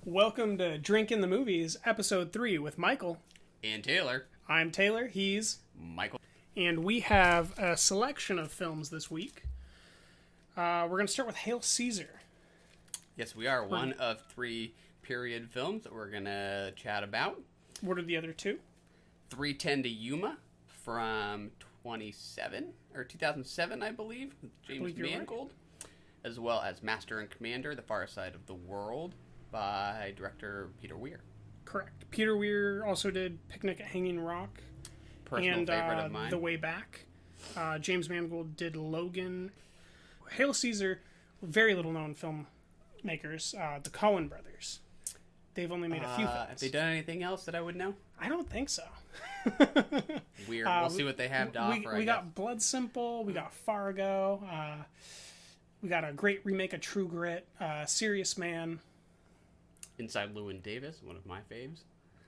Welcome to Drink in the Movies, Episode 3 with Michael. And Taylor. I'm Taylor, he's Michael. And we have a selection of films this week. We're going to start with Hail Caesar. Yes, we are. One of 3 period films that we're going to chat about. What are the other 2? 310 to Yuma from 2007, I believe, with James Mangold. Right. As well as Master and Commander, The Far Side of the World by director Peter Weir. Correct. Peter Weir also did Picnic at Hanging Rock. Personal favorite of mine. The Way Back. James Mangold did Logan. Hail Caesar, very little known filmmakers, the Coen brothers. They've only made a few films. Have they done anything else that I would know? I don't think so. Weird. We'll see what they have to offer. We got Blood Simple. We got Fargo. We got a great remake of True Grit. Serious Man. Inside Llewyn Davis, one of my faves.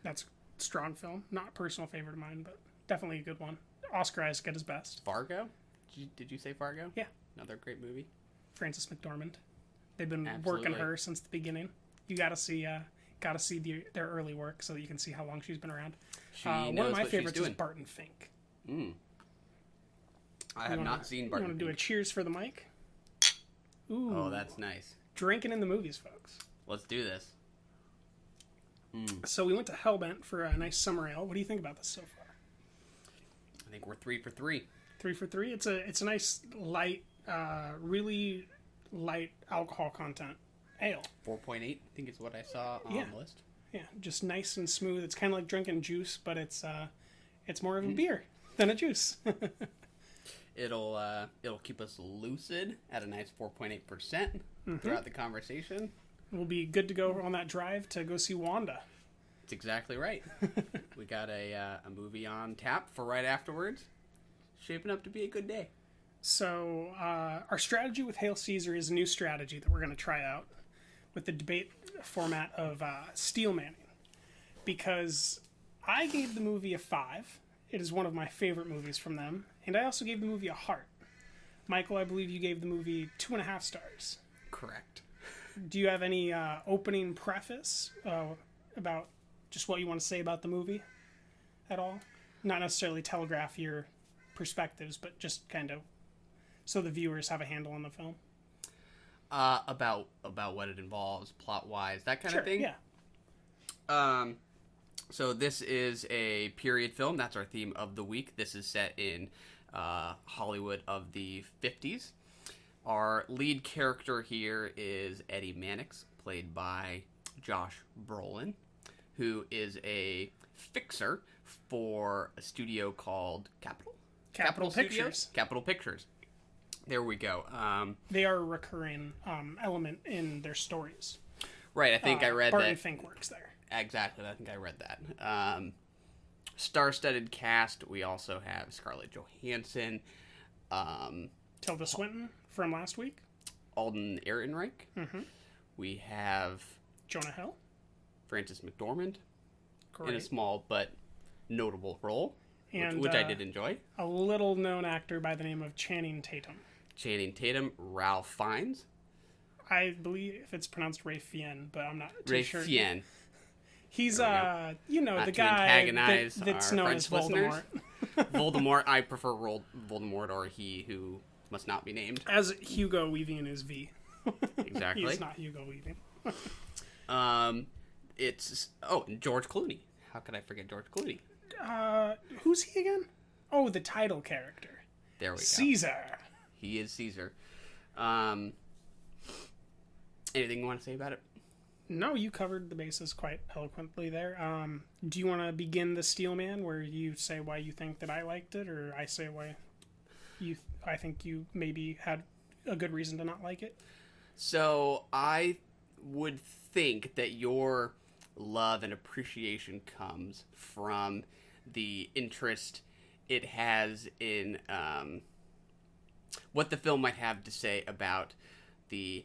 That's a strong film. Not a personal favorite of mine, but definitely a good one. Oscar Isaac at his best. Fargo? Did you say Fargo? Yeah. Another great movie. Frances McDormand. They've been working her since the beginning. You got to see their early work so that you can see how long she's been around. One of my favorites is Barton Fink. I have not seen Barton Fink. You want to do a cheers for the mic? Ooh. Oh, that's nice. Drinking in the movies, folks. Let's do this. So we went to Hellbent for a nice summer ale. What do you think about this so far? I think we're 3 for 3. 3 for 3? It's a nice, light, really light alcohol content ale. 4.8, I think is what I saw on the list. Yeah, just nice and smooth. It's kind of like drinking juice, but it's more of a beer than a juice. It'll keep us lucid at a nice 4.8% throughout the conversation. We'll be good to go on that drive to go see Wanda. That's exactly right. We got a movie on tap for right afterwards. Shaping up to be a good day. So our strategy with Hail Caesar is a new strategy that we're going to try out with the debate format of steel manning. Because I gave the movie a 5. It is one of my favorite movies from them. And I also gave the movie a heart. Michael, I believe you gave the movie 2.5 stars. Correct. Do you have any opening preface about just what you want to say about the movie at all? Not necessarily telegraph your perspectives, but just kind of so the viewers have a handle on the film. About what it involves, plot-wise, that kind of thing? Yeah. So this is a period film. That's our theme of the week. This is set in Hollywood of the 50s. Our lead character here is Eddie Mannix, played by Josh Brolin, who is a fixer for a studio called Capitol Pictures. Capitol Pictures. There we go. They are a recurring element in their stories. Right, I think I read that. Barton Fink works there. Exactly, I think I read that. Star-studded cast. We also have Scarlett Johansson. Tilda Swinton from last week. Alden Ehrenreich. Mm-hmm. We have Jonah Hill. Frances McDormand. Great. In a small but notable role, and, which I did enjoy. A little-known actor by the name of Channing Tatum. Ralph Fiennes. I believe if it's pronounced Ray Fiennes, but I'm not too sure. Ray Fiennes. He's, the guy that's known as Voldemort. Voldemort, I prefer Voldemort or he who must not be named. As Hugo Weaving is V. Exactly. He's not Hugo Weaving. It's George Clooney. How could I forget George Clooney? Who's he again? Oh, the title character. There we go. Caesar. He is Caesar. Anything you want to say about it? No, you covered the bases quite eloquently there. Do you want to begin the Steel Man, where you say why you think that I liked it, or I say why I think you maybe had a good reason to not like it? So I would think that your love and appreciation comes from the interest it has in what the film might have to say about the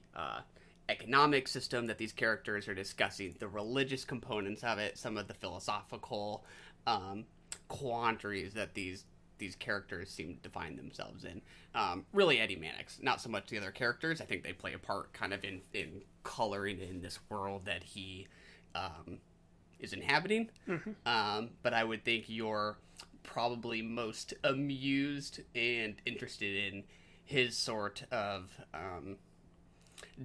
economic system that these characters are discussing, the religious components of it, some of the philosophical quandaries that these these characters seem to find themselves in. Really Eddie Mannix, not so much the other characters. I think they play a part kind of in coloring in this world that he is inhabiting. But I would think you're probably most amused and interested in his sort of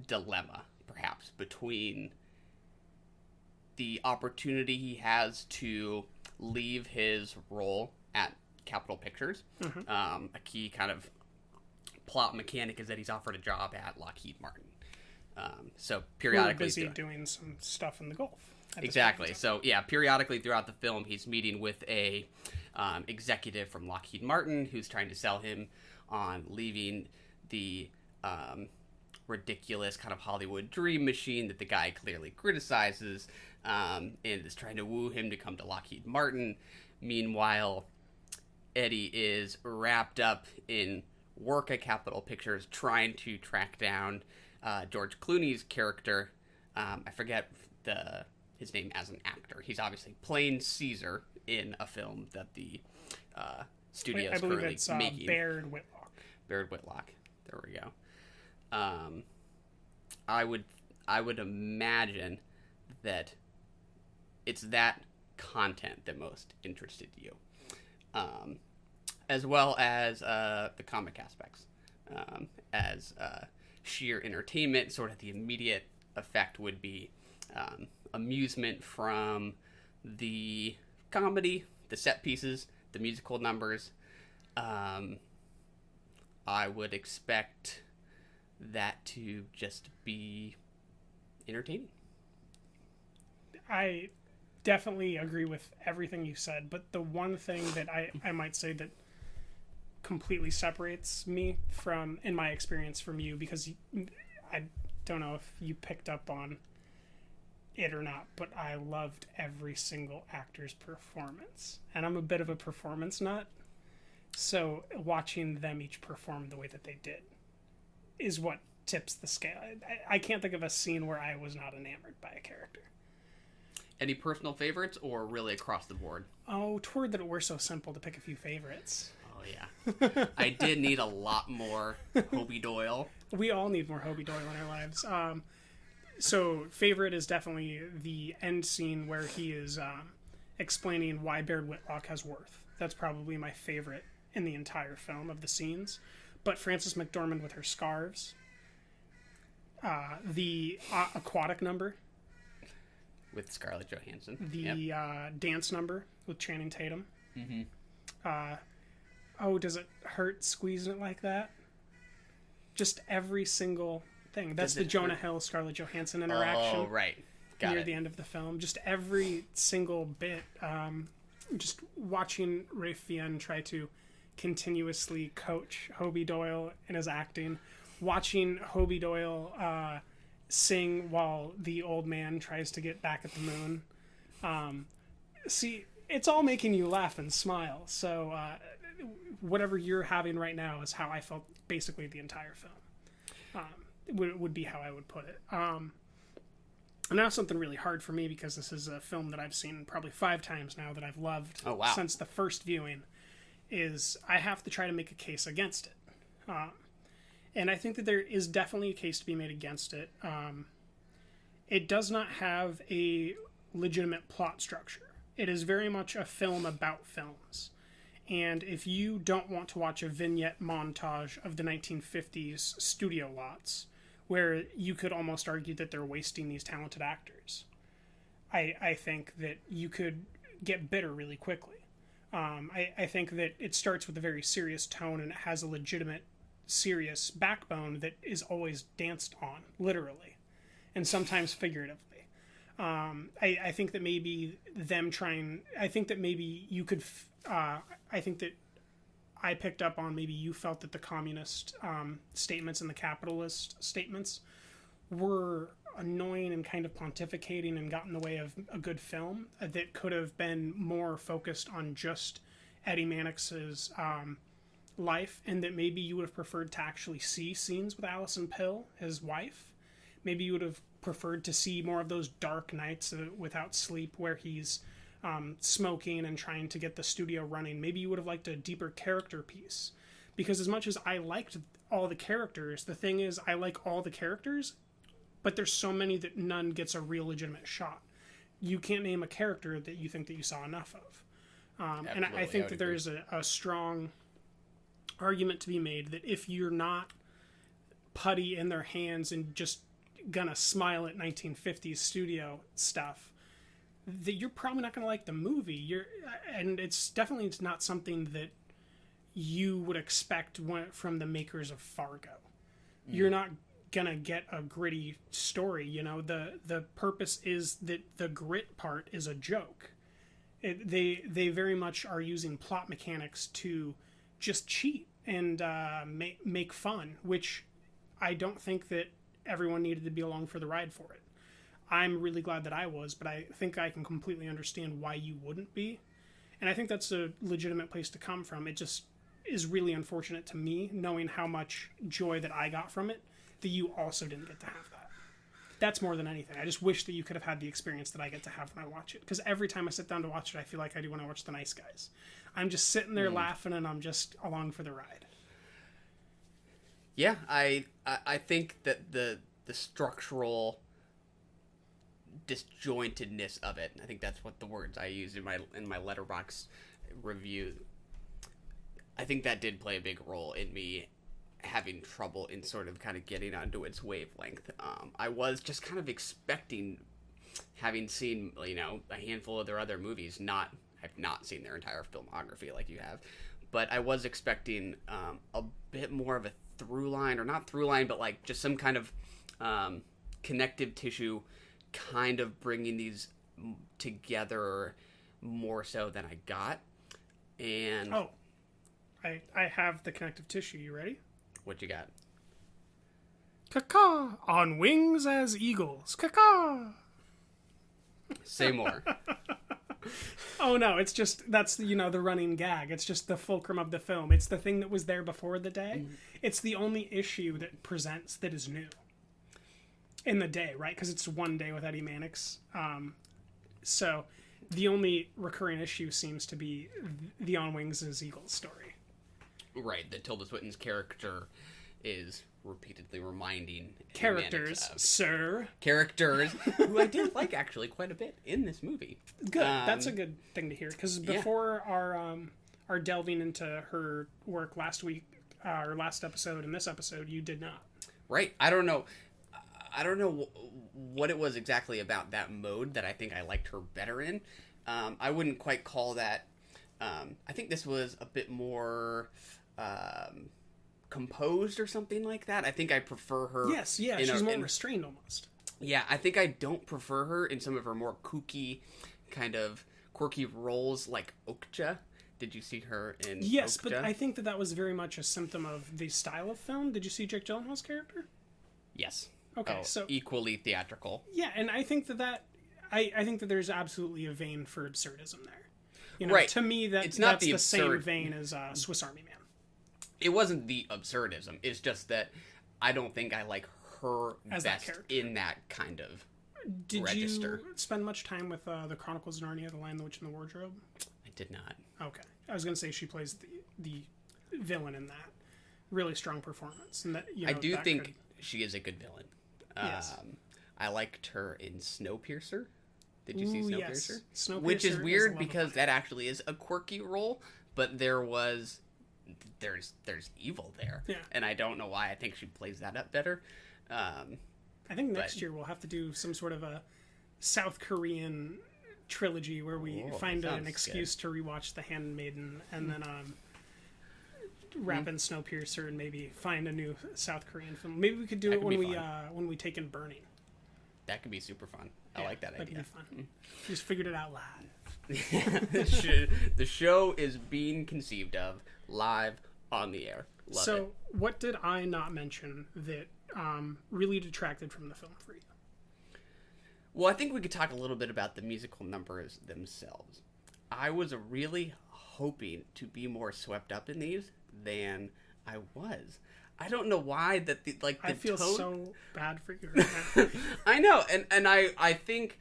dilemma, perhaps, between the opportunity he has to leave his role at Capitol Pictures. A key kind of plot mechanic is that he's offered a job at Lockheed Martin. So periodically... We're busy doing some stuff in the Gulf. Exactly. So, yeah, periodically throughout the film, he's meeting with a executive from Lockheed Martin who's trying to sell him on leaving the ridiculous kind of Hollywood dream machine that the guy clearly criticizes, and is trying to woo him to come to Lockheed Martin. Meanwhile, Eddie is wrapped up in work at Capitol Pictures trying to track down George Clooney's character. I forget his name as an actor. He's obviously playing Caesar in a film that the studio is currently making. Baird Whitlock. Baird Whitlock. There we go. I would imagine that it's that content that most interested you, as well as the comic aspects, as sheer entertainment. Sort of the immediate effect would be amusement from the comedy, the set pieces, the musical numbers. I would expect that to just be entertaining. I definitely agree with everything you said, but the one thing that I might say that completely separates me from, in my experience, from you, because I don't know if you picked up on it or not, but I loved every single actor's performance. And I'm a bit of a performance nut, so watching them each perform the way that they did is what tips the scale. I can't think of a scene where I was not enamored by a character. Any personal favorites, or really across the board? Oh, toward that it were so simple to pick a few favorites. Oh, yeah. I did need a lot more Hobie Doyle. We all need more Hobie Doyle in our lives. So, favorite is definitely the end scene where he is explaining why Baird Whitlock has worth. That's probably my favorite in the entire film of the scenes. But Frances McDormand with her scarves. The aquatic number. With Scarlett Johansson. The dance number with Channing Tatum. Mm-hmm. Does it hurt squeezing it like that? Just every single thing. That's the Jonah Hill Scarlett Johansson interaction. Oh, right. Near the end of the film. Just every single bit. Just watching Ralph Fiennes try to continuously coach Hobie Doyle in his acting. Watching Hobie Doyle sing while the old man tries to get back at the moon. See, it's all making you laugh and smile. So whatever you're having right now is how I felt basically the entire film. Would be how I would put it. And now something really hard for me, because this is a film that I've seen probably 5 times now that I've loved since the first viewing, is I have to try to make a case against it. And I think that there is definitely a case to be made against it. It does not have a legitimate plot structure. It is very much a film about films. And if you don't want to watch a vignette montage of the 1950s studio lots, where you could almost argue that they're wasting these talented actors, I think that you could get bitter really quickly. I think that it starts with a very serious tone, and it has a legitimate serious backbone that is always danced on, literally, and sometimes figuratively. I think that maybe them trying... I think that maybe you could... I think that I picked up on, maybe you felt that the communist statements and the capitalist statements were annoying and kind of pontificating and got in the way of a good film that could have been more focused on just Eddie Mannix's life, and that maybe you would have preferred to actually see scenes with Alison Pill, his wife. Maybe you would have preferred to see more of those dark nights without sleep, where he's smoking and trying to get the studio running. Maybe you would have liked a deeper character piece. Because as much as I liked all the characters, the thing is, I like all the characters, but there's so many that none gets a real legitimate shot. You can't name a character that you think that you saw enough of. And I think that there's a strong argument to be made that if you're not putty in their hands and just gonna smile at 1950s studio stuff, that you're probably not gonna like the movie. And it's definitely not something that you would expect from the makers of Fargo. You're not gonna get a gritty story. The purpose is that the grit part is a joke. They very much are using plot mechanics to just cheat and make fun, which I don't think that everyone needed to be along for the ride for it. I'm really glad that I was, but I think I can completely understand why you wouldn't be. And I think that's a legitimate place to come from. It just is really unfortunate to me, knowing how much joy that I got from it, that you also didn't get to have that. That's more than anything. I just wish that you could have had the experience that I get to have when I watch it. Because every time I sit down to watch it, I feel like I do when I watch The Nice Guys. I'm just sitting there laughing, and I'm just along for the ride. Yeah, I think that the structural disjointedness of it, I think that's what the words I used in my Letterboxd review, I think that did play a big role in me having trouble in sort of kind of getting onto its wavelength. I was just kind of expecting, having seen, a handful of their other movies, I've not seen their entire filmography like you have, but I was expecting a bit more of a through line, or not through line, but like just some kind of connective tissue, kind of bringing these together more so than I got. And I have the connective tissue. You ready? What you got? Caw-caw! On wings as eagles. Caw-caw! Say more. Oh no, it's just, that's the running gag. It's just the fulcrum of the film. It's the thing that was there before the day. It's the only issue that presents that is new in the day, right? Because it's one day with Eddie Mannix. So the only recurring issue seems to be the On Wings as Eagles story. Right, that Tilda Swinton's character is repeatedly reminding characters, sir. Characters who I did like actually quite a bit in this movie. Good. That's a good thing to hear, because before our delving into her work last week, or last episode and this episode, you did not. Right. I don't know what it was exactly about that mode that I think I liked her better in. I wouldn't quite call that. I think this was a bit more composed or something like that. I think I prefer her. Yes, yeah, she's more restrained almost. Yeah, I think I don't prefer her in some of her more kooky, kind of quirky roles like Okja. Did you see her in Yes, Okja? But I think that was very much a symptom of the style of film. Did you see Jake Gyllenhaal's character? Yes. Okay, so equally theatrical. Yeah, and I think that I think that there's absolutely a vein for absurdism there. Right. To me, that's the same vein as Swiss Army Man. It wasn't the absurdism. It's just that I don't think I like her as best in that kind of register. Did you spend much time with the Chronicles of Narnia, The Lion, the Witch, and the Wardrobe? I did not. Okay. I was going to say she plays the villain in that. Really strong performance. And that, I do think she is a good villain. Yes. I liked her in Snowpiercer. Did you see Snowpiercer? Yes. Which is weird because that actually is a quirky role, but there's evil there. Yeah. And I don't know why. I think she plays that up better. I think next year we'll have to do some sort of a South Korean trilogy where we find an excuse to rewatch The Handmaiden and then wrap in Snowpiercer and maybe find a new South Korean film. Maybe we could do it when we take in Burning. That could be super fun. I like that idea. That'd be fun. Just figured it out live. The show is being conceived of live on the air. Love it. What did I not mention that really detracted from the film for you? Well, I think we could talk a little bit about the musical numbers themselves. I was really hoping to be more swept up in these than I was. I don't know why that I feel so bad for you right now. I know, and I think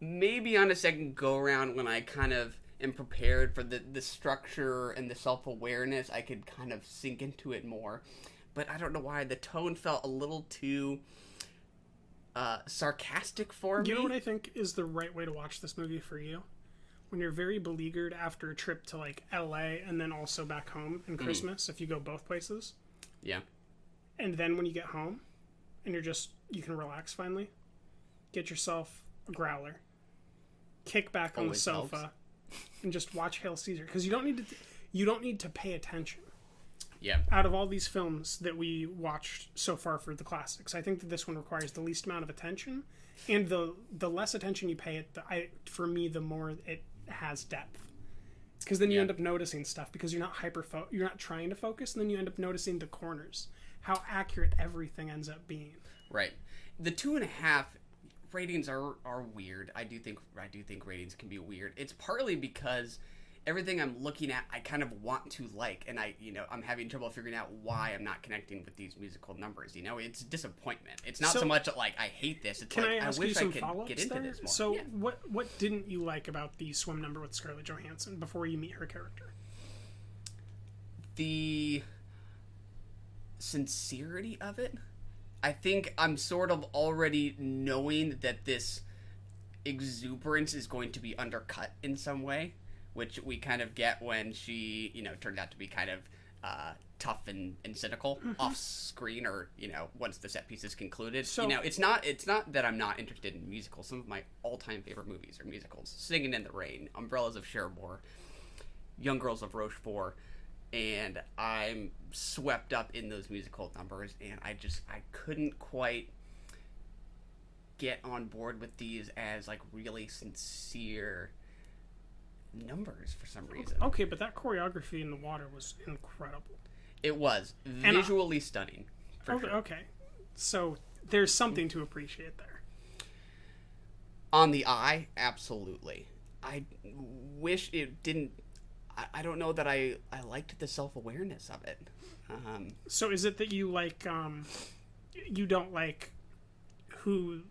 maybe on a second go around when I kind of am prepared for the structure and the self-awareness, I could kind of sink into it more. But I don't know why the tone felt a little too sarcastic for me. You know what I think is the right way to watch this movie for you? When you're very beleaguered after a trip to like LA and then also back home in Christmas, if you go both places. Yeah. And then when you get home and you can relax finally, get yourself a growler, kick back on the sofa, and just watch Hail Caesar. Because you don't need to pay attention. Yeah. Out of all these films that we watched so far for the classics, I think that this one requires the least amount of attention, and the less attention you pay it, for me, the more it has depth. Because then you end up noticing stuff because you're not you're not trying to focus, and then you end up noticing the corners, how accurate everything ends up being. Right. The 2.5 ratings are weird. I do think ratings can be weird. It's partly because everything I'm looking at, I kind of want to like, and I'm having trouble figuring out why I'm not connecting with these musical numbers. It's disappointment. It's not so much like I hate this. It's I wish I could get into this more. So what didn't you like about the swim number with Scarlett Johansson before you meet her character? The sincerity of it. I think I'm sort of already knowing that this exuberance is going to be undercut in some way, which we kind of get when she, turned out to be kind of tough and cynical off screen, or once the set piece is concluded. So, it's not that I'm not interested in musicals. Some of my all-time favorite movies are musicals: Singing in the Rain, Umbrellas of Cherbourg, Young Girls of Rochefort, and I'm swept up in those musical numbers, and I couldn't quite get on board with these as like really sincere numbers for some reason. Okay, but that choreography in the water was incredible. It was visually stunning. Okay, so there's something to appreciate there. On the eye, absolutely. I wish it didn't. I don't know that I liked the self-awareness of it. So is it that you like you don't like who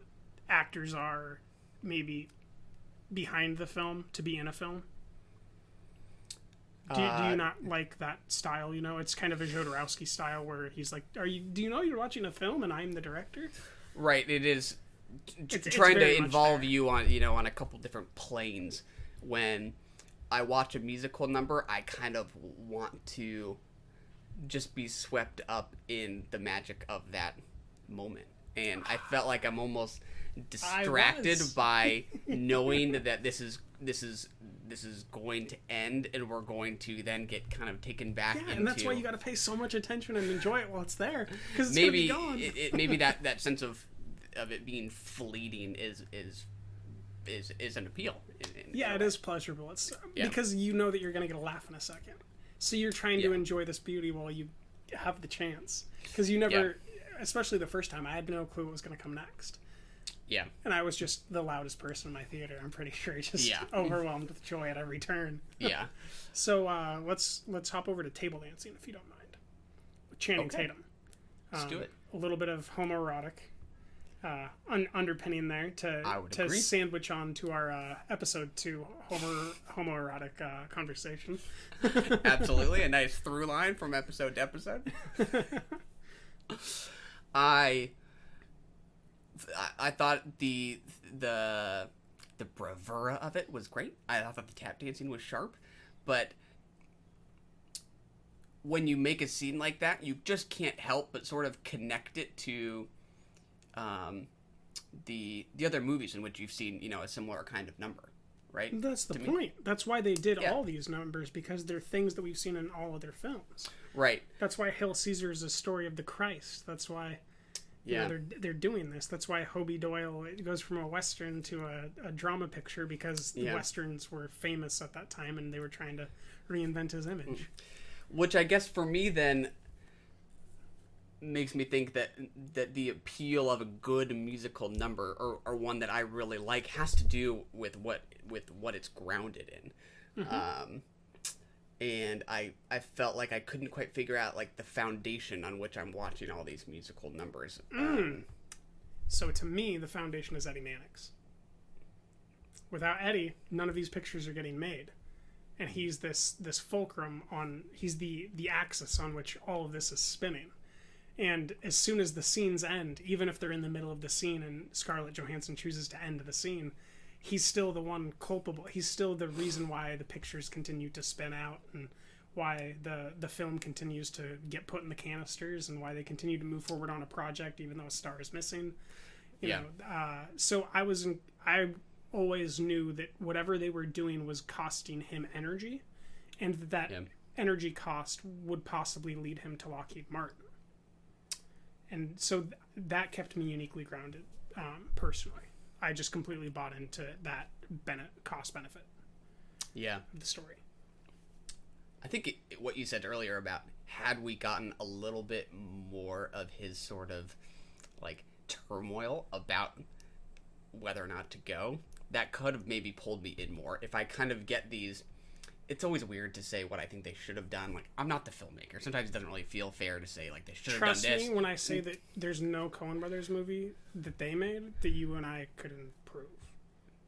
actors are maybe behind the film to be in a film? Do you not like that style? It's kind of a Jodorowsky style where he's like, do you know you're watching a film and I'm the director? Right. It is it's trying to involve you on a couple different planes. When I watch a musical number, I kind of want to just be swept up in the magic of that moment. And I felt like I'm almost distracted by knowing that this is going to end, and we're going to then get kind of taken back into. And that's why you got to pay so much attention and enjoy it while it's there, because it's going to be gone. Maybe that sense of it being fleeting is an appeal. It is pleasurable. It's because you know that you're going to get a laugh in a second, so you're trying to enjoy this beauty while you have the chance, because you never, especially the first time, I had no clue what was going to come next. Yeah. And I was just the loudest person in my theater. I'm pretty sure just overwhelmed with joy at every turn. Yeah. So let's hop over to table dancing, if you don't mind. With Channing Tatum. Let's do it. A little bit of homoerotic underpinning there to sandwich on to our episode 2 homoerotic conversation. Absolutely. A nice through line from episode to episode. I thought the bravura of it was great. I thought the tap dancing was sharp, but when you make a scene like that, you just can't help but sort of connect it to the other movies in which you've seen a similar kind of number, right? That's the point. That's why they did all these numbers, because they're things that we've seen in all of their films. Right. That's why Hail Caesar is a story of the Christ. That's why. They're doing this. That's why Hobie Doyle goes from a Western to a drama picture, because the Westerns were famous at that time and they were trying to reinvent his image. Which I guess for me then makes me think that the appeal of a good musical number, or one that I really like, has to do with what it's grounded in. And I felt like I couldn't quite figure out like the foundation on which I'm watching all these musical numbers. So to me, the foundation is Eddie Mannix. without Eddie, none of these pictures are getting made. And he's this fulcrum he's the axis on which all of this is spinning. And as soon as the scenes end, even if they're in the middle of the scene and Scarlett Johansson chooses to end the scene, he's still the one culpable. He's still the reason why the pictures continue to spin out and why the film continues to get put in the canisters and why they continue to move forward on a project even though a star is missing. You know, so I always knew that whatever they were doing was costing him energy, and that energy cost would possibly lead him to Lockheed Martin. And so that kept me uniquely grounded, personally. I just completely bought into that cost benefit. Yeah, of the story. I think what you said earlier about had we gotten a little bit more of his sort of like turmoil about whether or not to go, that could have maybe pulled me in more. If I kind of get these, it's always weird to say what I think they should have done. Like, I'm not the filmmaker. Sometimes it doesn't really feel fair to say, like, they should have done this. Trust me when I say that there's no Coen Brothers movie that they made that you and I could improve.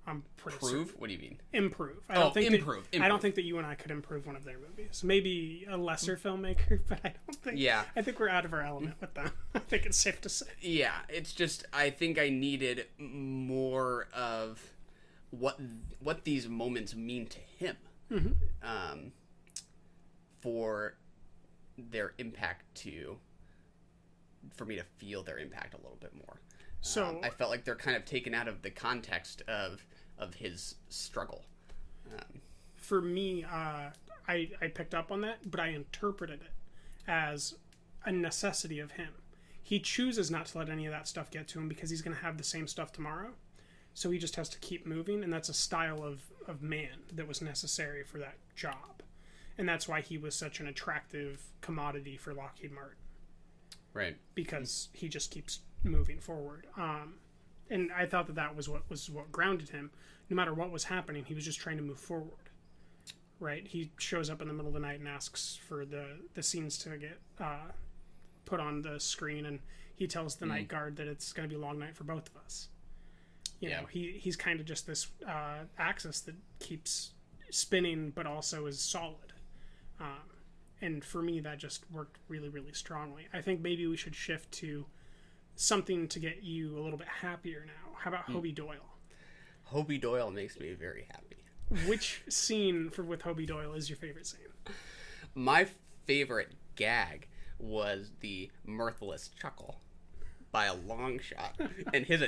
I'm pretty certain. What do you mean? Improve. Improve. I don't think that you and I could improve one of their movies. Maybe a lesser filmmaker, but I don't think... Yeah. I think we're out of our element with them. I think it's safe to say. Yeah, it's just, I think I needed more of what these moments mean to him. Mm-hmm. For their impact for me to feel their impact a little bit more. So I felt like they're kind of taken out of the context of his struggle. For me, I picked up on that, but I interpreted it as a necessity of him. He chooses not to let any of that stuff get to him because he's going to have the same stuff tomorrow. So he just has to keep moving, and that's a style of man that was necessary for that job. And that's why he was such an attractive commodity for Lockheed Martin. Right. Because he just keeps moving forward. And I thought that was what grounded him. No matter what was happening, he was just trying to move forward. Right? He shows up in the middle of the night and asks for the scenes to get put on the screen, and he tells the night guard that it's going to be a long night for both of us. You know, he's kind of just this axis that keeps spinning, but also is solid. And for me, that just worked really, really strongly. I think maybe we should shift to something to get you a little bit happier now. How about Hobie Doyle? Hobie Doyle makes me very happy. Which scene with Hobie Doyle is your favorite scene? My favorite gag was the mirthless chuckle. By a long shot, and his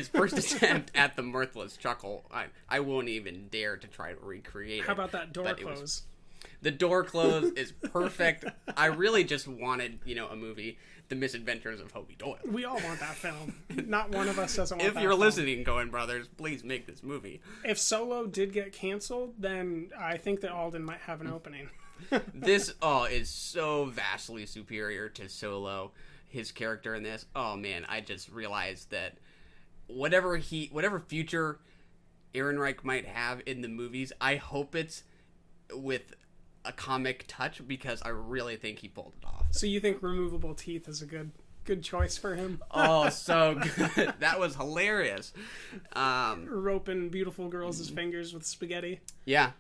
first attempt at the mirthless chuckle, I won't even dare to try to recreate it. How about that door close? The door close is perfect. I really just wanted, a movie, The Misadventures of Hobie Doyle. We all want that film. Not one of us doesn't want that film. If you're listening, Coen Brothers, please make this movie. If Solo did get canceled, then I think that Alden might have an opening. This is so vastly superior to Solo. His character in this, oh man, I just realized that whatever future Ehrenreich might have in the movies, I hope it's with a comic touch, because I really think he pulled it off. So you think removable teeth is a good choice for him? Oh, so good. That was hilarious. Roping beautiful girls' fingers with spaghetti. Yeah,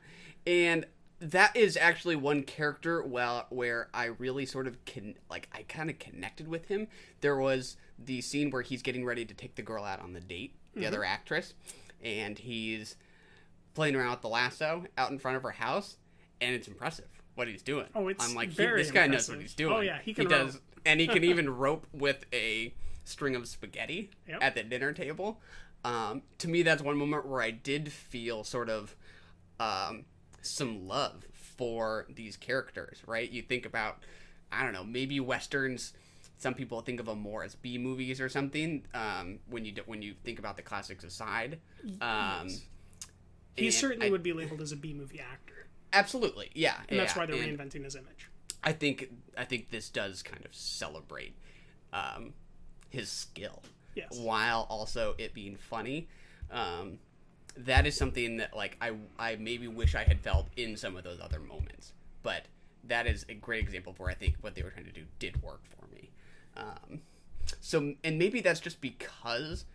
and that is actually one character where I really sort of I kind of connected with him. There was the scene where he's getting ready to take the girl out on the date, the other actress, and he's playing around with the lasso out in front of her house, and it's impressive what he's doing. Oh, it's I'm like, very this guy impressive. knows what he's doing. Oh yeah, he rope. Does, and he can even rope with a string of spaghetti at the dinner table. To me, that's one moment where I did feel sort of some love for these characters, right? You think about, I don't know, maybe Westerns, some people think of them more as B movies or something, when you think about the classics aside. Yes. He certainly would be labeled as a B movie actor. Absolutely, yeah. And that's why they're reinventing his image. I think this does kind of celebrate his skill, while also it being funny. That is something that, like, I maybe wish I had felt in some of those other moments. But that is a great example of where I think what they were trying to do did work for me. And maybe that's just because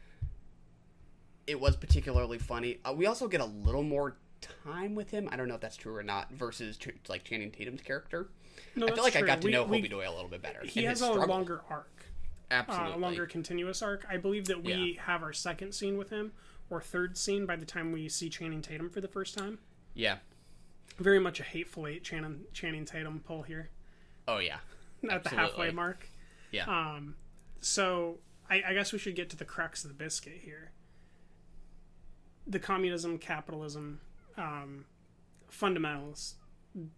it was particularly funny. We also get a little more time with him. I don't know if that's true or not, versus like Channing Tatum's character. No, I feel like true. I got to know Hobie Doyle a little bit better. He has a longer arc. Absolutely. A longer continuous arc. I believe that we have our second scene with him, or third scene by the time we see Channing Tatum for the first time. Yeah. Very much a Hateful Eight Channing Tatum pull here. Oh, yeah. At the halfway mark. Yeah. So I guess we should get to the crux of the biscuit here. The communism, capitalism, fundamentals.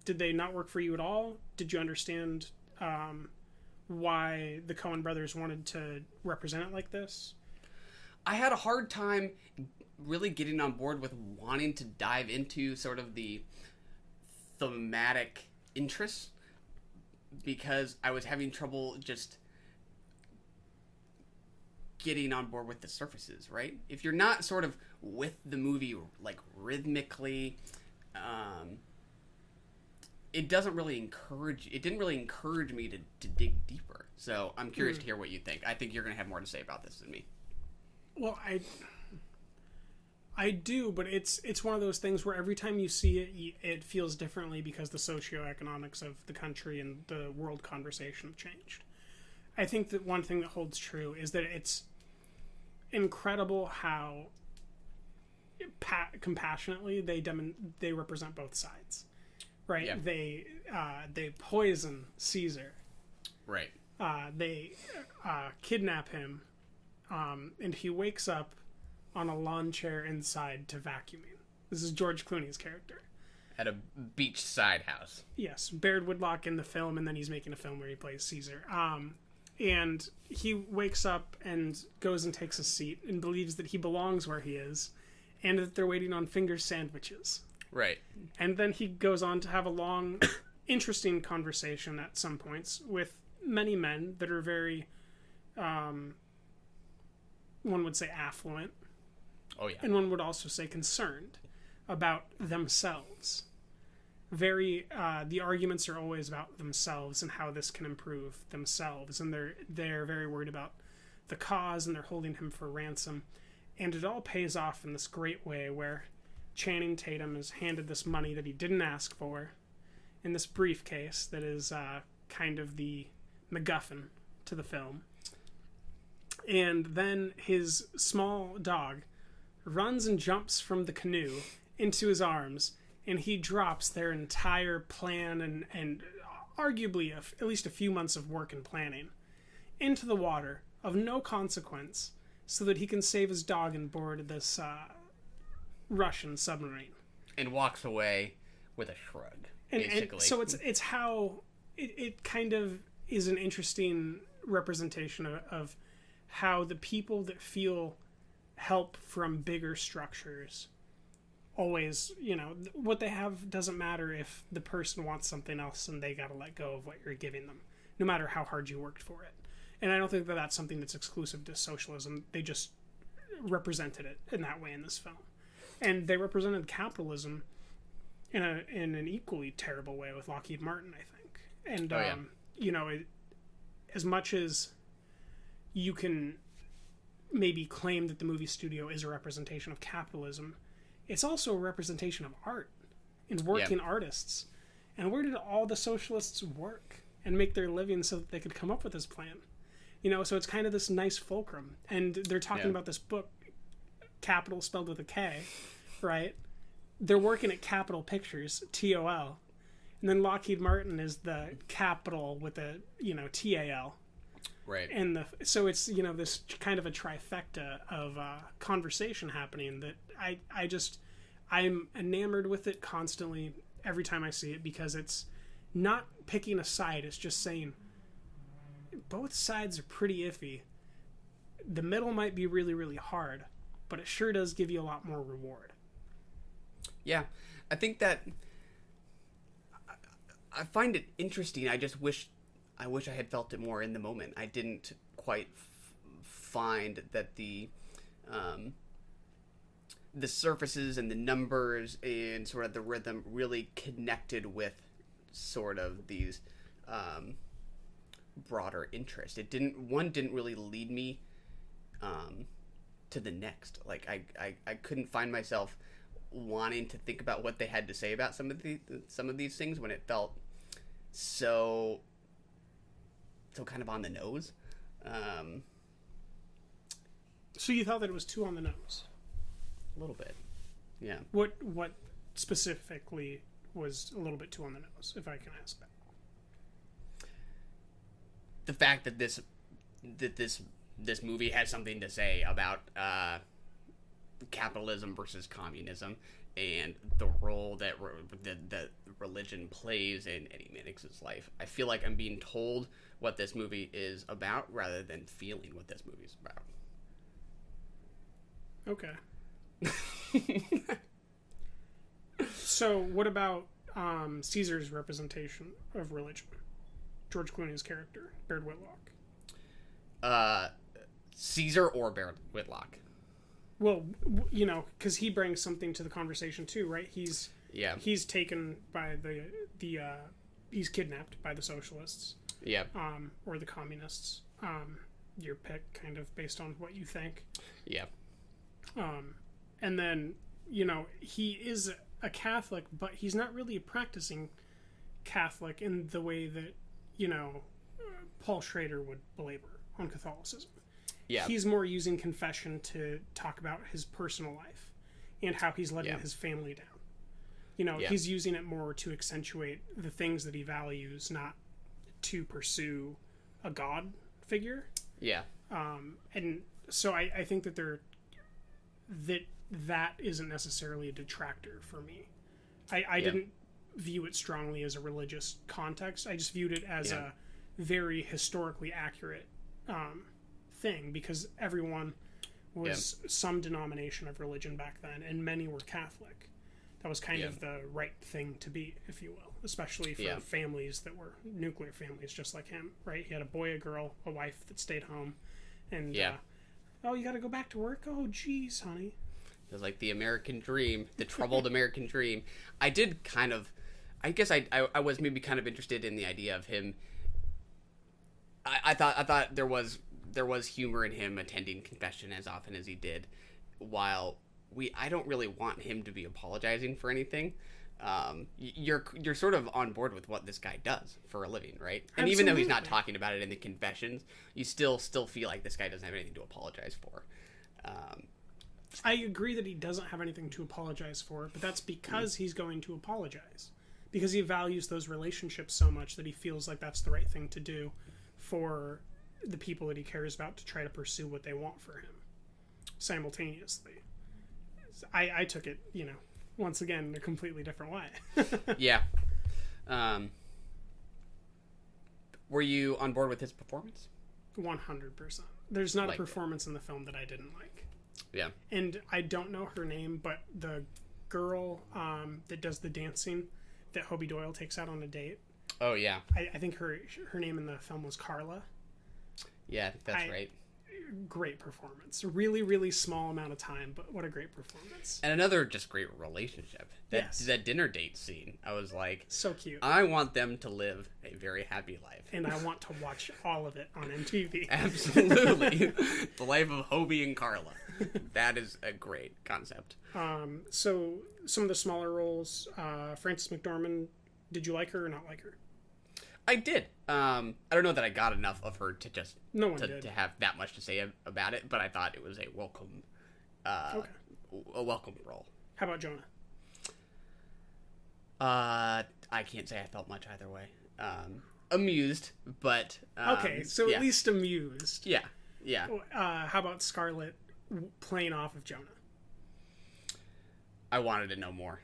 Did they not work for you at all? Did you understand why the Coen brothers wanted to represent it like this? I had a hard time really getting on board with wanting to dive into sort of the thematic interests, because I was having trouble just getting on board with the surfaces, right? If you're not sort of with the movie like rhythmically, it didn't really encourage me to dig deeper. So I'm curious to hear what you think. I think you're going to have more to say about this than me. Well, I do, but it's one of those things where every time you see it, it feels differently because the socioeconomics of the country and the world conversation have changed. I think that one thing that holds true is that it's incredible how compassionately they represent both sides, right? Yeah. They poison Caesar, right? They kidnap him, and he wakes up on a lawn chair inside to vacuuming. This is George Clooney's character. At a beachside house. Yes, Baird Woodlock in the film, and then he's making a film where he plays Caesar. And he wakes up and goes and takes a seat and believes that he belongs where he is and that they're waiting on finger sandwiches. Right. And then he goes on to have a long, interesting conversation at some points with many men that are very, one would say affluent. Oh, yeah. And one would also say concerned about themselves. The arguments are always about themselves and how this can improve themselves. And they're very worried about the cause, and they're holding him for ransom. And it all pays off in this great way where Channing Tatum is handed this money that he didn't ask for in this briefcase that is kind of the MacGuffin to the film. And then his small dog runs and jumps from the canoe into his arms, and he drops their entire plan and arguably at least a few months of work and planning into the water of no consequence so that he can save his dog and board this Russian submarine. And walks away with a shrug, basically. And so it's how it kind of is an interesting representation of how the people that feel help from bigger structures always, what they have doesn't matter if the person wants something else and they gotta let go of what you're giving them, no matter how hard you worked for it. And I don't think that that's something that's exclusive to socialism. They just represented it in that way in this film. And they represented capitalism in an equally terrible way with Lockheed Martin, I think. And, as much as you can maybe claim that the movie studio is a representation of capitalism, it's also a representation of art and working artists. And where did all the socialists work and make their living so that they could come up with this plan? So it's kind of this nice fulcrum. And they're talking about this book, Capital spelled with a K, right? They're working at Capitol Pictures, TOL. And then Lockheed Martin is the capital with a, TAL. Right. And so it's, this kind of a trifecta of conversation happening that I'm enamored with it constantly every time I see it, because it's not picking a side. It's just saying both sides are pretty iffy. The middle might be really, really hard, but it sure does give you a lot more reward. Yeah. I think that I find it interesting. I just wish I had felt it more in the moment. I didn't quite find that the surfaces and the numbers and sort of the rhythm really connected with sort of these broader interests. One didn't really lead me to the next. Like I couldn't find myself wanting to think about what they had to say about some of these things when it felt so kind of on the nose. So you thought that it was too on the nose? A little bit, yeah. What specifically was a little bit too on the nose, if I can ask that? The fact that this movie has something to say about capitalism versus communism and the role that religion plays in Eddie Mannix's life. I feel like I'm being told what this movie is about rather than feeling what this movie is about. Okay. So what about Caesar's representation of religion? George Clooney's character, Baird Whitlock. Caesar or Baird Whitlock? Well, you know, because he brings something to the conversation too, right? He's taken by he's kidnapped by the socialists. Yeah. Or the communists. Your pick, kind of based on what you think. Yeah. And then, you know, he is a Catholic, but he's not really a practicing Catholic in the way that, you know, Paul Schrader would belabor on Catholicism. Yeah. He's more using confession to talk about his personal life and how he's letting his family down. You know, he's using it more to accentuate the things that he values, not to pursue a God figure. Yeah. And so I think that that isn't necessarily a detractor for me. I didn't view it strongly as a religious context. I just viewed it as a very historically accurate thing, because everyone was some denomination of religion back then, and many were Catholic. That was kind of the right thing to be, if you will, especially for families that were nuclear families just like him, right? He had a boy, a girl, a wife that stayed home, and oh, you got to go back to work? Oh, geez, honey. It was like the American dream, the troubled American dream. I guess I was maybe kind of interested in the idea of him. I thought there was humor in him attending confession as often as he did, while I don't really want him to be apologizing for anything. You're sort of on board with what this guy does for a living, right? And Absolutely. even though he's not talking about it in the confessions, you still feel like this guy doesn't have anything to apologize for. I agree that he doesn't have anything to apologize for, but that's because he's going to apologize. Because he values those relationships so much that he feels like that's the right thing to do for the people that he cares about, to try to pursue what they want for him simultaneously. I took it, you know, once again, in a completely different way. Yeah. Were you on board with his performance? 100%. There's not a Liked performance in the film that I didn't like. Yeah. And I don't know her name, but the girl that does the dancing that Hobie Doyle takes out on a date. Oh, yeah. I think her name in the film was Carla. Yeah, that's right. Great performance. Really, really small amount of time, but what a great performance. And another just great relationship. Yes. That dinner date scene, I was like... So cute. I want them to live a very happy life. And I want to watch all of it on MTV. Absolutely. The life of Hobie and Carla. That is a great concept. So, some of the smaller roles, Frances McDormand, did you like her or not like her? I did. I don't know that I got enough of her to just did. to have that much to say about it, but I thought it was a welcome, welcome role. How about Jonah? I can't say I felt much either way. Amused, but okay, so at least amused. Yeah, yeah. How about Scarlett playing off of Jonah? I wanted to know more.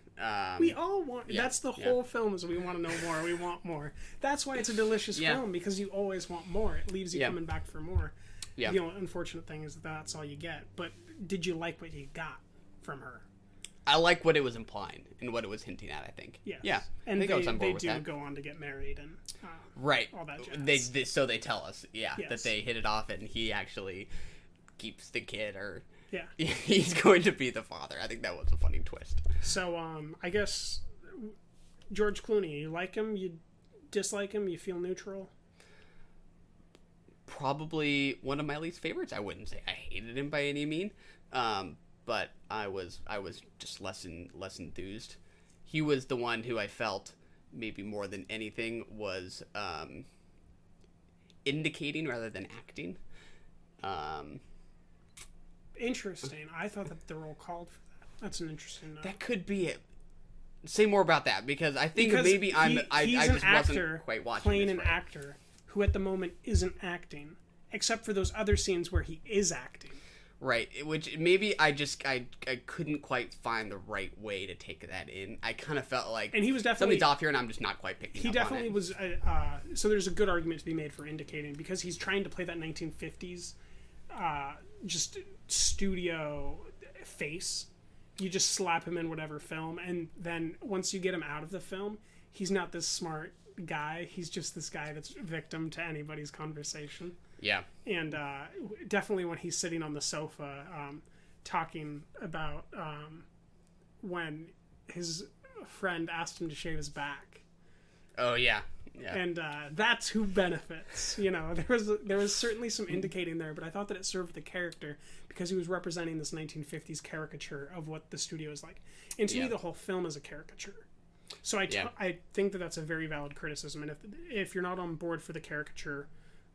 We all want... that's the whole film, is we want to know more. We want more. That's why it's a delicious film, because you always want more. It leaves you coming back for more. Yeah. The only unfortunate thing is that's all you get. But did you like what you got from her? I like what it was implying and what it was hinting at, I think. Yes. Yeah. And I was on board with do that. go on to get married and right. all that jazz. So they tell us, that they hit it off and he actually keeps the kid, or... Yeah. He's going to be the father. I think that was a funny twist. So, I guess George Clooney, you like him? You dislike him? You feel neutral? Probably one of my least favorites. I wouldn't say I hated him by any mean, But I was just less enthused. He was the one who I felt maybe more than anything was indicating rather than acting. Interesting. I thought that the role called for that. That's an interesting note. That could be it. Say more about that, because I think maybe I just wasn't quite watching playing this an right. actor who at the moment isn't acting, except for those other scenes where he is acting. Right, which maybe I couldn't quite find the right way to take that in. I kind of felt like, and he was definitely something's off here, and I'm just not quite picking up on it. He definitely was. So there's a good argument to be made for indicating, because he's trying to play that 1950s, just studio face. You just slap him in whatever film, and then once you get him out of the film, he's not this smart guy. He's just this guy that's victim to anybody's conversation. Yeah. And definitely when he's sitting on the sofa talking about when his friend asked him to shave his back. Oh, yeah. Yeah. And that's who benefits. You know, there was certainly some indicating there, but I thought that it served the character because he was representing this 1950s caricature of what the studio is like. And to me, the whole film is a caricature. So I think that that's a very valid criticism. And if you're not on board for the caricature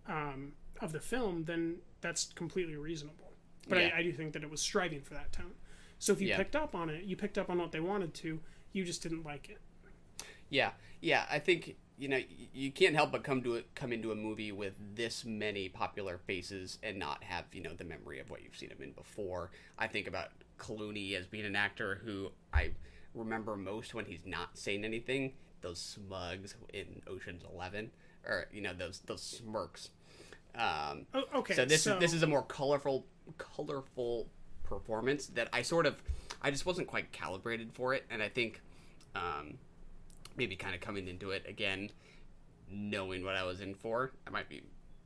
of the film, then that's completely reasonable. But I do think that it was striving for that tone. So if you picked up on it, you picked up on what they wanted to, you just didn't like it. Yeah. Yeah, I think, you know, you can't help but come into a movie with this many popular faces and not have, you know, the memory of what you've seen him in before. I think about Clooney as being an actor who I remember most when he's not saying anything. Those smugs in Ocean's 11, or, you know, those smirks. Okay. So this is a more colorful performance that I just wasn't quite calibrated for it, and I think maybe kind of coming into it again, knowing what I was in for, I might be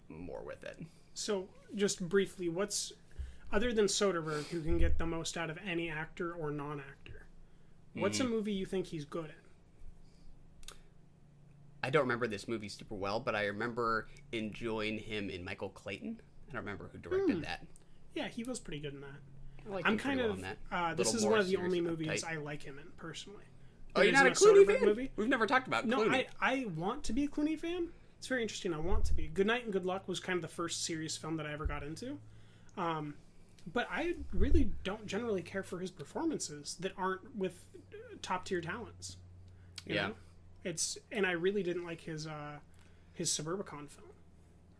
more with it. So just briefly, what's other than Soderbergh, who can get the most out of any actor or non-actor? What's a movie you think he's good in? I don't remember this movie super well, but I remember enjoying him in Michael Clayton. I don't remember who directed that. Yeah, he was pretty good in that. I'm kind of this is one of the only movies I like him in personally. Oh, you're not a Clooney fan? Movie? We've never talked about Clooney. No, I want to be a Clooney fan. It's very interesting. I want to be. Good Night and Good Luck was kind of the first serious film that I ever got into. But I really don't generally care for his performances that aren't with top-tier talents. You know? And I really didn't like his Suburbicon film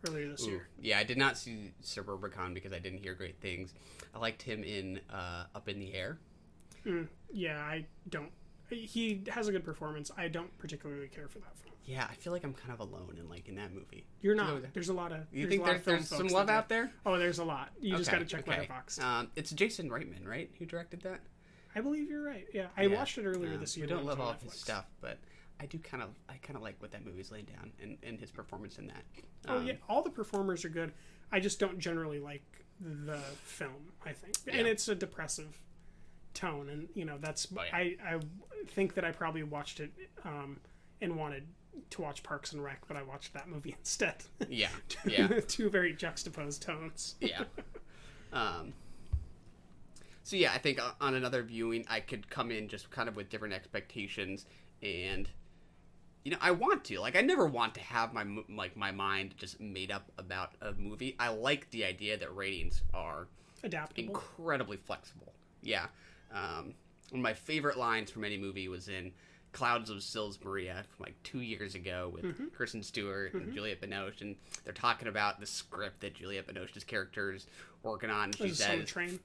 earlier this year. Yeah, I did not see Suburbicon because I didn't hear great things. I liked him in Up in the Air. Yeah, I don't. He has a good performance. I don't particularly care for that film. Yeah, I feel like I'm kind of alone in that movie. You're not. There's a lot of. You think there's some love out there? Oh, there's a lot. You just got to check Letterboxd. It's Jason Reitman, right? Who directed that? I believe you're right. Yeah, I watched it earlier this year. We don't love all of his stuff, but I kind of like what that movie's laying down and his performance in that. All the performers are good. I just don't generally like the film. I think, and it's a depressive tone, and you know that's. I think that I probably watched it and wanted to watch Parks and Rec, but I watched that movie instead. Yeah, Two very juxtaposed tones. Yeah. So yeah, I think on another viewing, I could come in just kind of with different expectations, and you know, I want to. Like, I never want to have my mind just made up about a movie. I like the idea that ratings are adaptable, incredibly flexible. Yeah. One of my favorite lines from any movie was in Clouds of Sils Maria from like 2 years ago with Kristen Stewart and Juliette Binoche, and they're talking about the script that Juliette Binoche's character is working on. And she says, on the train?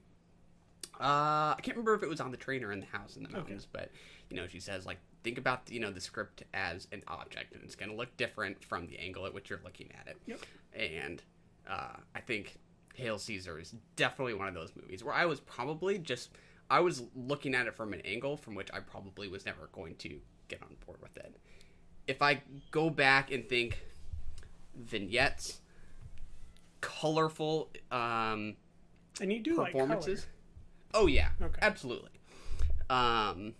I can't remember if it was on the train or in the house in the mountains, but you know, she says, like, think about the script as an object, and it's going to look different from the angle at which you're looking at it. Yep. And I think Hail Caesar is definitely one of those movies where I was looking at it from an angle from which I probably was never going to get on board with it. If I go back and think vignettes, colorful and you do performances. Like color. Oh yeah, okay. Absolutely. I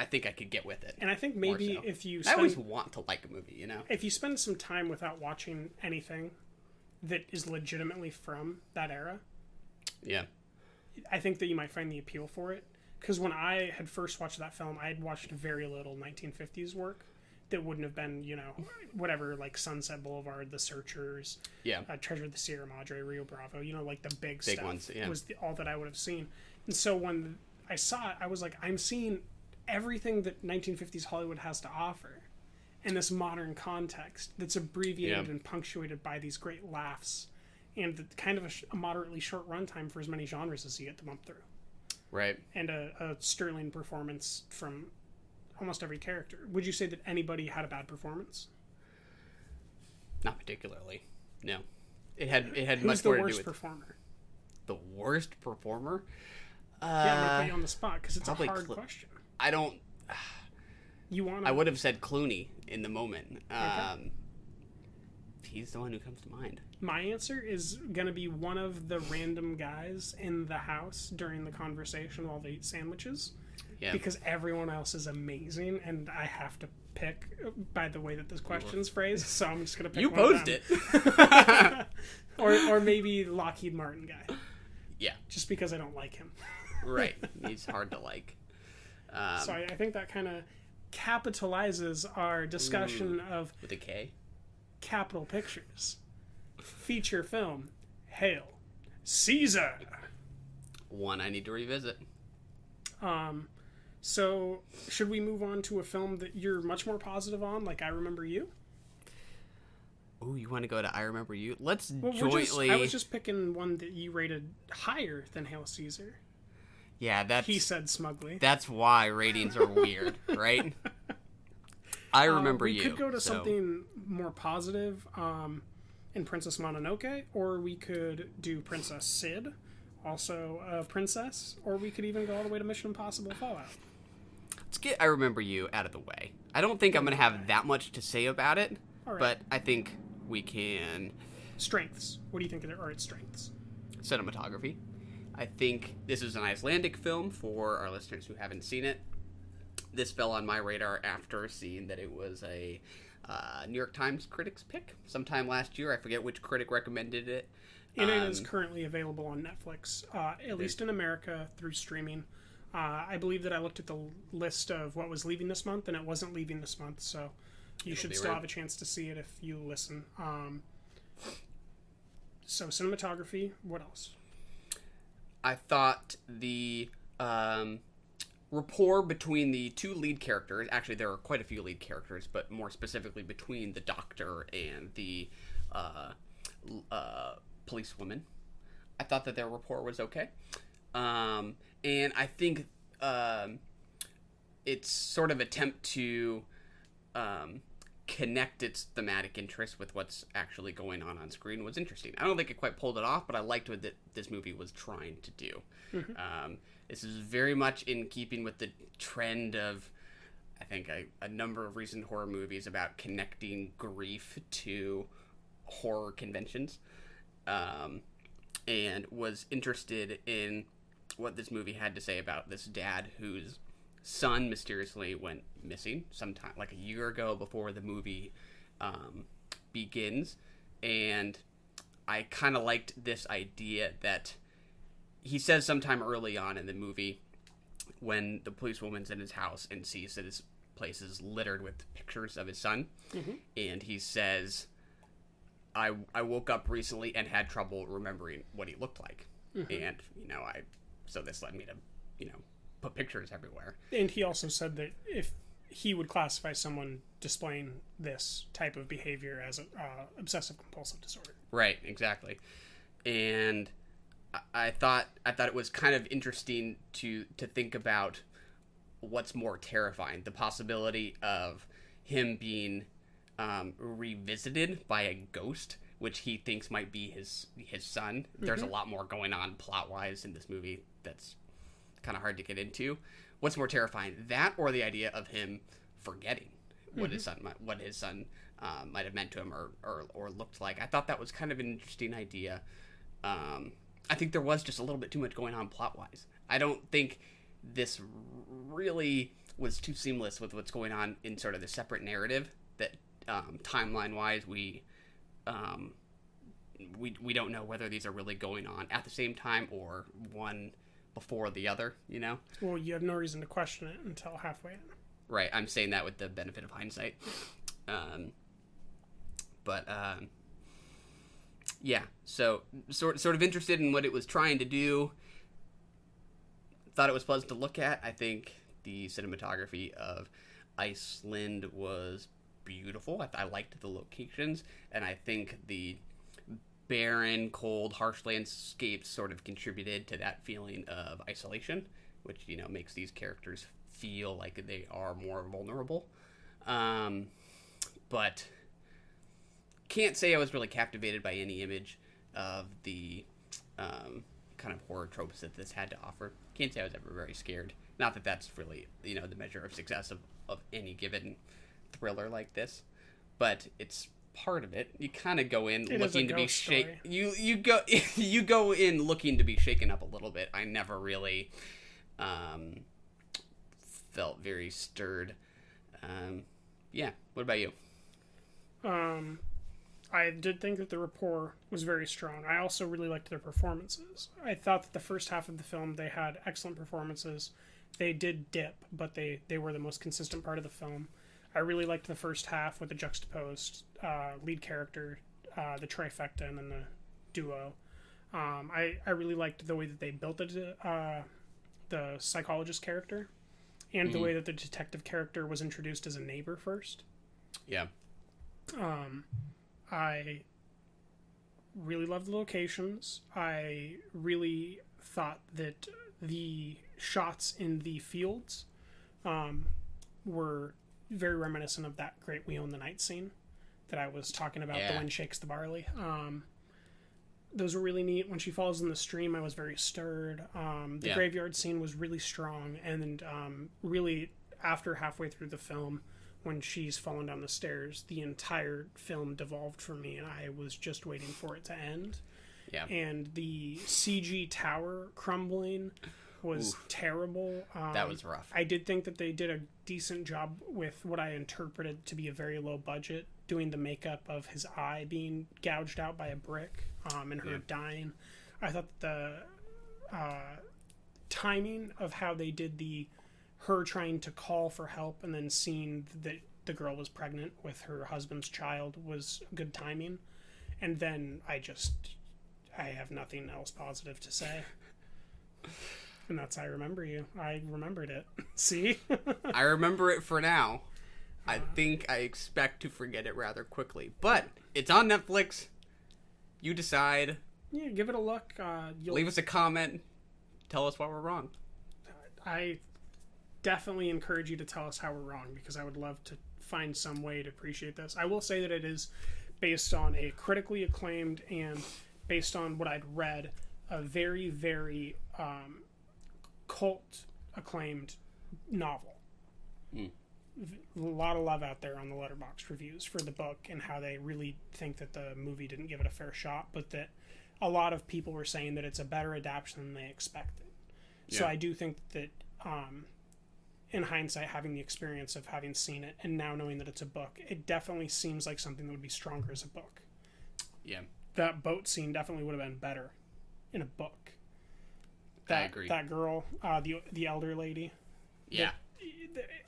think I could get with it. And I think maybe if you I always want to like a movie, you know? If you spend some time without watching anything that is legitimately from that era, Yeah. I think that you might find the appeal for it. Because when I had first watched that film, I had watched very little 1950s work that wouldn't have been, whatever, like Sunset Boulevard, The Searchers, Treasure of the Sierra Madre, Rio Bravo, like the big stuff ones, was all that I would have seen. And so when I saw it, I was like, I'm seeing everything that 1950s Hollywood has to offer in this modern context that's abbreviated and punctuated by these great laughs and kind of a moderately short runtime for as many genres as you get to bump through. Right. And a sterling performance from almost every character. Would you say that anybody had a bad performance? Not particularly. No. It had Who's much the more to do worst with performer? the worst performer. Yeah, I'm gonna put you on the spot because it's a hard question. I don't. I would have said Clooney in the moment. He's the one who comes to mind. My answer is going to be one of the random guys in the house during the conversation while they eat sandwiches. Yeah. Because everyone else is amazing, and I have to pick by the way that this question's phrased, so I'm just going to pick one posed of it. or maybe Lockheed Martin guy. Yeah. Just because I don't like him. Right. He's hard to like. So I think that kind of capitalizes our discussion of... With a K? Capital Pictures. Feature film. Hail Caesar! One I need to revisit. So, should we move on to a film that you're much more positive on, like I Remember You? Oh, you want to go to I Remember You? Let's Well, jointly... I was just picking one that you rated higher than Hail Caesar. Yeah, that's... He said smugly. That's why ratings are weird, right? I Remember You. We could go to something more positive in Princess Mononoke, or we could do Princess Sid, also a princess, or we could even go all the way to Mission Impossible Fallout. Let's get I Remember You out of the way. I don't think I'm going to have that much to say about it, but I think we can... Strengths. What do you think are its strengths? Cinematography. I think this is an Icelandic film for our listeners who haven't seen it. This fell on my radar after seeing that it was a New York Times critics pick sometime last year. I forget which critic recommended it. And it is currently available on Netflix, at least in America, through streaming. I believe that I looked at the list of what was leaving this month, and it wasn't leaving this month, so you should still have a chance to see it if you listen. So cinematography, what else? I thought the rapport between the two lead characters, actually there are quite a few lead characters, but more specifically between the doctor and the policewoman, I thought that their rapport was okay. And I think its sort of attempt to connect its thematic interest with what's actually going on screen was interesting. I don't think it quite pulled it off, but I liked what this movie was trying to do. Mm-hmm. This is very much in keeping with the trend of, I think, a number of recent horror movies about connecting grief to horror conventions, and was interested in what this movie had to say about this dad whose son mysteriously went missing sometime like a year ago before the movie begins. And I kind of liked this idea that he says sometime early on in the movie when the policewoman's in his house and sees that his place is littered with pictures of his son. Mm-hmm. And he says, I woke up recently and had trouble remembering what he looked like. Mm-hmm. And so this led me to put pictures everywhere. And he also said that if he would classify someone displaying this type of behavior as obsessive compulsive disorder. Right, exactly. And I thought it was kind of interesting to think about what's more terrifying, the possibility of him being revisited by a ghost, which he thinks might be his son. Mm-hmm. There's a lot more going on plot-wise in this movie that's kind of hard to get into. What's more terrifying, that or the idea of him forgetting what mm-hmm. his son might have meant to him or looked like? I thought that was kind of an interesting idea. I think there was just a little bit too much going on plot-wise. I don't think this really was too seamless with what's going on in sort of the separate narrative that timeline-wise we we don't know whether these are really going on at the same time or one before the other, you know? Well, you have no reason to question it until halfway in. Right, I'm saying that with the benefit of hindsight. Yeah, so sort of interested in what it was trying to do. Thought it was pleasant to look at. I think the cinematography of Iceland was beautiful. I liked the locations, and I think the barren, cold, harsh landscapes sort of contributed to that feeling of isolation, which, you know, makes these characters feel like they are more vulnerable. But can't say I was really captivated by any image of the kind of horror tropes that this had to offer. Can't say I was ever very scared. Not that that's really, you know, the measure of success of any given thriller like this, but it's part of it. You kind of go in looking to be shaken. You go in looking to be shaken up a little bit. I never really felt very stirred. Yeah. What about you? I did think that the rapport was very strong. I also really liked their performances. I thought that the first half of the film, they had excellent performances. They did dip, but they were the most consistent part of the film. I really liked the first half with the juxtaposed lead character, the trifecta, and then the duo. I really liked the way that they built the psychologist character, and the way that the detective character was introduced as a neighbor first. Yeah. I really loved the locations. I really thought that the shots in the fields were very reminiscent of that Great We Own the Night scene that I was talking about, The Wind Shakes the Barley. Those were really neat. When she falls in the stream, I was very stirred. The graveyard scene was really strong, and really after halfway through the film, when she's falling down the stairs, the entire film devolved for me, and I was just waiting for it to end. Yeah. And the CG tower crumbling was terrible. That was rough. I did think that they did a decent job with what I interpreted to be a very low budget, doing the makeup of his eye being gouged out by a brick, and her dying. I thought the timing of how they did her trying to call for help and then seeing that the girl was pregnant with her husband's child was good timing. And then I have nothing else positive to say. And that's I Remember You. I remembered it. See? I remember it for now. I think I expect to forget it rather quickly. But it's on Netflix. You decide. Yeah, give it a look. Leave us a comment. Tell us why we're wrong. I definitely encourage you to tell us how we're wrong, because I would love to find some way to appreciate this. I will say that it is based on a critically acclaimed and based on what I'd read, a very, very cult acclaimed novel. A lot of love out there on the Letterboxd reviews for the book and how they really think that the movie didn't give it a fair shot, but that a lot of people were saying that it's a better adaptation than they expected. Yeah. So I do think that in hindsight, having the experience of having seen it and now knowing that it's a book, it definitely seems like something that would be stronger as a book. Yeah. That boat scene definitely would have been better in a book. I agree. That girl, the elder lady. Yeah.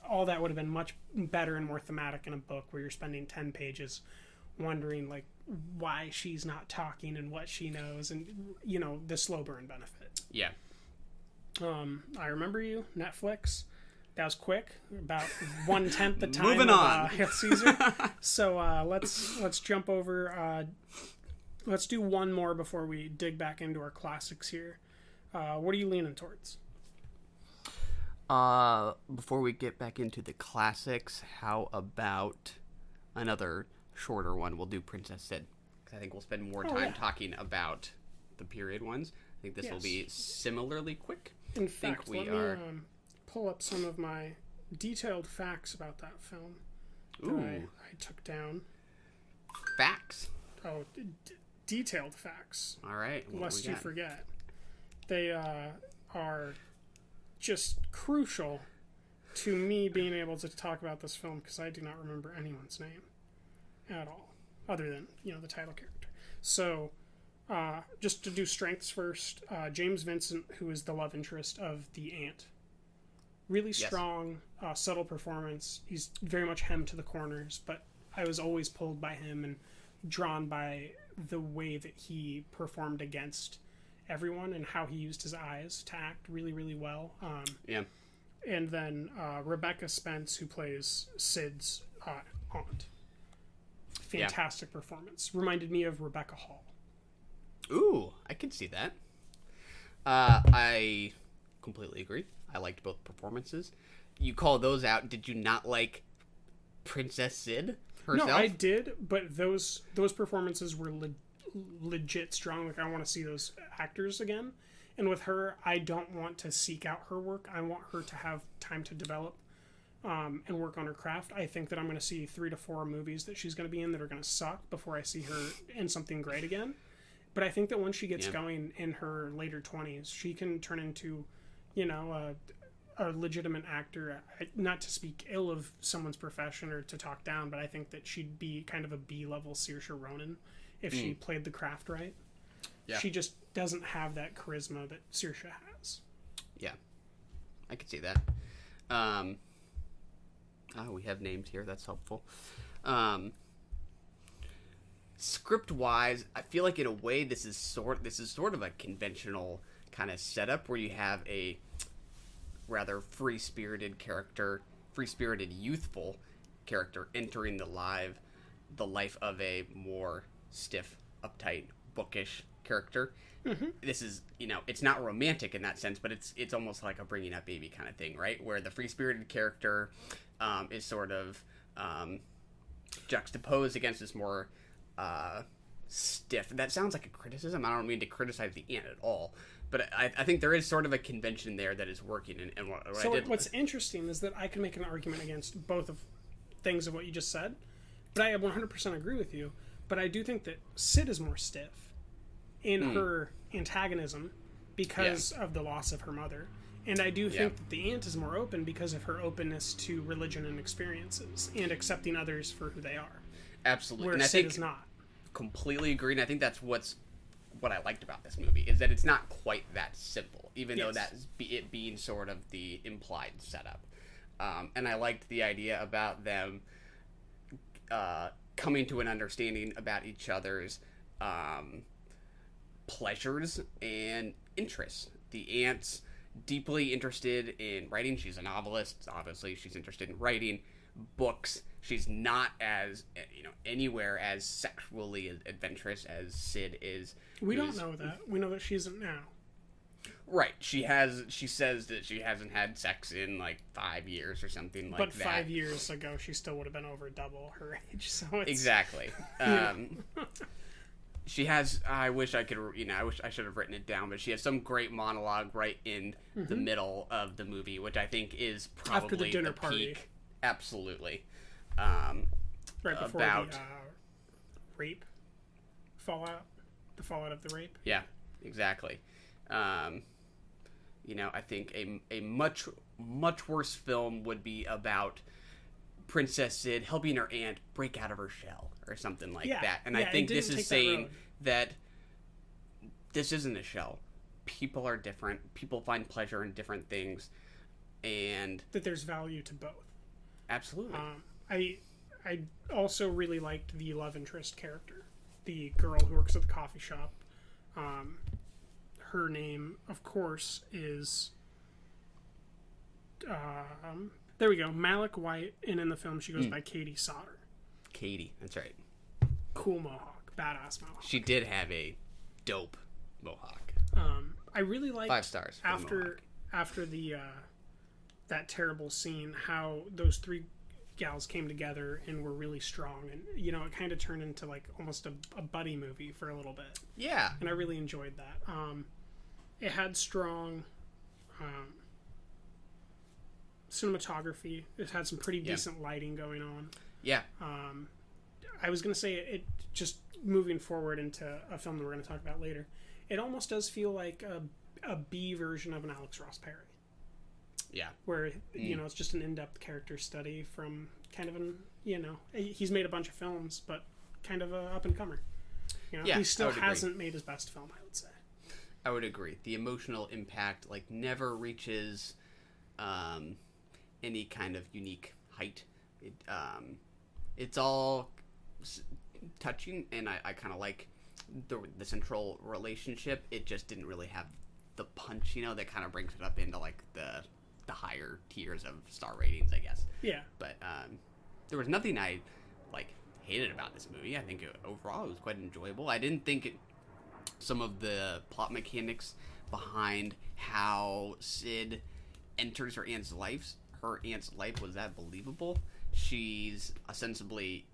All that would have been much better and more thematic in a book where you're spending 10 pages wondering, like, why she's not talking and what she knows and, you know, the slow burn benefit. Yeah. I Remember You, Netflix. That was quick, about 1/10 the time. Moving on. Hail Caesar. So let's jump over. Let's do one more before we dig back into our classics here. What are you leaning towards? Before we get back into the classics, how about another shorter one? We'll do Princess Sid, because I think we'll spend more time talking about the period ones. I think this will be similarly quick. In fact, let me pull up some of my detailed facts about that film that I took down. Facts? Oh, detailed facts. All right. Lest you forget. They are just crucial to me being able to talk about this film, because I do not remember anyone's name at all, other than, you know, the title character. So, just to do strengths first, James Vincent, who is the love interest of the aunt. Really strong, subtle performance. He's very much hemmed to the corners, but I was always pulled by him and drawn by the way that he performed against everyone and how he used his eyes to act really, really well. And then Rebecca Spence, who plays Sid's aunt. Fantastic performance. Reminded me of Rebecca Hall. Ooh, I can see that. I completely agree. I liked both performances. You call those out. Did you not like Princess Sid herself? No, I did, but those performances were legit strong. Like, I want to see those actors again. And with her, I don't want to seek out her work. I want her to have time to develop and work on her craft. I think that I'm going to see 3 to 4 movies that she's going to be in that are going to suck before I see her in something great again. But I think that once she gets going in her later 20s, she can turn into, a legitimate actor. Not to speak ill of someone's profession or to talk down, but I think that she'd be kind of a B-level Saoirse Ronan if she played the craft right. Yeah. She just doesn't have that charisma that Saoirse has. Yeah, I could see that. We have names here. That's helpful. Script-wise, I feel like in a way this is sort of a conventional kind of setup where you have a rather free-spirited youthful character entering the life of a more stiff, uptight, bookish character. Mm-hmm. This is, it's not romantic in that sense, but it's almost like a bringing up baby kind of thing, right? Where the free-spirited character is sort of juxtaposed against this more stiff. That sounds like a criticism. I don't mean to criticize the aunt at all, but I think there is sort of a convention there that is working. And what's interesting is that I can make an argument against both of things of what you just said, but I 100% agree with you. But I do think that Sid is more stiff in her antagonism because of the loss of her mother. And I do think that the aunt is more open because of her openness to religion and experiences and accepting others for who they are. Absolutely. Where and Sid I think is not. Completely agree. And I think that's what I liked about this movie is that it's not quite that simple, even though that's it being sort of the implied setup. And I liked the idea about them coming to an understanding about each other's pleasures and interests. The aunt's deeply interested in writing. She's a novelist. Obviously, she's interested in writing books. She's not as, anywhere as sexually adventurous as Sid is. We don't know that. We know that she isn't now. Right. She says that she hasn't had sex in 5 years or something like that. But 5 years ago, she still would have been over double her age. So it's... Exactly. She has, I wish I could, I wish I should have written it down, but she has some great monologue right in the middle of the movie, which I think is probably after the dinner party. Peak. Absolutely. Right before the rape fallout. The fallout of the rape. Yeah, exactly. I think a much worse film would be about Princess Sid helping her aunt break out of her shell or something like that. And I think this is saying that this isn't a shell. People are different. People find pleasure in different things, and that there's value to both. Absolutely. I also really liked the love interest character, the girl who works at the coffee shop. Her name, of course, is there we go, Malik White, and in the film she goes by Katie Sauter. Katie, that's right. Cool mohawk, badass mohawk. She did have a dope mohawk. I really liked 5 stars after the that terrible scene, how those 3 gals came together and were really strong, and it kind of turned into almost a buddy movie for a little bit. Yeah, and I really enjoyed that. It had strong cinematography. It had some pretty decent lighting going on. Yeah. I was gonna say it just moving forward into a film that we're gonna talk about later. It almost does feel like a B version of an Alex Ross Perry. Yeah. Where, it's just an in-depth character study from kind of he's made a bunch of films, but kind of a up-and-comer. You know, Yeah, he still I would agree. hasn't made his best film, I would say. I would agree. The emotional impact like never reaches any kind of unique height. It's all touching, and I kind of like the central relationship. It just didn't really have the punch, you know, that kind of brings it up into like the higher tiers of star ratings, I guess. Yeah. But there was nothing I like hated about this movie. I think overall it was quite enjoyable. I didn't think some of the plot mechanics behind how Sid enters her aunt's life was that believable. She's ostensibly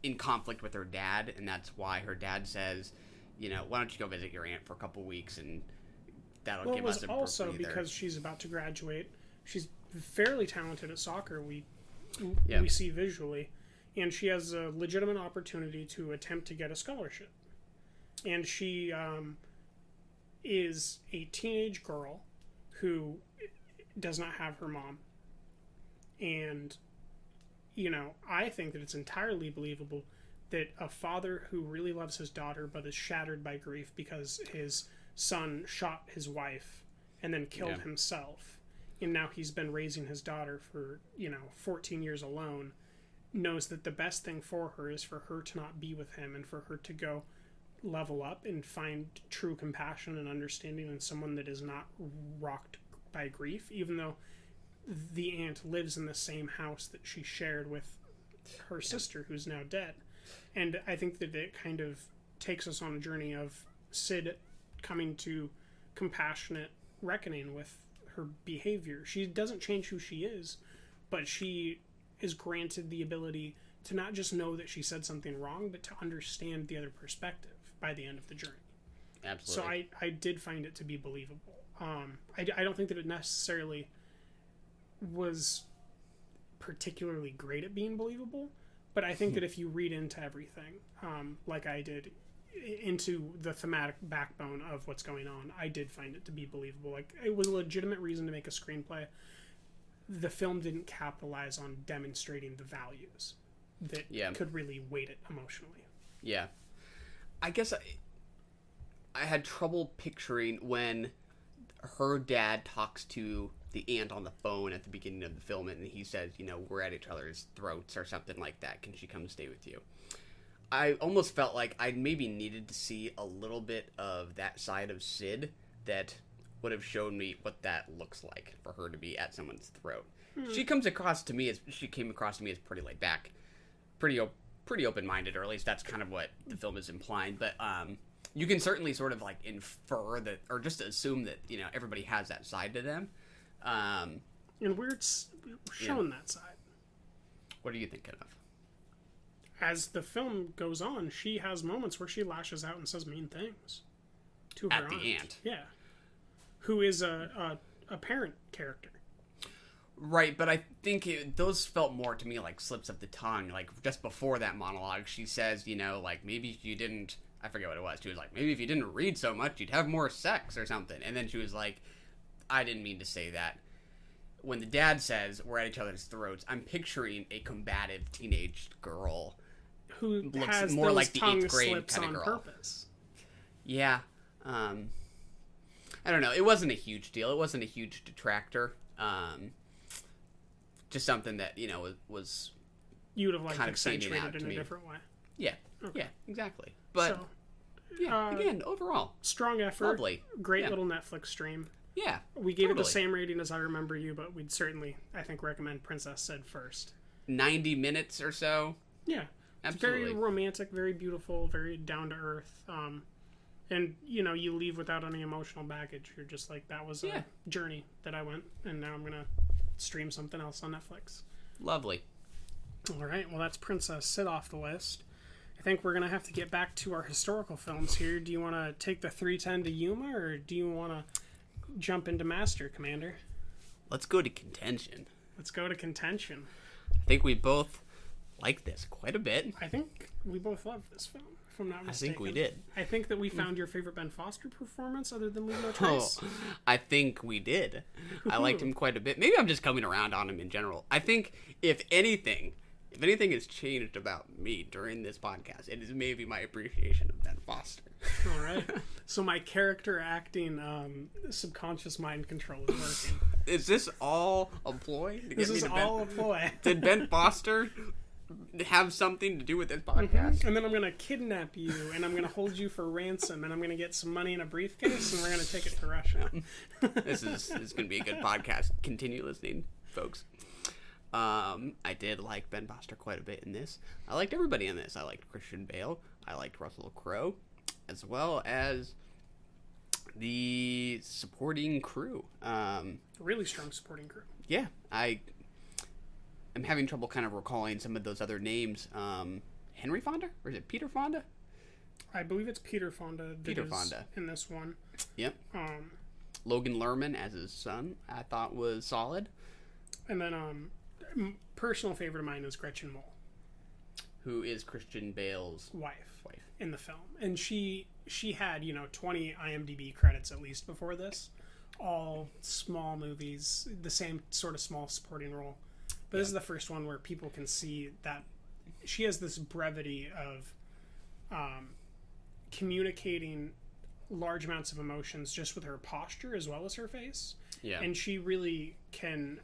in conflict with her dad, and that's why her dad says, you know, why don't you go visit your aunt for a couple weeks, and that'll give us a breather. Also because she's about to graduate. She's fairly talented at soccer. We see visually, and she has a legitimate opportunity to attempt to get a scholarship. And she is a teenage girl who does not have her mom. And, you know, I think that it's entirely believable that a father who really loves his daughter but is shattered by grief because his son shot his wife and then killed himself, and now he's been raising his daughter for, 14 years alone, knows that the best thing for her is for her to not be with him and for her to go level up and find true compassion and understanding in someone that is not rocked by grief, even though the aunt lives in the same house that she shared with her sister, who's now dead. And I think that it kind of takes us on a journey of Sid coming to compassionate reckoning with her behavior. She doesn't change who she is, but she is granted the ability to not just know that she said something wrong, but to understand the other perspective by the end of the journey. Absolutely. So I did find it to be believable. I don't think that it necessarily was particularly great at being believable, but I think that if you read into everything, like I did, into the thematic backbone of what's going on, I did find it to be believable. Like, it was a legitimate reason to make a screenplay. The film didn't capitalize on demonstrating the values that could really weight it emotionally. Yeah. I guess I had trouble picturing when her dad talks to the aunt on the phone at the beginning of the film, and he says, you know, we're at each other's throats or something like that. Can she come stay with you? I almost felt like I maybe needed to see a little bit of that side of Sid that would have shown me what that looks like for her to be at someone's throat. She came across to me as pretty laid back, pretty open-minded, or at least that's kind of what the film is implying. But you can certainly sort of like infer that, or just assume that, you know, everybody has that side to them. And we're shown that side. What are you thinking of? As the film goes on, she has moments where she lashes out and says mean things to her At the aunt. Yeah. Who is a parent character. Right, but I think those felt more to me like slips of the tongue. Like, just before that monologue, she says, you know, like, maybe if you didn't... I forget what it was. She was like, maybe if you didn't read so much, you'd have more sex or something. And then she was like, I didn't mean to say that. When the dad says, we're at each other's throats, I'm picturing a combative teenage girl who looks has more those like the tongue 8th grade slips kind on of girl. purpose. Yeah. I don't know. It wasn't a huge deal. It wasn't a huge detractor. Just something that, you know, was you would have liked kind of accentuated in a different way. Yeah. Okay. Yeah, exactly. But, so, again, overall. Strong effort. Lovely. Great little Netflix stream. Yeah. We gave it the same rating as I Remember You, but we'd certainly, I think, recommend Princess Sid first. 90 minutes or so. Yeah. Absolutely. It's very romantic, very beautiful, very down-to-earth. And, you know, you leave without any emotional baggage. You're just like, that was a journey that I went, and now I'm going to stream something else on Netflix. Lovely. All right, well, that's Princess Sid off the list. I think we're going to have to get back to our historical films here. Do you want to take the 310 to Yuma, or do you want to jump into Master, Commander? Let's go to Contention. Let's go to Contention. I think we both like this quite a bit. I think we both love this film, if I'm not mistaken. I think we did. I think that we found your favorite Ben Foster performance other than Leave No Trace. Oh, I think we did. I liked him quite a bit. Maybe I'm just coming around on him in general. I think, if anything, if anything has changed about me during this podcast, it is maybe my appreciation of Ben Foster. All right. So my character acting subconscious mind control is working. Is this all a ploy? This is all a ploy. Did Ben Foster have something to do with this podcast? And then I'm going to kidnap you, and I'm going to hold you for ransom, and I'm going to get some money in a briefcase, and we're going to take it to Russia. This is going to be a good podcast. Continue listening, folks. I did like Ben Foster quite a bit in this. I liked everybody in this. I liked Christian Bale. I liked Russell Crowe, as well as the supporting crew. Really strong supporting crew. Yeah, I'm having trouble kind of recalling some of those other names. Henry Fonda? Or is it Peter Fonda? I believe it's Peter Fonda. Peter Fonda. In this one. Yep. Logan Lerman as his son, I thought was solid. And then, personal favorite of mine is Gretchen Mol. Who is Christian Bale's wife in the film. And she had, 20 IMDb credits at least before this. All small movies, the same sort of small supporting role. But this is the first one where people can see that she has this brevity of communicating large amounts of emotions just with her posture as well as her face. Yeah. And she really can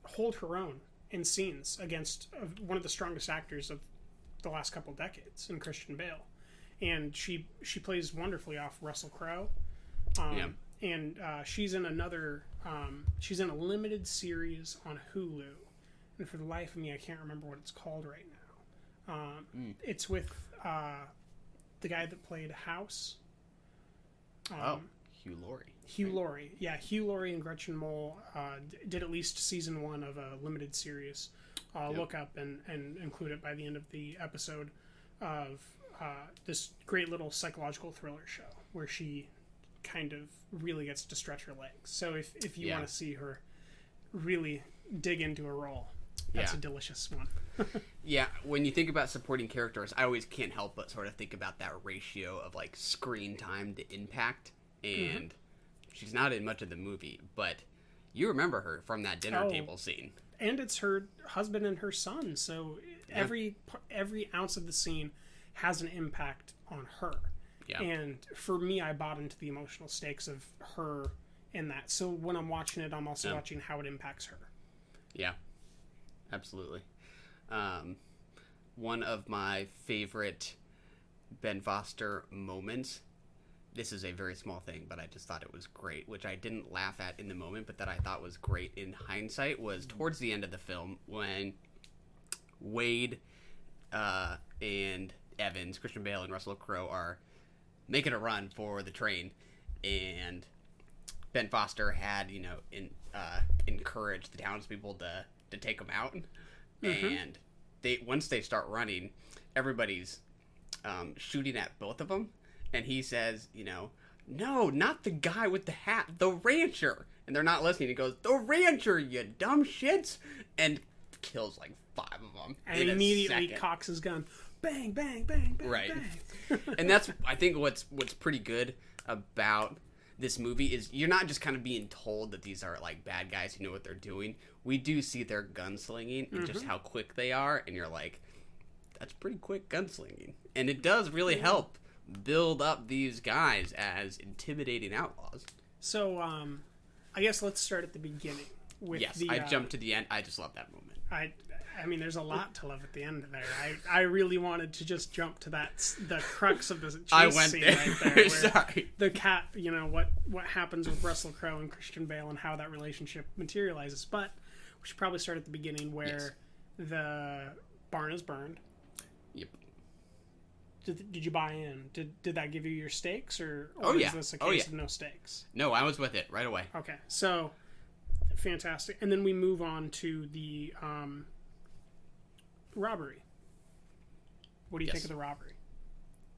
hold her own in scenes against one of the strongest actors of the last couple decades in Christian Bale. And she plays wonderfully off Russell Crowe. And she's in she's in a limited series on Hulu. And for the life of me, I can't remember what it's called right now. It's with the guy that played House. Hugh Laurie. Hugh Laurie. Yeah, Hugh Laurie and Gretchen Mol did at least season 1 of a limited series. Look up and include it by the end of the episode of this great little psychological thriller show where she kind of really gets to stretch her legs. So if you want to see her really dig into a role, that's a delicious one. Yeah, when you think about supporting characters, I always can't help but sort of think about that ratio of like screen time to impact. And she's not in much of the movie, but you remember her from that dinner table scene. And it's her husband and her son, so every ounce of the scene has an impact on her. Yeah. And for me, I bought into the emotional stakes of her in that. So when I'm watching it, I'm also watching how it impacts her. Yeah, absolutely. One of my favorite Ben Foster moments, this is a very small thing, but I just thought it was great, which I didn't laugh at in the moment, but that I thought was great in hindsight, was towards the end of the film when Wade and Evans, Christian Bale and Russell Crowe are making a run for the train, and Ben Foster had, encouraged the townspeople to take them out, and once they start running, everybody's shooting at both of them, and he says, no, not the guy with the hat, the rancher, and they're not listening. He goes, the rancher, you dumb shits, and kills like 5 of them. And immediately cocks his gun. Bang, bang, bang, bang, right. bang. And that's, I think, what's pretty good about this movie is you're not just kind of being told that these are like bad guys who know what they're doing. We do see their gunslinging and just how quick they are, and you're like, that's pretty quick gunslinging. And it does really help build up these guys as intimidating outlaws. So, I guess let's start at the beginning. I jumped to the end. I just love that moment. I mean, there's a lot to love at the end there. I really wanted to just jump to the crux of the chase scene right there. Where Sorry. The cat, what happens with Russell Crowe and Christian Bale and how that relationship materializes. But we should probably start at the beginning where the barn is burned. Yep. Did you buy in? Did that give you your stakes, or is this a case of no stakes? No, I was with it right away. Okay, so fantastic. And then we move on to the robbery. What do you think of the robbery?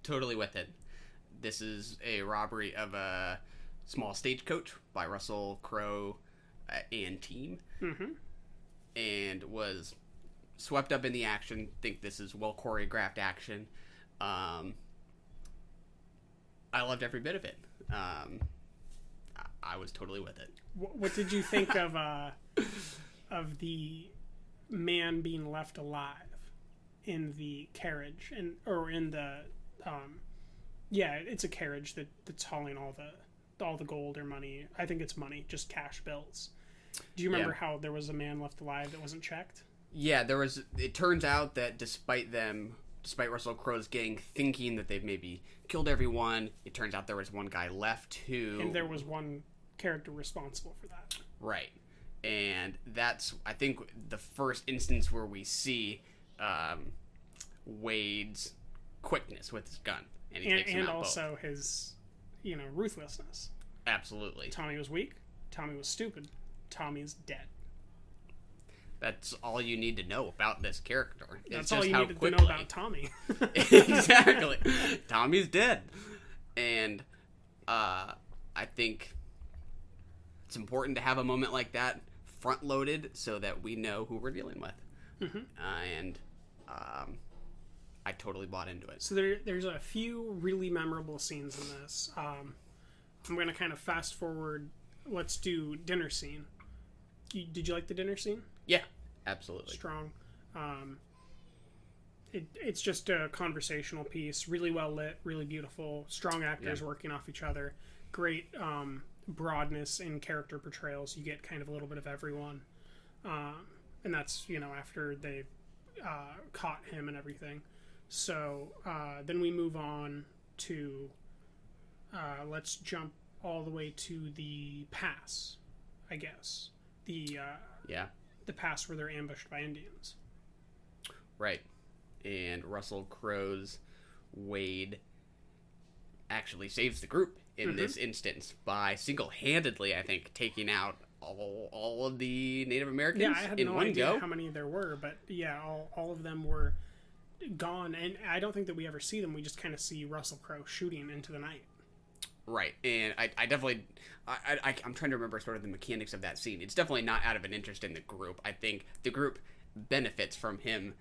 Totally with it. This is a robbery of a small stagecoach by Russell Crowe and team, and was swept up in the action. Think this is well choreographed action. I loved every bit of it. I was totally with it. What did you think of the man being left alive in the carriage, or in the it's a carriage that's hauling all the gold or money. I think it's money, just cash bills. Do you remember how there was a man left alive that wasn't checked? Yeah, there was. It turns out that despite Russell Crowe's gang thinking that they've maybe killed everyone, it turns out there was one guy left who... And there was one character responsible for that. Right. And that's, I think, the first instance where we see Wade's quickness with his gun. And he takes them out also both. His, ruthlessness. Absolutely. Tommy was weak. Tommy was stupid. Tommy's dead. That's all you need to know about this character. That's all you needed to know about Tommy. Exactly. Tommy's dead. And I think it's important to have a moment like that front-loaded so that we know who we're dealing with. Mm-hmm. And I totally bought into it. So there's a few really memorable scenes in this. I'm going to kind of fast forward. Let's do dinner scene. Did you like the dinner scene? Yeah, absolutely. Strong. It's just a conversational piece. Really well lit, really beautiful. Strong actors working off each other. Great broadness in character portrayals. You get kind of a little bit of everyone. And that's, after they caught him and everything. So then we move on to... let's jump all the way to the pass, I guess. The pass where they're ambushed by Indians. Right. And Russell Crowe's Wade actually saves the group in this instance by single-handedly, I think, taking out all of the Native Americans I had in no one idea go. How many there were, but all of them were gone, and I don't think that we ever see them. We just kind of see Russell Crowe shooting into the night. Right, and I definitely... I'm trying to remember sort of the mechanics of that scene. It's definitely not out of an interest in the group. I think the group benefits from him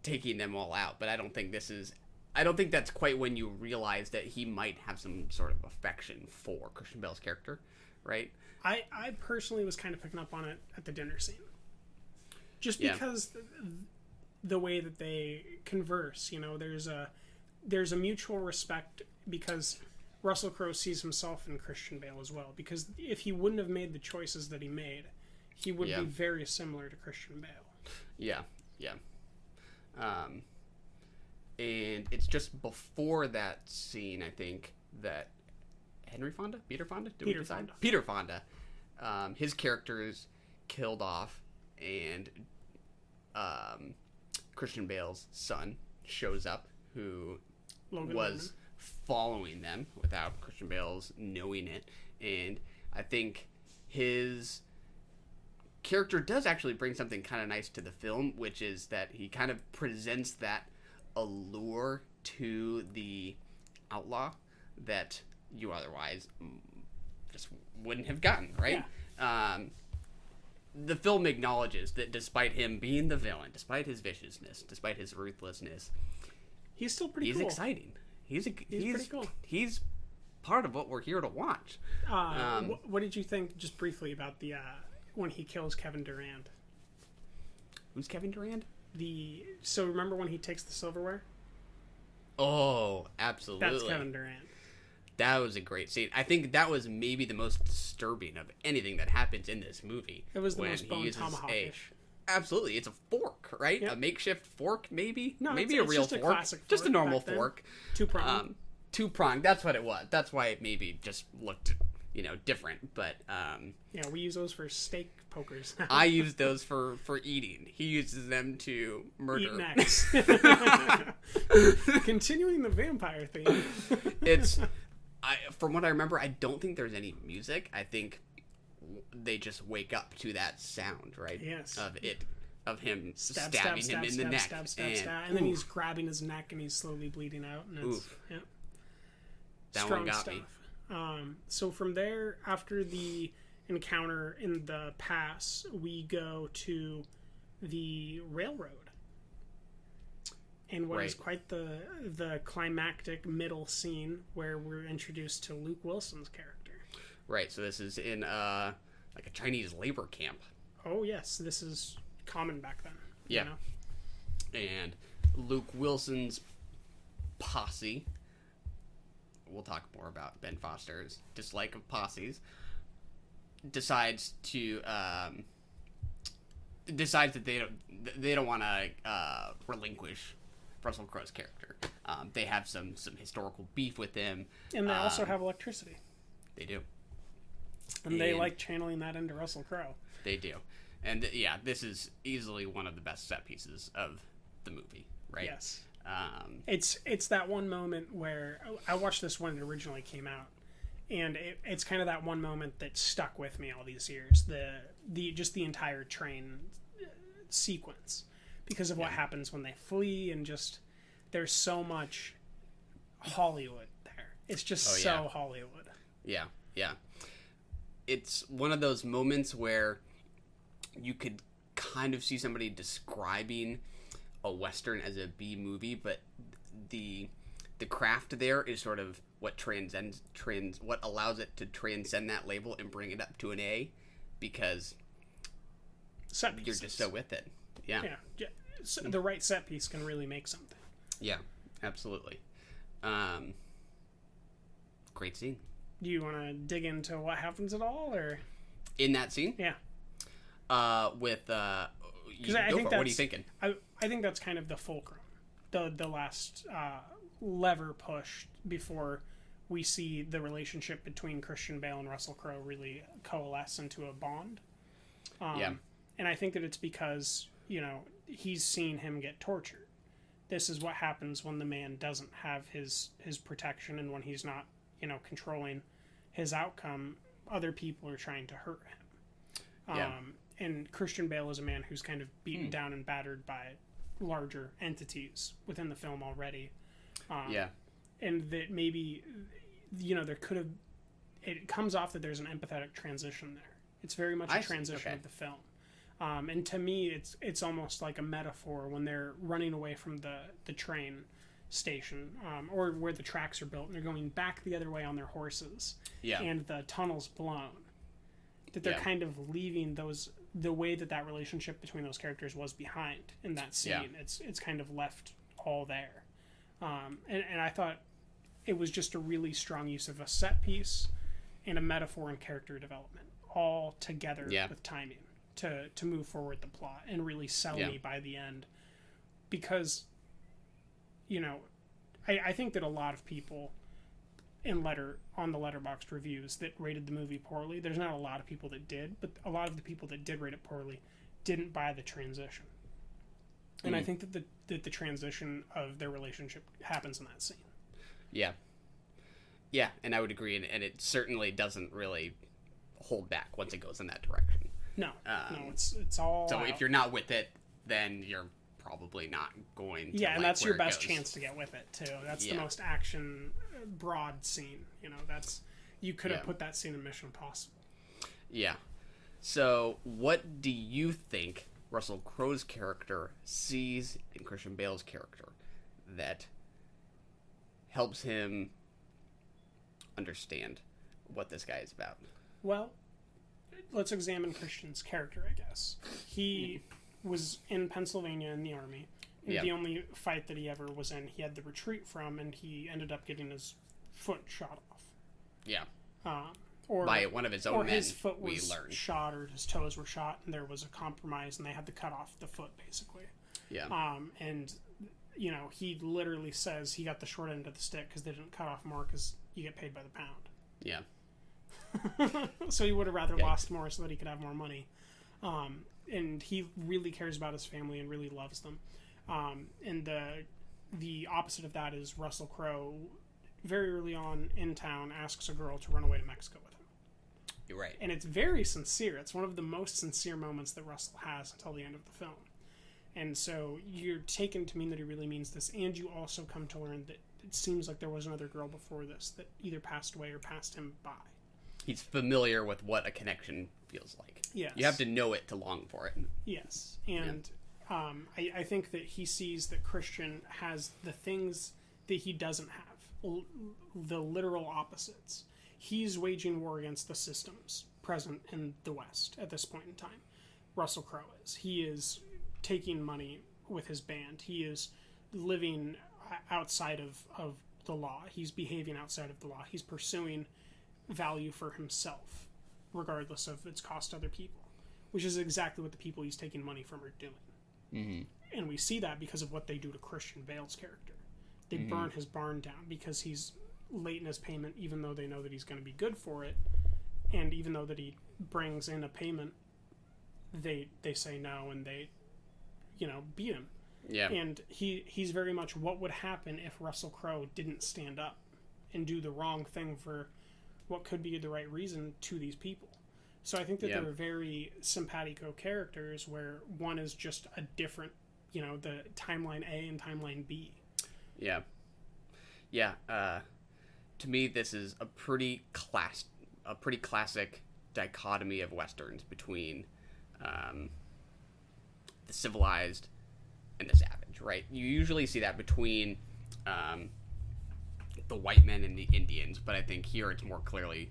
taking them all out, but I don't think that's quite when you realize that he might have some sort of affection for Christian Bale's character, right? I personally was kind of picking up on it at the dinner scene. Just because the way that they converse, there's a mutual respect, because Russell Crowe sees himself in Christian Bale as well. Because if he wouldn't have made the choices that he made, he would be very similar to Christian Bale. Yeah. And it's just before that scene, I think, that Peter Fonda, his character is killed off, and Christian Bale's son shows up, who was following them without Christian Bale's knowing it. And I think his character does actually bring something kind of nice to the film, which is that he kind of presents that allure to the outlaw that you otherwise just wouldn't have gotten, right? Yeah. The film acknowledges that despite him being the villain, despite his viciousness, despite his ruthlessness, he's still pretty cool. He's exciting. He's pretty cool. He's part of what we're here to watch. What did you think, just briefly, about the when he kills Kevin Durand? Who's Kevin Durand? So remember when he takes the silverware? Oh, absolutely. That's Kevin Durand. That was a great scene. I think that was maybe the most disturbing of anything that happens in this movie. It was the most bone tomahawkish. Absolutely. It's a fork, right? Yep. A makeshift fork, maybe? No, maybe it's a real just fork. A classic fork. Just a normal fork. Two-pronged. Two-pronged. That's what it was. That's why it maybe just looked, different. But yeah, we use those for steak pokers. I use those for eating. He uses them to murder. Eat next. Continuing the vampire theme. From what I remember, I don't think there's any music. I think they just wake up to that sound, right? Yes. Of him stabbing him in the neck. And then he's grabbing his neck and he's slowly bleeding out. And it's, yeah. That strong one got stuff. me. So from there, after the encounter in the pass, we go to the railroad. And what is quite the climactic middle scene where we're introduced to Luke Wilson's character. Right, so this is in like a Chinese labor camp. oh yes, this is common back then. Yeah. You know? And Luke Wilson's posse, we'll talk more about Ben Foster's dislike of posses, decides that they don't want to relinquish Russell Crowe's character. They have some historical beef with him, and they also have electricity. They do, and they like channeling that into Russell Crowe. They do, and this is easily one of the best set pieces of the movie, right? Yes. It's that one moment where I watched this when it originally came out, and it's kind of that one moment that stuck with me all these years. The entire train sequence, because of what happens when they flee, and just there's so much Hollywood there. It's just Hollywood. Yeah. It's one of those moments where you could kind of see somebody describing a Western as a B movie, but the craft there is sort of what what allows it to transcend that label and bring it up to an A, because you're just so with it. Yeah. So the right set piece can really make something. Yeah, absolutely. Great scene. Do you want to dig into what happens at all, or in that scene? Yeah. What are you thinking? I think that's kind of the fulcrum, the last lever push before we see the relationship between Christian Bale and Russell Crowe really coalesce into a bond. And I think that it's because, he's seen him get tortured. This is what happens when the man doesn't have his protection, and when he's not, controlling his outcome. Other people are trying to hurt him. And Christian Bale is a man who's kind of beaten down and battered by larger entities within the film already. And that maybe, there could have... It comes off that there's an empathetic transition there. It's very much a transition of the film. And to me, it's almost like a metaphor when they're running away from the train station, or where the tracks are built, and they're going back the other way on their horses. And the tunnel's blown. That they're kind of leaving the way that relationship between those characters was behind in that scene. It's kind of left all there. And I thought it was just a really strong use of a set piece and a metaphor and character development all together with timing to move forward the plot and really sell me by the end. Because, I think that a lot of people on the Letterboxd reviews that rated the movie poorly, there's not a lot of people that did, but a lot of the people that did rate it poorly didn't buy the transition. And I think that the transition of their relationship happens in that scene. Yeah, and I would agree, and it certainly doesn't really hold back once it goes in that direction. No, it's all So out. if you're not with it, then you're probably not going to and that's your best chance to get with it, too. That's the most action broad scene. You could have put that scene in Mission Impossible. Yeah. So what do you think Russell Crowe's character sees in Christian Bale's character that helps him understand what this guy is about? Well, let's examine Christian's character, I guess. He was in Pennsylvania in the Army. The only fight that he ever was in, he had to retreat from, and he ended up getting his foot shot off. Or by one of his own or men, his foot was we learned. Shot, or his toes were shot, and there was a compromise, and they had to cut off the foot, basically. And, he literally says he got the short end of the stick because they didn't cut off more because you get paid by the pound. So he would have rather lost more so that he could have more money. And he really cares about his family and really loves them. And the opposite of that is Russell Crowe, very early on in town, asks a girl to run away to Mexico with him. You're right. And it's very sincere. It's one of the most sincere moments that Russell has until the end of the film. And so you're taken to mean that he really means this, and you also come to learn that it seems like there was another girl before this that either passed away or passed him by. He's familiar with what a connection feels like. Yes. You have to know it to long for it. Yes. And I think that he sees that Christian has the things that he doesn't have, the literal opposites. He's waging war against the systems present in the West at this point in time. Russell Crowe is. He is taking money with his band. He is living outside of the law. He's behaving outside of the law. He's pursuing value for himself, regardless of its cost to other people, which is exactly what the people he's taking money from are doing. Mm-hmm. And we see that because of what they do to Christian Bale's character. They burn his barn down because he's late in his payment, even though they know that he's going to be good for it. And even though that he brings in a payment, they say no, and they, beat him. Yeah. And he's very much what would happen if Russell Crowe didn't stand up and do the wrong thing for what could be the right reason to these people. So I think that they're very simpatico characters where one is just a different, the timeline A and timeline B. Yeah. Yeah. To me, this is a pretty classic dichotomy of Westerns between the civilized and the savage, right? You usually see that between the white men and the Indians, but I think here it's more clearly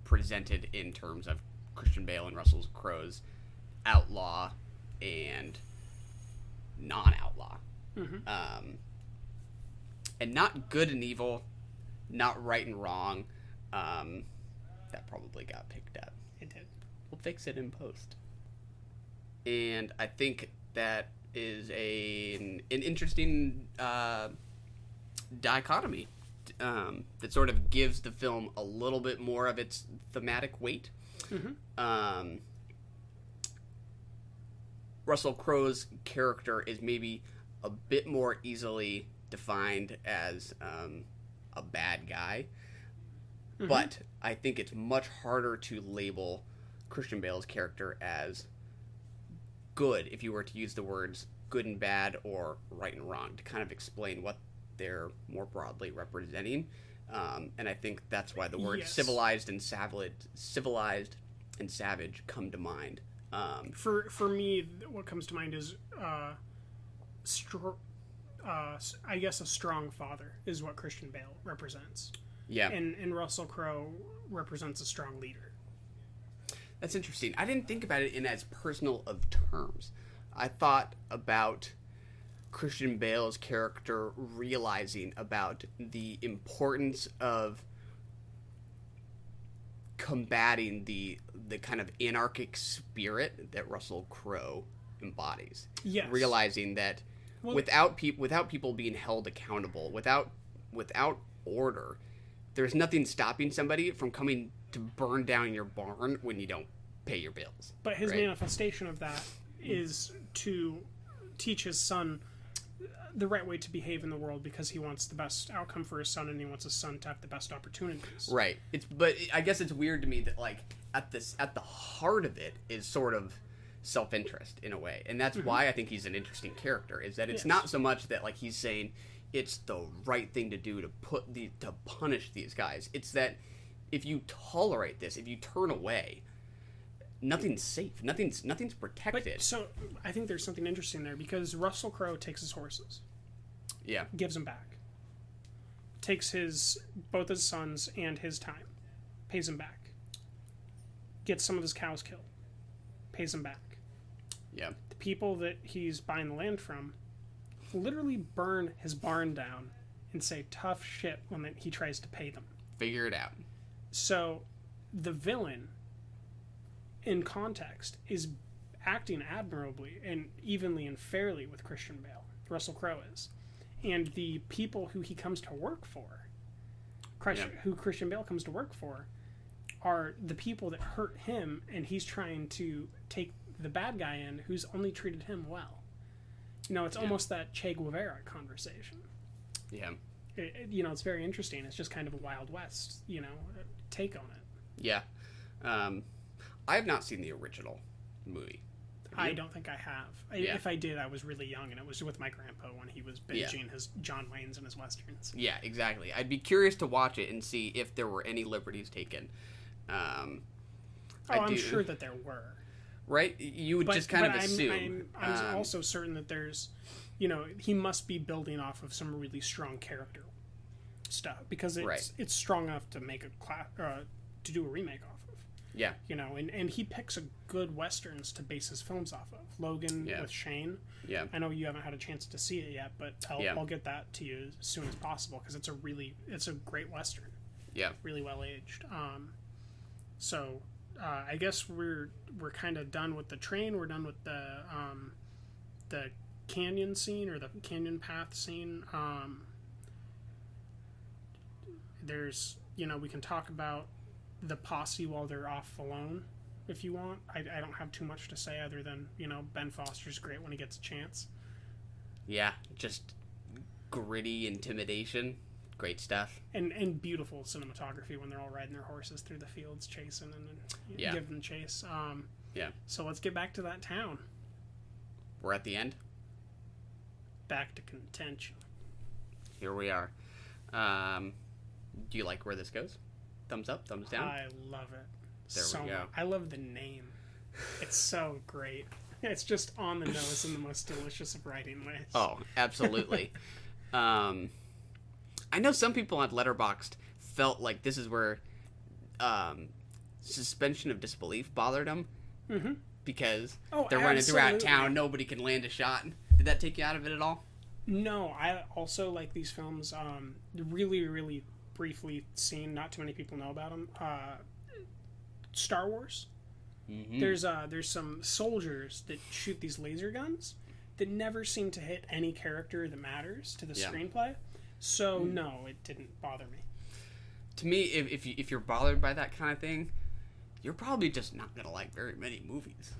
presented in terms of Christian Bale and Russell Crowe's outlaw and non-outlaw. Mm-hmm. And not good and evil, not right and wrong. That probably got picked up. It did. We'll fix it in post. And I think that is an interesting dichotomy that sort of gives the film a little bit more of its thematic weight. Mm-hmm. Russell Crowe's character is maybe a bit more easily defined as a bad guy, mm-hmm. but I think it's much harder to label Christian Bale's character as good if you were to use the words good and bad or right and wrong to kind of explain what they're more broadly representing. And I think that's why the words civilized and savage come to mind. For me, what comes to mind is I guess a strong father is what Christian Bale represents. Yeah. And Russell Crowe represents a strong leader. That's interesting. I didn't think about it in as personal of terms. I thought about Christian Bale's character realizing about the importance of combating the kind of anarchic spirit that Russell Crowe embodies. Yes. Realizing that without people being held accountable, without order, there's nothing stopping somebody from coming to burn down your barn when you don't pay your bills. But his manifestation of that is to teach his son the right way to behave in the world because he wants the best outcome for his son and he wants his son to have the best opportunities. Right. But I guess it's weird to me that at the heart of it is sort of self-interest in a way. And that's mm-hmm. why I think he's an interesting character, is that it's not so much that he's saying it's the right thing to do to punish these guys. It's that if you tolerate this, if you turn away, nothing's safe. Nothing's protected. But, so I think there's something interesting there because Russell Crowe takes his horses. Yeah. Gives them back. Takes both his sons and his time. Pays them back. Gets some of his cows killed. Pays them back. Yeah. The people that he's buying the land from literally burn his barn down and say tough shit when he tries to pay them. Figure it out. So the villain, in context, is acting admirably and evenly and fairly with Christian Bale. Russell Crowe is. And the people who he comes to work for, who Christian Bale comes to work for, are the people that hurt him, and he's trying to take the bad guy in who's only treated him well. It's almost that Che Guevara conversation. Yeah. It's very interesting. It's just kind of a Wild West, take on it. Yeah. I have not seen the original movie. I don't think I have. If I did, I was really young, and it was with my grandpa when he was binging his John Waynes and his Westerns. Yeah, exactly. I'd be curious to watch it and see if there were any liberties taken. I'm sure that there were. Right? You would just kind of assume. I'm also certain that there's, he must be building off of some really strong character stuff because it's strong enough to make to do a remake off of. Yeah. You know, and he picks a good westerns to base his films off of. Logan with Shane. Yeah. I know you haven't had a chance to see it yet, but I'll get that to you as soon as possible because it's a great western. Yeah. Really well aged. So I guess we're kind of done with the train. We're done with the canyon scene or the canyon path scene. There's, you know, we can talk about the posse while they're off alone if you want. I don't have too much to say other than, you know, Ben Foster's great when he gets a chance. Yeah, just gritty intimidation. Great stuff. And beautiful cinematography when they're all riding their horses through the fields chasing and give them chase. So let's get back to that town. We're at the end. Back to contention. Here we are. Do you like where this goes? Thumbs up, thumbs down? I love it. There we go. Much. I love the name. It's so great. It's just on the nose in the most delicious of writing ways. Oh, absolutely. I know some people on Letterboxd felt like this is where suspension of disbelief bothered them. Mm-hmm. Because they're running throughout town, nobody can land a shot. Did that take you out of it at all? No, I also like these films. Really, really briefly seen. Not too many people know about them. Star Wars. Mm-hmm. There's some soldiers that shoot these laser guns that never seem to hit any character that matters to the screenplay. So no, it didn't bother me. To me, if you're bothered by that kind of thing, you're probably just not gonna like very many movies.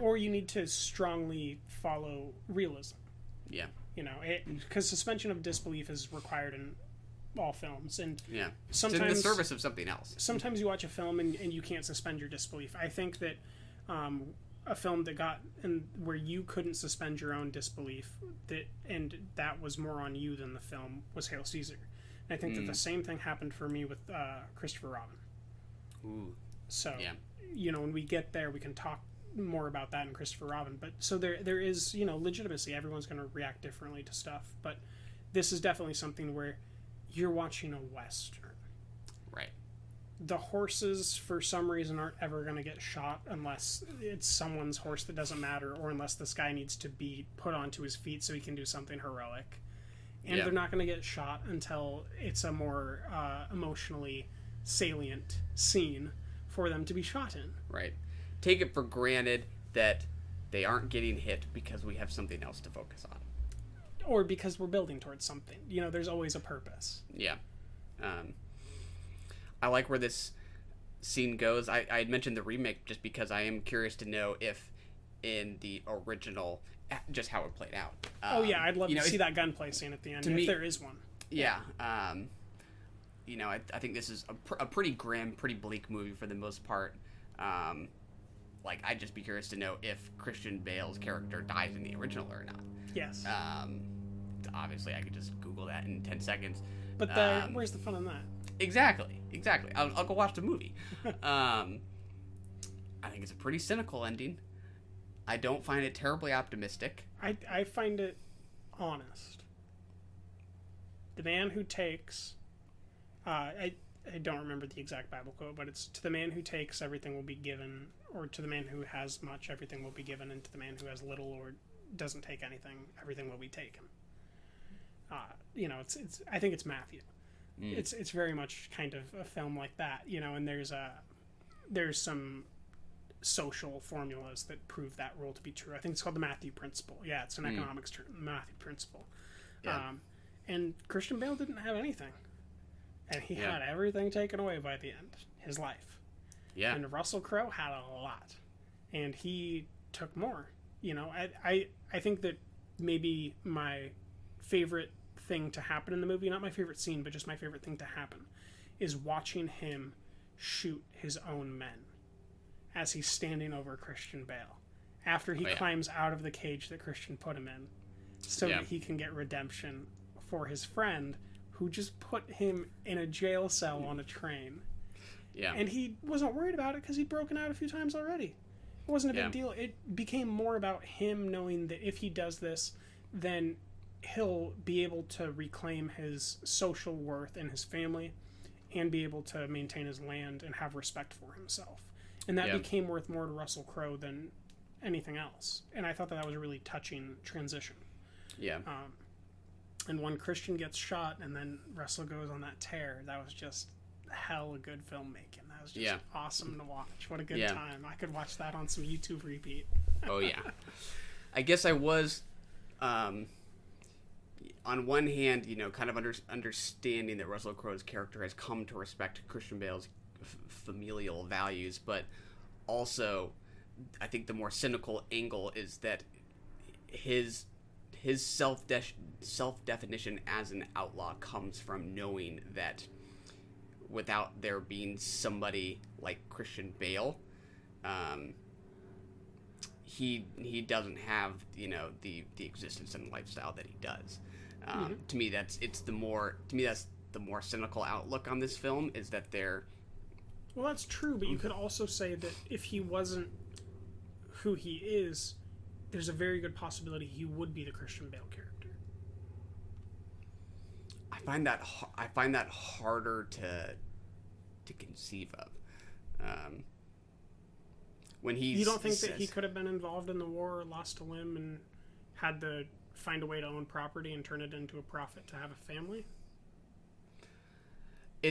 Or you need to strongly follow realism. Yeah. You know, because suspension of disbelief is required in all films, and sometimes it's in the service of something else. Sometimes you watch a film and you can't suspend your disbelief. I think that a film that got where you couldn't suspend your own disbelief, that was more on you than the film, was Hail Caesar. And I think that the same thing happened for me with Christopher Robin. Ooh. So, you know, when we get there, we can talk more about that in Christopher Robin. But so there is, you know, legitimacy. Everyone's going to react differently to stuff. But this is definitely something where you're watching a Western. Right. The horses, for some reason, aren't ever going to get shot unless it's someone's horse that doesn't matter, or unless this guy needs to be put onto his feet so he can do something heroic. And they're not going to get shot until it's a more emotionally salient scene for them to be shot in. Right. Take it for granted that they aren't getting hit because we have something else to focus on. Or because we're building towards something. You know, there's always a purpose. Yeah. I like where this scene goes. I had mentioned the remake just because I am curious to know if in the original, just how it played out. I'd love to see that gunplay scene at the end, if there is one. Yeah. You know, I think this is a pretty grim, pretty bleak movie for the most part. Like, I'd just be curious to know if Christian Bale's character dies in the original or not. Yes. Obviously, I could just Google that in 10 seconds. But where's the fun in that? Exactly. I'll go watch the movie. I think it's a pretty cynical ending. I don't find it terribly optimistic. I find it honest. The man who takes... I don't remember the exact Bible quote, but it's, to the man who takes, everything will be given, or to the man who has much, everything will be given, and to the man who has little or doesn't take anything, everything will be taken. You know, it's I think it's Matthew. It's very much kind of a film like that, you know, and there's some social formulas that prove that rule to be true. I think it's called the Matthew Principle. Yeah, it's an economics term, the Matthew Principle. Yeah. And Christian Bale didn't have anything. And he had everything taken away by the end. His life. Yeah. And Russell Crowe had a lot. And he took more. You know, I think that maybe my favorite thing to happen in the movie, not my favorite scene, but just my favorite thing to happen, is watching him shoot his own men as he's standing over Christian Bale. After he climbs out of the cage that Christian put him in. So that he can get redemption for his friend who just put him in a jail cell on a train. Yeah. And he wasn't worried about it because he'd broken out a few times already. It wasn't a big deal. It became more about him knowing that if he does this, then he'll be able to reclaim his social worth and his family and be able to maintain his land and have respect for himself. And that Yeah. became worth more to Russell Crowe than anything else. And I thought that was a really touching transition. Yeah. And when Christian gets shot and then Russell goes on that tear, that was just hella good filmmaking. That was just awesome to watch. What a good time. I could watch that on some YouTube repeat. Oh, yeah. I guess I was, on one hand, you know, kind of understanding that Russell Crowe's character has come to respect Christian Bale's familial values, but also I think the more cynical angle is that his self-definition as an outlaw comes from knowing that without there being somebody like Christian Bale, he doesn't have, you know, the existence and lifestyle that he does. To me, that's the more cynical outlook on this film, is that they're... Well, that's true, but you could also say that if he wasn't who he is, there's a very good possibility he would be the Christian Bale character. I find that harder to conceive of. When you don't think that he could have been involved in the war or lost a limb and had to find a way to own property and turn it into a profit to have a family?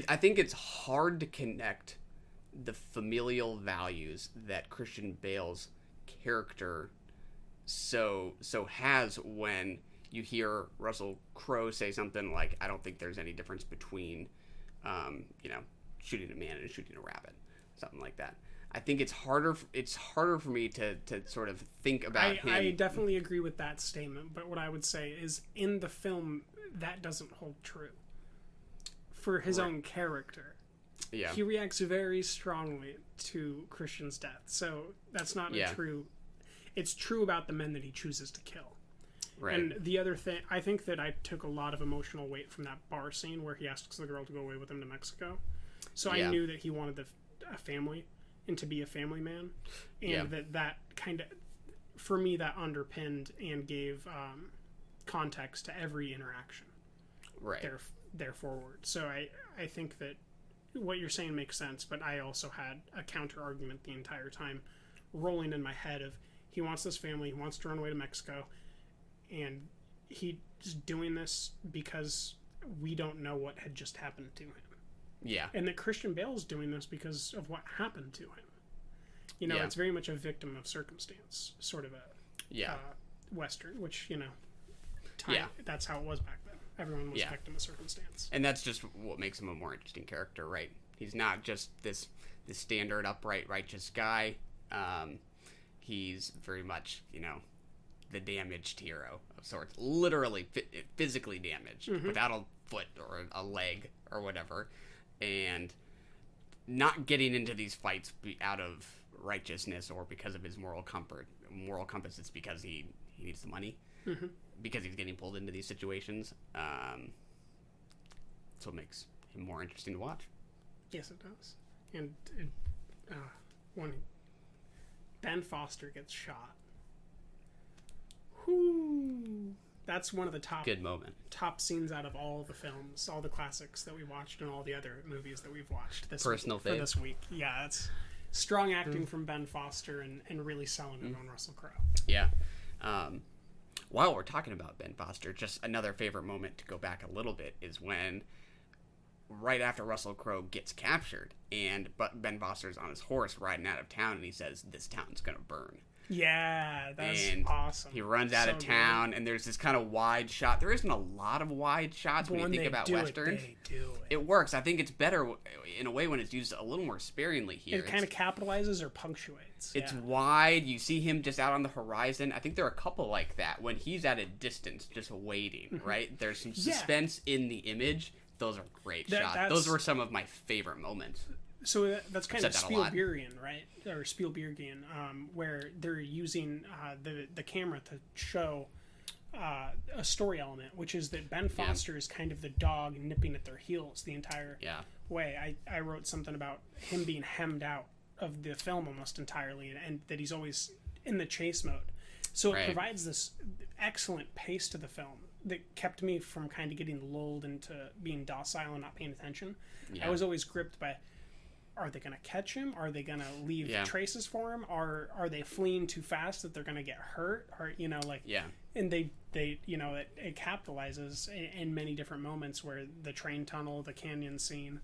I think it's hard to connect the familial values that Christian Bale's character so has when you hear Russell Crowe say something like, "I don't think there's any difference between, you know, shooting a man and shooting a rabbit," something like that. I think it's harder for me to sort of think about him. I definitely agree with that statement, but what I would say is in the film that doesn't hold true for his own character. Yeah. He reacts very strongly to Christian's death, so that's not true. It's true about the men that he chooses to kill. Right. And the other thing, I think that I took a lot of emotional weight from that bar scene where he asks the girl to go away with him to Mexico. So I knew that he wanted a family and to be a family man, and that kind of, for me, that underpinned and gave context to every interaction. Right. There forward. So I think that what you're saying makes sense, but I also had a counter argument the entire time rolling in my head of he wants this family, he wants to run away to Mexico, and he's doing this because we don't know what had just happened to him. Yeah. And that Christian Bale's doing this because of what happened to him. You know, it's very much a victim of circumstance, sort of a Western, which, you know, that's how it was back then. Everyone was a victim of circumstance. And that's just what makes him a more interesting character, right? He's not just this standard, upright, righteous guy. He's very much, you know, the damaged hero of sorts. Literally, physically damaged, without a foot or a leg or whatever. And not getting into these fights out of righteousness or because of his moral compass. It's because he needs the money. Because he's getting pulled into these situations. So it makes him more interesting to watch. Yes, it does. And when Ben Foster gets shot, whoo, that's one of the top scenes out of all the films, all the classics that we watched, and all the other movies that we've watched this week. Yeah, it's strong acting from Ben Foster and really selling it on Russell Crowe. Yeah. While we're talking about Ben Foster, just another favorite moment to go back a little bit is when, right after Russell Crowe gets captured, but Ben Foster's on his horse riding out of town, and he says, "This town's gonna burn." Yeah, that's awesome. He runs out of town, and there's this kind of wide shot. There isn't a lot of wide shots when you think about westerns. It works. I think it's better in a way when it's used a little more sparingly here. It kind of capitalizes or punctuates. It's wide. You see him just out on the horizon. I think there are a couple like that when he's at a distance, just waiting. Right? There's some suspense in the image. Those are great shots. Those were some of my favorite moments. So that's kind of Spielbergian, right? Or Spielbergian, where they're using the camera to show a story element, which is that Ben Foster is kind of the dog nipping at their heels the entire way. I wrote something about him being hemmed out of the film almost entirely, and that he's always in the chase mode. So it provides this excellent pace to the film that kept me from kind of getting lulled into being docile and not paying attention. Yeah. I was always gripped by, are they going to catch him? Are they going to leave traces for him? Are they fleeing too fast that they're going to get hurt? Or, you know, like, and they you know, it capitalizes in many different moments where the train tunnel, the canyon scene,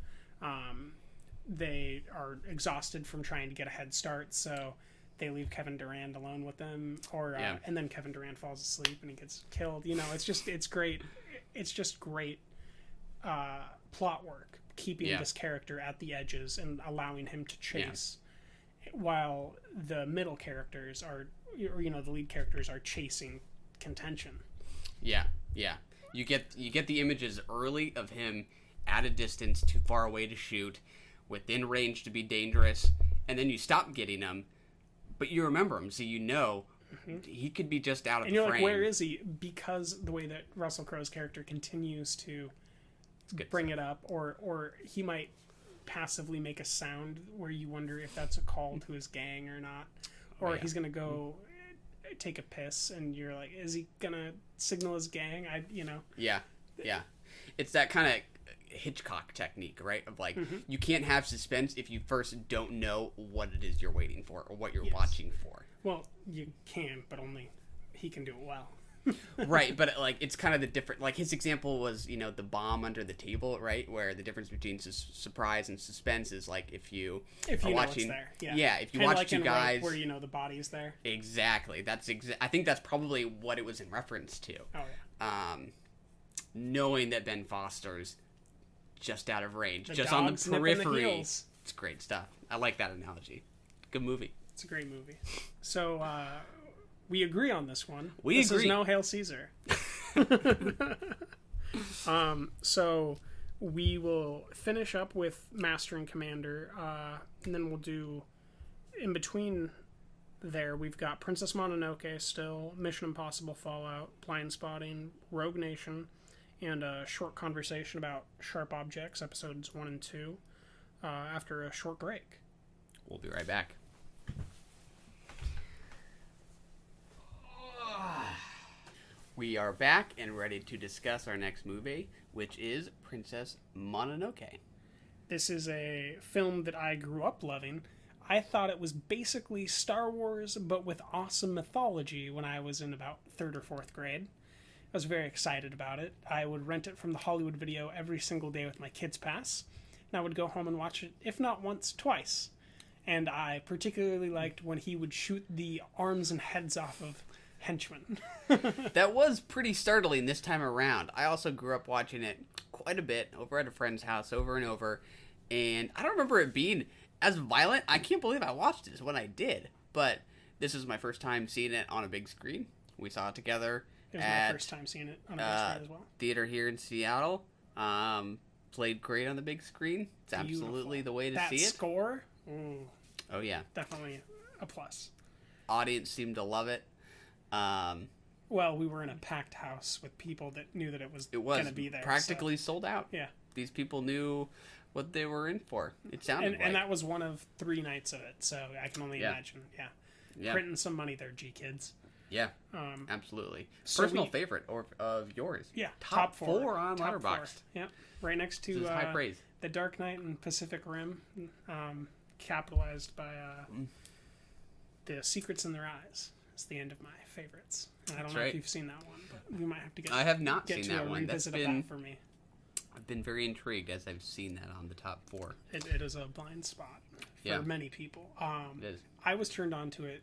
they are exhausted from trying to get a head start, so they leave Kevin Durant alone with them, or and then Kevin Durant falls asleep and he gets killed. You know, it's great. It's just great plot work, keeping this character at the edges and allowing him to chase, while the middle characters are, or, you know, the lead characters are chasing contention. Yeah. You get the images early of him at a distance, too far away to shoot, within range to be dangerous, and then you stop getting him. But you remember him, so you know he could be just out of the frame. And you're like, where is he? Because the way that Russell Crowe's character continues to bring it up, or he might passively make a sound where you wonder if that's a call to his gang or not. Or he's going to go take a piss, and you're like, is he going to signal his gang? Yeah. It's that kind of Hitchcock technique, right? Of like, you can't have suspense if you first don't know what it is you're waiting for or what you're watching for. Well, you can, but only he can do it well. Right, but like, it's kind of the different, like his example was, you know, the bomb under the table, right? Where the difference between surprise and suspense is like, if you are know watching, it's there. If you watch like two guys, Rape, where you know the body's there. Exactly. I think that's probably what it was in reference to. Oh yeah. Knowing that Ben Foster's just out of range, just on the periphery. It's great stuff. I like that analogy. Good movie. It's a great movie. So we agree on this one. This is no Hail Caesar. So we will finish up with Master and Commander, and then we'll do in between. There we've got Princess Mononoke still, Mission Impossible Fallout, Blind Spotting, Rogue Nation, and a short conversation about Sharp Objects, episodes 1 and 2, after a short break. We'll be right back. We are back and ready to discuss our next movie, which is Princess Mononoke. This is a film that I grew up loving. I thought it was basically Star Wars, but with awesome mythology when I was in about 3rd or 4th grade. I was very excited about it. I would rent it from the Hollywood Video every single day with my kids' pass, and I would go home and watch it, if not once, twice. And I particularly liked when he would shoot the arms and heads off of henchmen. That was pretty startling this time around. I also grew up watching it quite a bit over at a friend's house over and over, and I don't remember it being as violent. I can't believe I watched this when I did, but this is my first time seeing it on a big screen. We saw it together. It was my first time seeing it on a big screen as well. Theater here in Seattle. Played great on the big screen. It's absolutely the way to see it. That score? Ooh, oh, yeah. Definitely a plus. Audience seemed to love it. Well, we were in a packed house with people that knew that it was going to be there. Practically sold out. Yeah. These people knew what they were in for. It sounded like. And that was one of 3 nights of it, so I can only imagine. Yeah. Printing some money there, G-Kids. Yeah, absolutely. Personal favorite of yours. Yeah, top 4 on Letterboxd. Yeah, right next to high praise. The Dark Knight and Pacific Rim, capitalized by The Secrets in Their Eyes. It's the end of my favorites. And I don't know if you've seen that one, but we might have to get. I have not get seen to that a one. Revisit of that for me. I've been very intrigued as I've seen that on the top 4. It is a blind spot for many people. It is. I was turned on to it.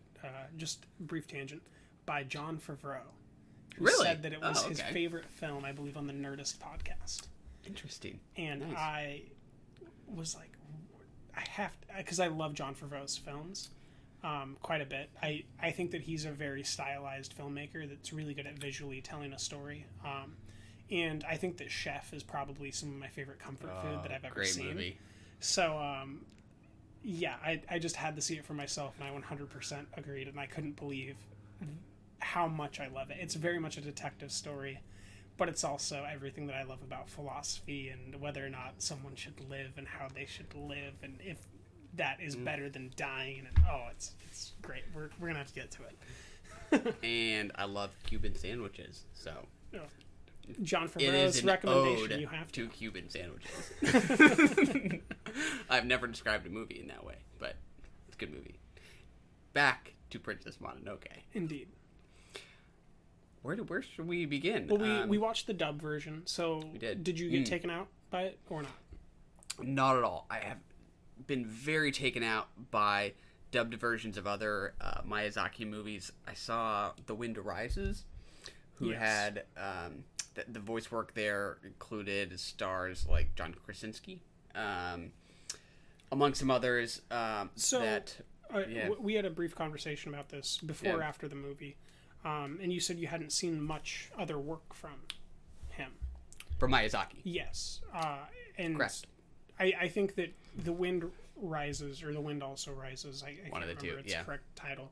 Just a brief tangent. By Jon Favreau, who really? said that it was his favorite film, I believe, on the Nerdist podcast. Interesting. And nice. I was like, I have to, because I love Jon Favreau's films quite a bit. I think that he's a very stylized filmmaker that's really good at visually telling a story. And I think that Chef is probably some of my favorite comfort food that I've ever seen. Great movie. So, I just had to see it for myself, and I 100% agreed, and I couldn't believe how much I love it. It's very much a detective story, but it's also everything that I love about philosophy and whether or not someone should live and how they should live and if that is better than dying. And it's great. We're gonna have to get to it. And I love Cuban sandwiches, so John it is Favreau's an recommendation. ode You have to Cuban sandwiches. I've never described a movie in that way, but it's a good movie. Back to Princess Mononoke. Indeed. Where should we begin? Well, we watched the dub version, so we did. Did you get taken out by it or not? Not at all. I have been very taken out by dubbed versions of other Miyazaki movies. I saw The Wind Rises, who had the voice work there included stars like John Krasinski, among some others. We had a brief conversation about this before or after the movie, and you said you hadn't seen much other work from him. From Miyazaki. Yes. And correct. I think that The Wind Rises, or The Wind Also Rises, I One can't of the remember two, its correct title,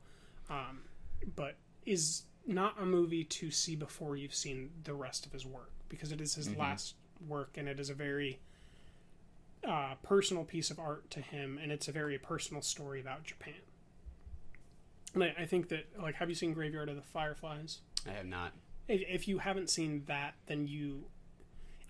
but is not a movie to see before you've seen the rest of his work, because it is his last work, and it is a very personal piece of art to him, and it's a very personal story about Japan. And I think that, like, have you seen Graveyard of the Fireflies? I have not. If you haven't seen that, then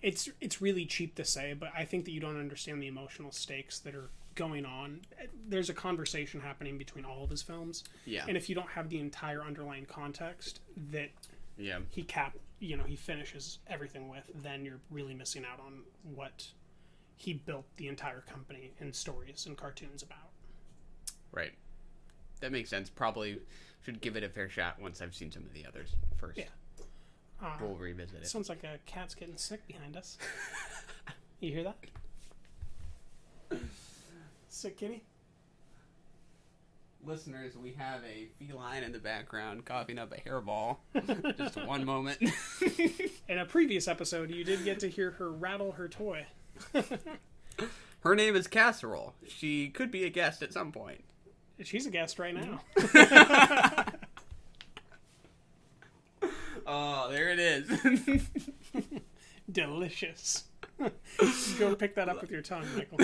it's really cheap to say, but I think that you don't understand the emotional stakes that are going on. There's a conversation happening between all of his films. Yeah. And if you don't have the entire underlying context that he finishes everything with, then you're really missing out on what he built the entire company and stories and cartoons about. Right. That makes sense. Probably should give it a fair shot once I've seen some of the others first. Yeah. We'll revisit it. Sounds like a cat's getting sick behind us. You hear that? Sick kitty? Listeners, we have a feline in the background coughing up a hairball. Just one moment. In a previous episode, you did get to hear her rattle her toy. Her name is Casserole. She could be a guest at some point. She's a guest right now. Oh, there it is. Delicious. Go pick that up with your tongue, Michael.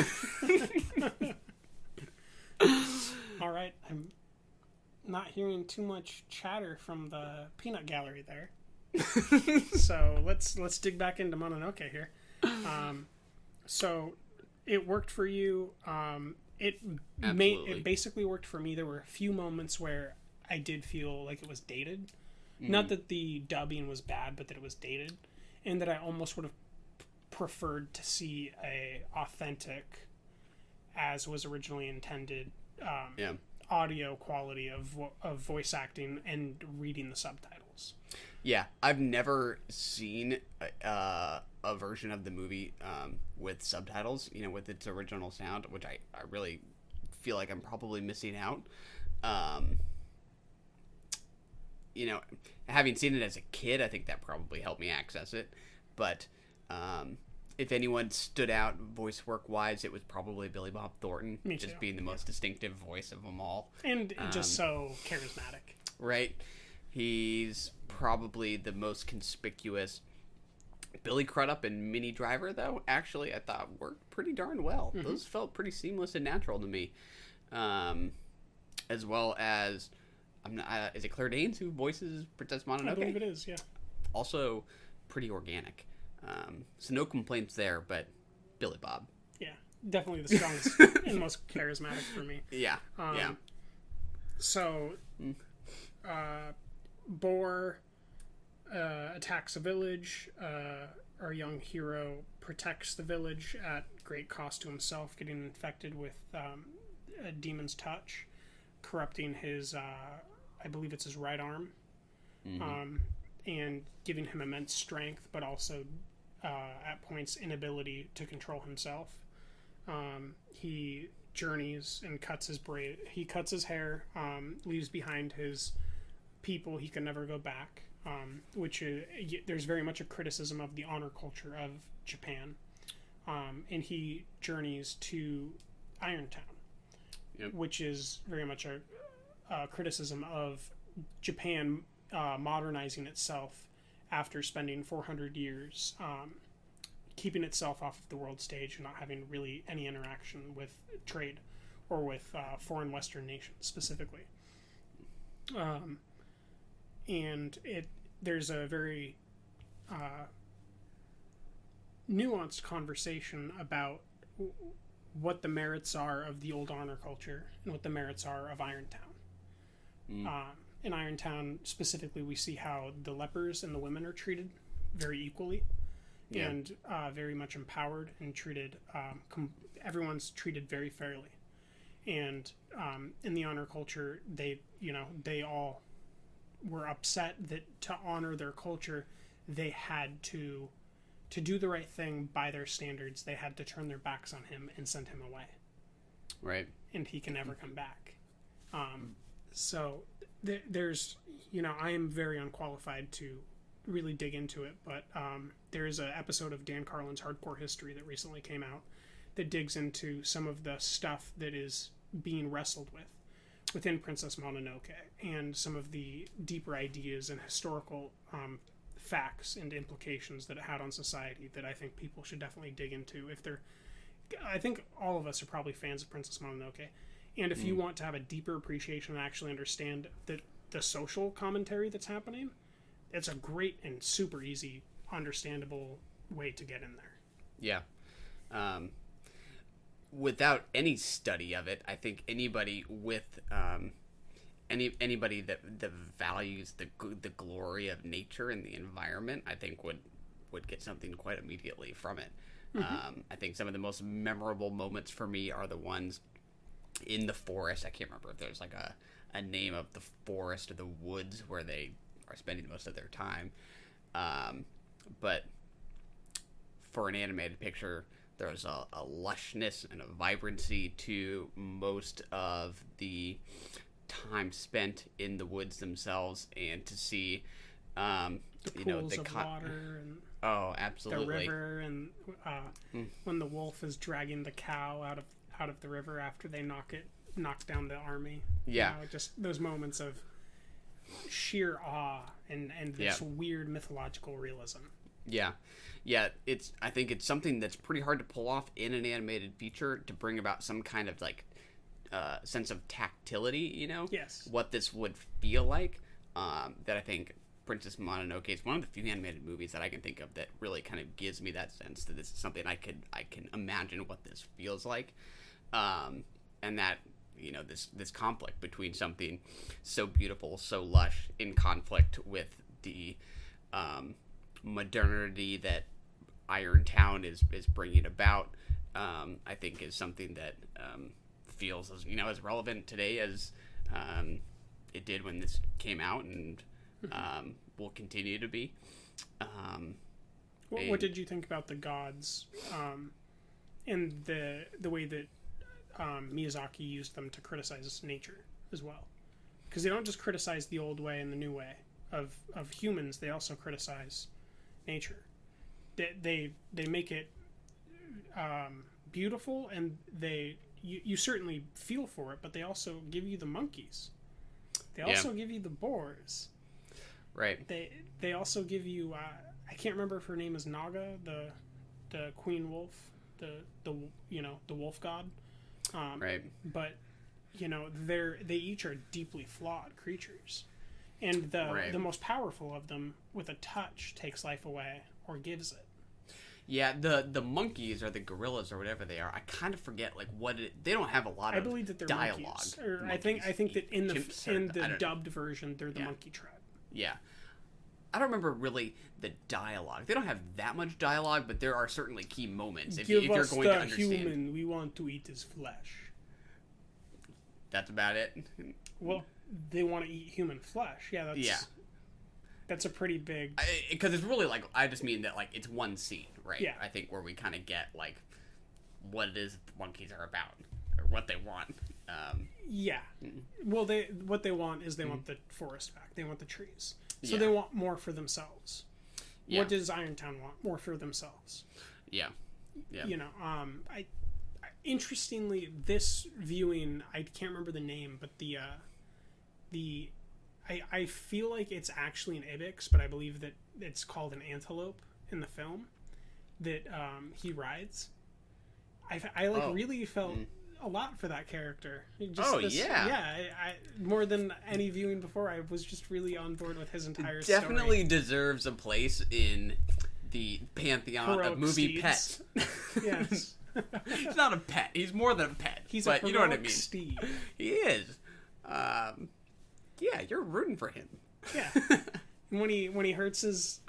All right. I'm not hearing too much chatter from the peanut gallery there. So let's dig back into Mononoke here. So it worked for you. It basically worked for me. There were a few moments where I did feel like it was dated. Not that the dubbing was bad, but that it was dated, and that I almost would have preferred to see a authentic, as was originally intended, audio quality of voice acting and reading the subtitles. Yeah, I've never seen a version of the movie with subtitles, with its original sound, which I really feel like I'm probably missing out. Having seen it as a kid, I think that probably helped me access it. But if anyone stood out voice work wise, it was probably Billy Bob Thornton, just being the most distinctive voice of them all, and just so charismatic. Right, he's probably the most conspicuous. Billy Crudup and Minnie Driver, though, actually I thought worked pretty darn well. Those felt pretty seamless and natural to me, as well as. Is it Claire Danes who voices Princess Mononoke? I believe it is, yeah. Also, pretty organic. So no complaints there, but Billy Bob. Yeah, definitely the strongest and most charismatic for me. Yeah, yeah. So, Boar attacks a village. Our young hero protects the village at great cost to himself, getting infected with a demon's touch, corrupting his... I believe it's his right arm, and giving him immense strength, but also at points inability to control himself. He journeys and cuts his hair, leaves behind his people. He can never go back, which there's very much a criticism of the honor culture of Japan, and he journeys to Irontown, which is very much a criticism of Japan modernizing itself after spending 400 years keeping itself off of the world stage and not having really any interaction with trade or with foreign Western nations specifically. And there's a very nuanced conversation about what the merits are of the old honor culture and what the merits are of Irontown. In Irontown, specifically, we see how the lepers and the women are treated very equally, and very much empowered and treated. Everyone's treated very fairly, and in the honor culture, they all were upset that to honor their culture, they had to do the right thing by their standards. They had to turn their backs on him and send him away. Right. And he can never come back. So there's, I am very unqualified to really dig into it, but there is an episode of Dan Carlin's Hardcore History that recently came out that digs into some of the stuff that is being wrestled with within Princess Mononoke, and some of the deeper ideas and historical facts and implications that it had on society that I think people should definitely dig into if they're... I think all of us are probably fans of Princess Mononoke, and if you want to have a deeper appreciation and actually understand the social commentary that's happening, it's a great and super easy, understandable way to get in there. Yeah. Without any study of it, I think anybody with anybody that values the glory of nature and the environment, I think would get something quite immediately from it. I think some of the most memorable moments for me are the ones in the forest. I can't remember if there's like a name of the forest or the woods where they are spending most of their time. But for an animated picture, there's a lushness and a vibrancy to most of the time spent in the woods themselves, and to see the pools of water and absolutely, the river, and when the wolf is dragging the cow out of the river after they knock down the army. Yeah, just those moments of sheer awe and this weird mythological realism. Yeah. I think it's something that's pretty hard to pull off in an animated feature, to bring about some kind of like sense of tactility. Yes. What this would feel like. That I think Princess Mononoke is one of the few animated movies that I can think of that really kind of gives me that sense that this is something I can imagine what this feels like, and that this conflict between something so beautiful, so lush, in conflict with the modernity that Irontown is bringing about, I think is something that feels as relevant today as it did when this came out, and will continue to be. What did you think about the gods, and the way that Miyazaki used them to criticize nature as well? Because they don't just criticize the old way and the new way of humans; they also criticize nature. They make it beautiful, and you certainly feel for it, but they also give you the monkeys. They also give you the boars. Right. They also give you I can't remember if her name is Naga, the queen wolf, the wolf god. Right. But they each are deeply flawed creatures. And the most powerful of them, with a touch, takes life away or gives it. Yeah, the monkeys or the gorillas or whatever they are, I kind of forget they don't have a lot of dialogue. I believe that they're dialogue. Monkeys. I think that in the dubbed version, they're the monkey tribe. Yeah. I don't remember really the dialogue. They don't have that much dialogue, but there are certainly key moments if you're going to understand. Human, we want to eat his flesh. That's about it. Well, they want to eat human flesh. Yeah, that's a pretty big... Because it's really I just mean that it's one scene, right? Yeah. I think where we kind of get what it is the monkeys are about, or what they want. Yeah. Well, what they want is they want the forest back. They want the trees. So they want more for themselves. Yeah. What does Irontown want? More for themselves. Yeah. Interestingly, this viewing, I can't remember the name, but I feel like it's actually an ibex, but I believe that it's called an antelope in the film that he rides. I really felt a lot for that character. I more than any viewing before, I was just really on board with his entire story. Definitely deserves a place in the pantheon Heroic of movie steeds. pets. Yes. He's not a pet. He's more than a pet. He's but a you know what I heroic mean. steed. He is. Yeah, you're rooting for him. Yeah. And when he hurts his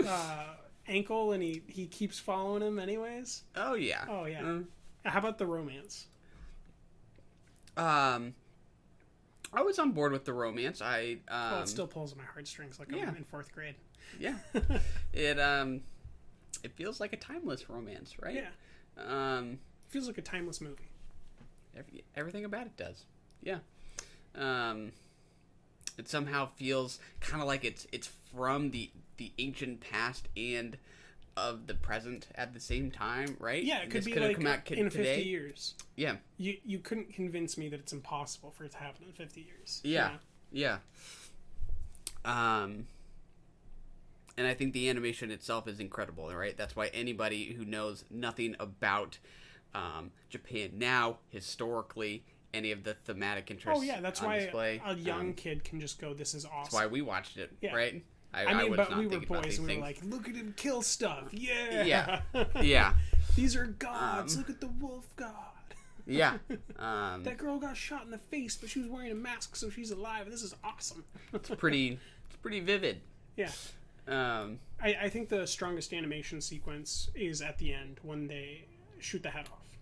ankle and he keeps following him anyways. Oh yeah. Oh yeah. How about the romance? I was on board with the romance. It still pulls at my heartstrings like I'm in 4th grade. Yeah. It feels like a timeless romance, right? Yeah. Feels like a timeless movie. Everything about it does. Yeah. It somehow feels kind of like it's from the ancient past and of the present at the same time, right? Yeah, it could be like in 50 years. Yeah. You couldn't convince me that it's impossible for it to happen in 50 years. Yeah. And I think the animation itself is incredible, right? That's why anybody who knows nothing about Japan now, historically, any of the thematic interests. Oh yeah, that's on why display, a young kid can just go, "This is awesome." That's why we watched it, right? I mean, but we were boys and we were like, "Look at him kill stuff!" Yeah. Yeah. These are gods. Look at the wolf god. Yeah. That girl got shot in the face, but she was wearing a mask, so she's alive. This is awesome. It's pretty vivid. Yeah. I think the strongest animation sequence is at the end when they shoot the head off.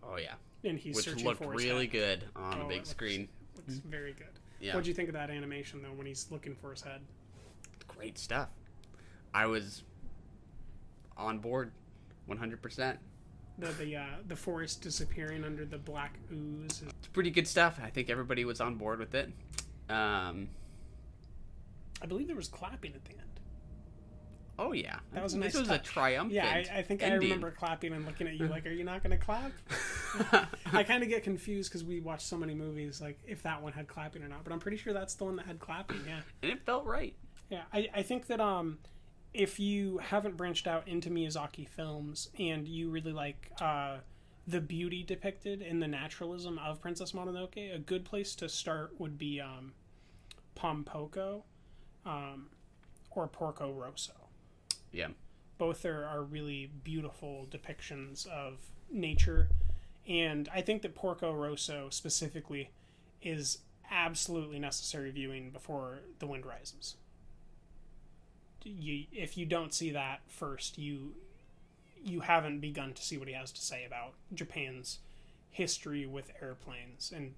Oh yeah. And he's searching looked for his really head. good on a big screen. Looks very good. Yeah. What'd you think of that animation though when he's looking for his head? Great stuff. I was on board 100%. The forest disappearing under the black ooze. It's pretty good stuff. I think everybody was on board with it. I believe there was clapping at the end. Oh yeah, that was a nice This was touch. a triumphant. Yeah, I think ending. I remember clapping and looking at you like, "Are you not going to clap?" I kind of get confused because we watch so many movies, like if that one had clapping or not. But I'm pretty sure that's the one that had clapping. Yeah, and it felt right. Yeah, I think that if you haven't branched out into Miyazaki films and you really like the beauty depicted in the naturalism of Princess Mononoke, a good place to start would be Pompoko or Porco Rosso. Yeah. Both are really beautiful depictions of nature. And I think that Porco Rosso specifically is absolutely necessary viewing before The Wind Rises. If you don't see that first, you haven't begun to see what he has to say about Japan's history with airplanes and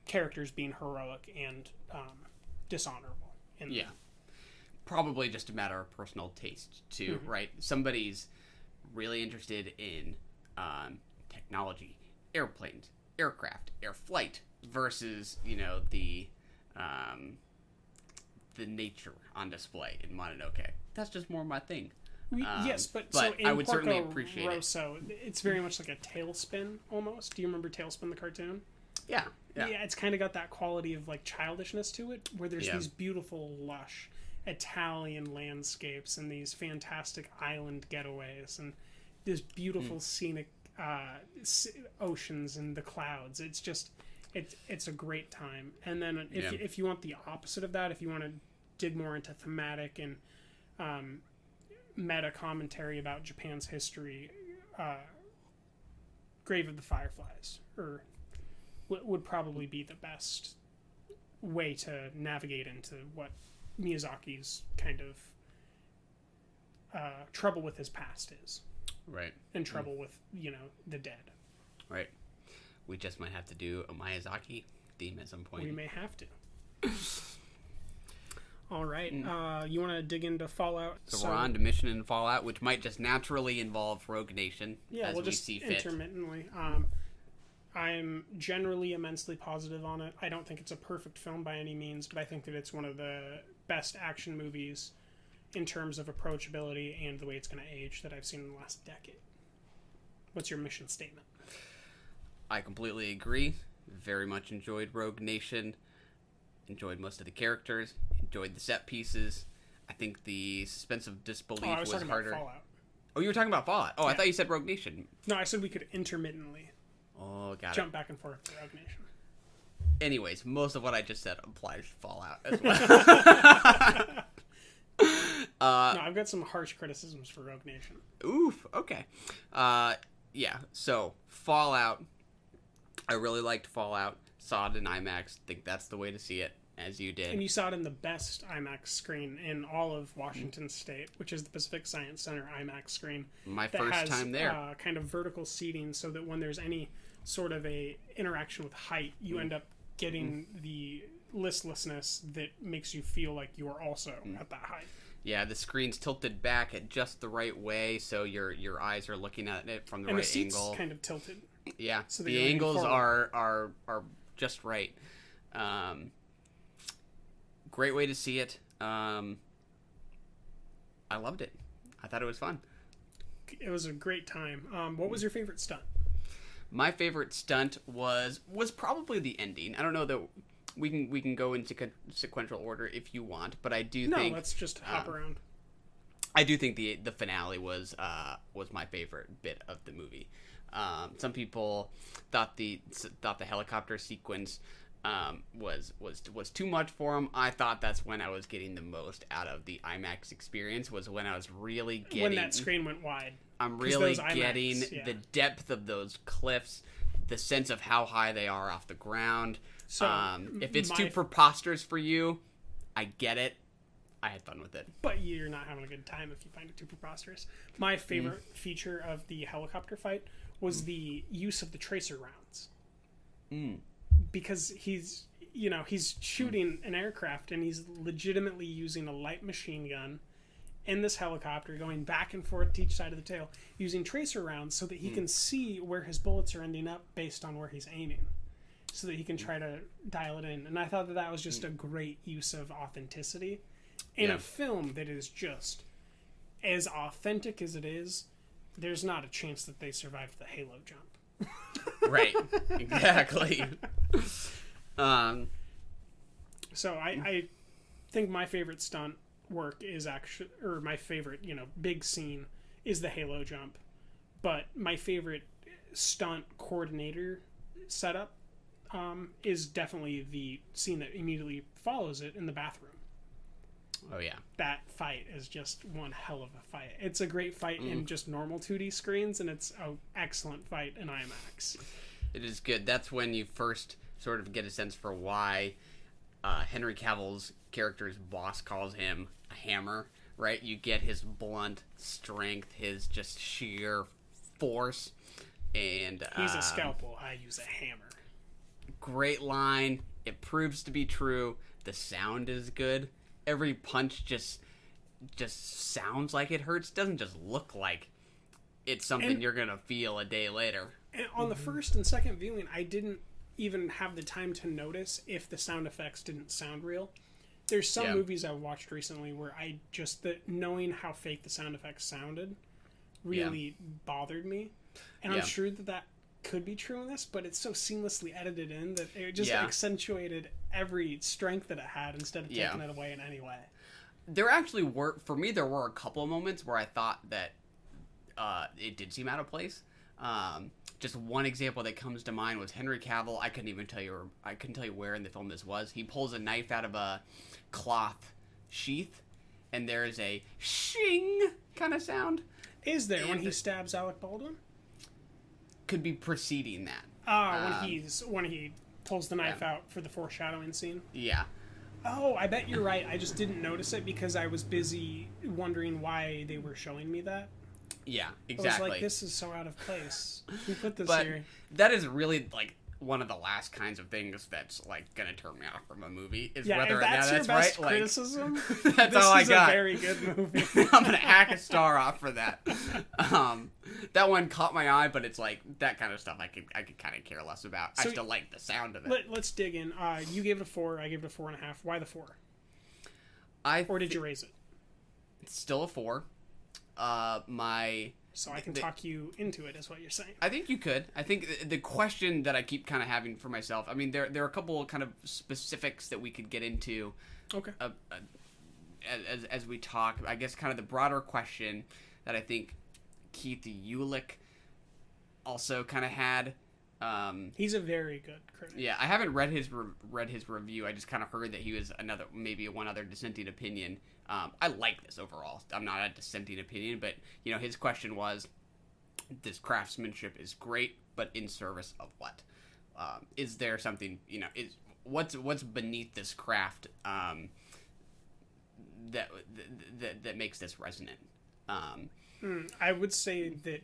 characters being heroic and dishonorable. Yeah. Probably just a matter of personal taste, too, right? Somebody's really interested in technology, airplanes, aircraft, air flight, versus, the nature on display in Mononoke. That's just more my thing. Yes, but so in I would Porco certainly appreciate Rosso, it's very much like a Tailspin, almost. Do you remember Tailspin, the cartoon? Yeah. Yeah, it's kind of got that quality of like childishness to it, where there's these beautiful, lush Italian landscapes and these fantastic island getaways and this beautiful scenic oceans and the clouds. It's just it's a great time. And then if you want the opposite of that, if you want to dig more into thematic and meta commentary about Japan's history, Grave of the Fireflies would probably be the best way to navigate into what Miyazaki's kind of trouble with his past is. Right. And trouble with, the dead. Right. We just might have to do a Miyazaki theme at some point. We may have to. All right. You want to dig into Fallout? So we're on to Mission in Fallout, which might just naturally involve Rogue Nation as we'll we just see fit. Intermittently. I'm generally immensely positive on it. I don't think it's a perfect film by any means, but I think that it's one of the best action movies in terms of approachability and the way it's going to age that I've seen in the last decade. What's your mission statement? I completely agree. Very much enjoyed Rogue Nation. Enjoyed most of the characters. Enjoyed the set pieces. I think the suspense of disbelief I was talking harder. about Fallout. Oh, you were talking about Fallout. Oh, yeah. I thought you said Rogue Nation. No, I said we could intermittently jump back and forth to Rogue Nation. Anyways, most of what I just said applies to Fallout as well. No, I've got some harsh criticisms for Rogue Nation. Oof. Okay. Yeah. So Fallout. I really liked Fallout. Saw it in IMAX. Think that's the way to see it, as you did. And you saw it in the best IMAX screen in all of Washington State, which is the Pacific Science Center IMAX screen. My first time there. Kind of vertical seating, so that when there's any sort of a interaction with height, you end up getting the listlessness that makes you feel like you are also at that height. Yeah, the screen's tilted back at just the right way, so your eyes are looking at it from the right the seats angle. Kind of tilted. Yeah, so the angles are just right. Great way to see it. I loved it. I thought it was fun. It was a great time. What was your favorite stunt? My favorite stunt was probably the ending. I don't know that we can go into sequential order if you want, but I do think. No, let's just hop around. I do think the finale was my favorite bit of the movie. Some people thought the helicopter sequence was too much for them. I thought that's when I was getting the most out of the IMAX experience, was when I was really getting when that screen went wide. I'm really getting the depth of those cliffs, the sense of how high they are off the ground. So if it's too preposterous for you, I get it. I had fun with it. But you're not having a good time if you find it too preposterous. My favorite feature of the helicopter fight was the use of the tracer rounds. Because he's shooting an aircraft and he's legitimately using a light machine gun in this helicopter, going back and forth to each side of the tail, using tracer rounds so that he can see where his bullets are ending up based on where he's aiming, so that he can try to dial it in. And I thought that was just a great use of authenticity in a film that is just as authentic as it is. There's not a chance that they survived the Halo jump. Right. Exactly. So I think my favorite stunt work is actually, or my favorite, big scene is the Halo jump. But my favorite stunt coordinator setup is definitely the scene that immediately follows it in the bathroom. Oh, yeah. That fight is just one hell of a fight. It's a great fight in just normal 2D screens, and it's an excellent fight in IMAX. It is good. That's when you first sort of get a sense for why Henry Cavill's character's boss calls him a hammer, right? You get his blunt strength, his just sheer force, and he's a scalpel. I use a hammer. Great line. It proves to be true. The sound is good. Every punch just sounds like it hurts. Doesn't just look like it's something you're gonna feel a day later. And on the first and second viewing, I didn't even have the time to notice if the sound effects didn't sound real. There's some movies I've watched recently where knowing how fake the sound effects sounded really bothered me. And I'm sure that could be true in this, but it's so seamlessly edited in that it just accentuated every strength that it had instead of taking it away in any way. There actually were, for me, there were a couple of moments where I thought that it did seem out of place. Just one example that comes to mind was Henry Cavill. I couldn't tell you where in the film this was. He pulls a knife out of a cloth sheath, and there's a shing kind of sound. Is there when he stabs Alec Baldwin? Could be preceding that. When he pulls the knife out for the foreshadowing scene. Yeah. Oh, I bet you're right. I just didn't notice it because I was busy wondering why they were showing me that. Yeah, exactly. I was like, this is so out of place. We put this but here. That is really like one of the last kinds of things that's like gonna turn me off from a movie. Is whether that's your best right. criticism. That's all I got. This is a very good movie. I'm gonna hack a star off for that. That one caught my eye, but it's like that kind of stuff I could kind of care less about. So I still like the sound of it. Let's dig in. You gave it a 4. I gave it a 4.5. Why the 4? Or did you raise it? It's still a 4. So I can talk you into it, is what you're saying. I think you could. I think the question that I keep kind of having for myself, I mean, there are a couple of kind of specifics that we could get into. Okay. As we talk, I guess kind of the broader question that I think Keith Ulick also kind of had He's a very good critic. Yeah, I haven't read his review. I just kind of heard that he was maybe one other dissenting opinion. I like this overall. I'm not a dissenting opinion, but his question was, this craftsmanship is great, but in service of what? Is there something what's beneath this craft that makes this resonant? I would say that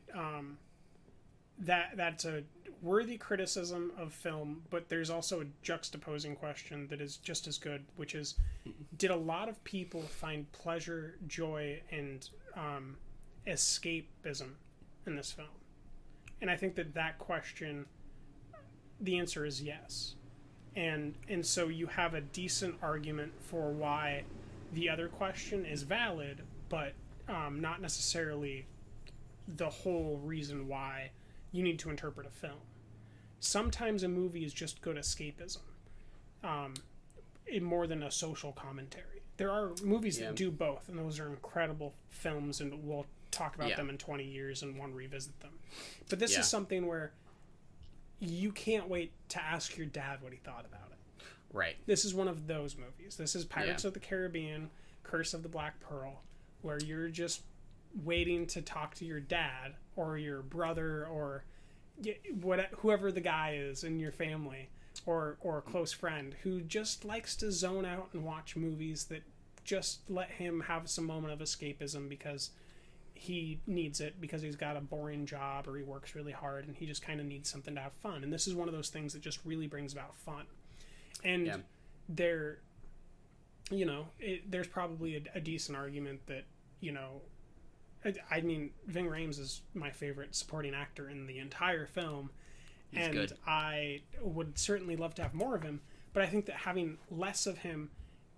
that's a worthy criticism of film, but there's also a juxtaposing question that is just as good, which is, did a lot of people find pleasure, joy, and escapism in this film? And I think that question, the answer is yes. And so you have a decent argument for why the other question is valid, but not necessarily the whole reason why you need to interpret a film. Sometimes a movie is just good escapism, more than a social commentary. There are movies that do both, and those are incredible films, and we'll talk about them in 20 years and want to revisit them. But this is something where you can't wait to ask your dad what he thought about it. Right. This is one of those movies. This is Pirates of the Caribbean, Curse of the Black Pearl, where you're just waiting to talk to your dad or your brother or whoever the guy is in your family, or a close friend who just likes to zone out and watch movies that just let him have some moment of escapism because he needs it, because he's got a boring job or he works really hard and he just kind of needs something to have fun. And this is one of those things that just really brings about fun. And there's probably a decent argument that, I mean, Ving Rhames is my favorite supporting actor in the entire film. He's good. I would certainly love to have more of him, but I think that having less of him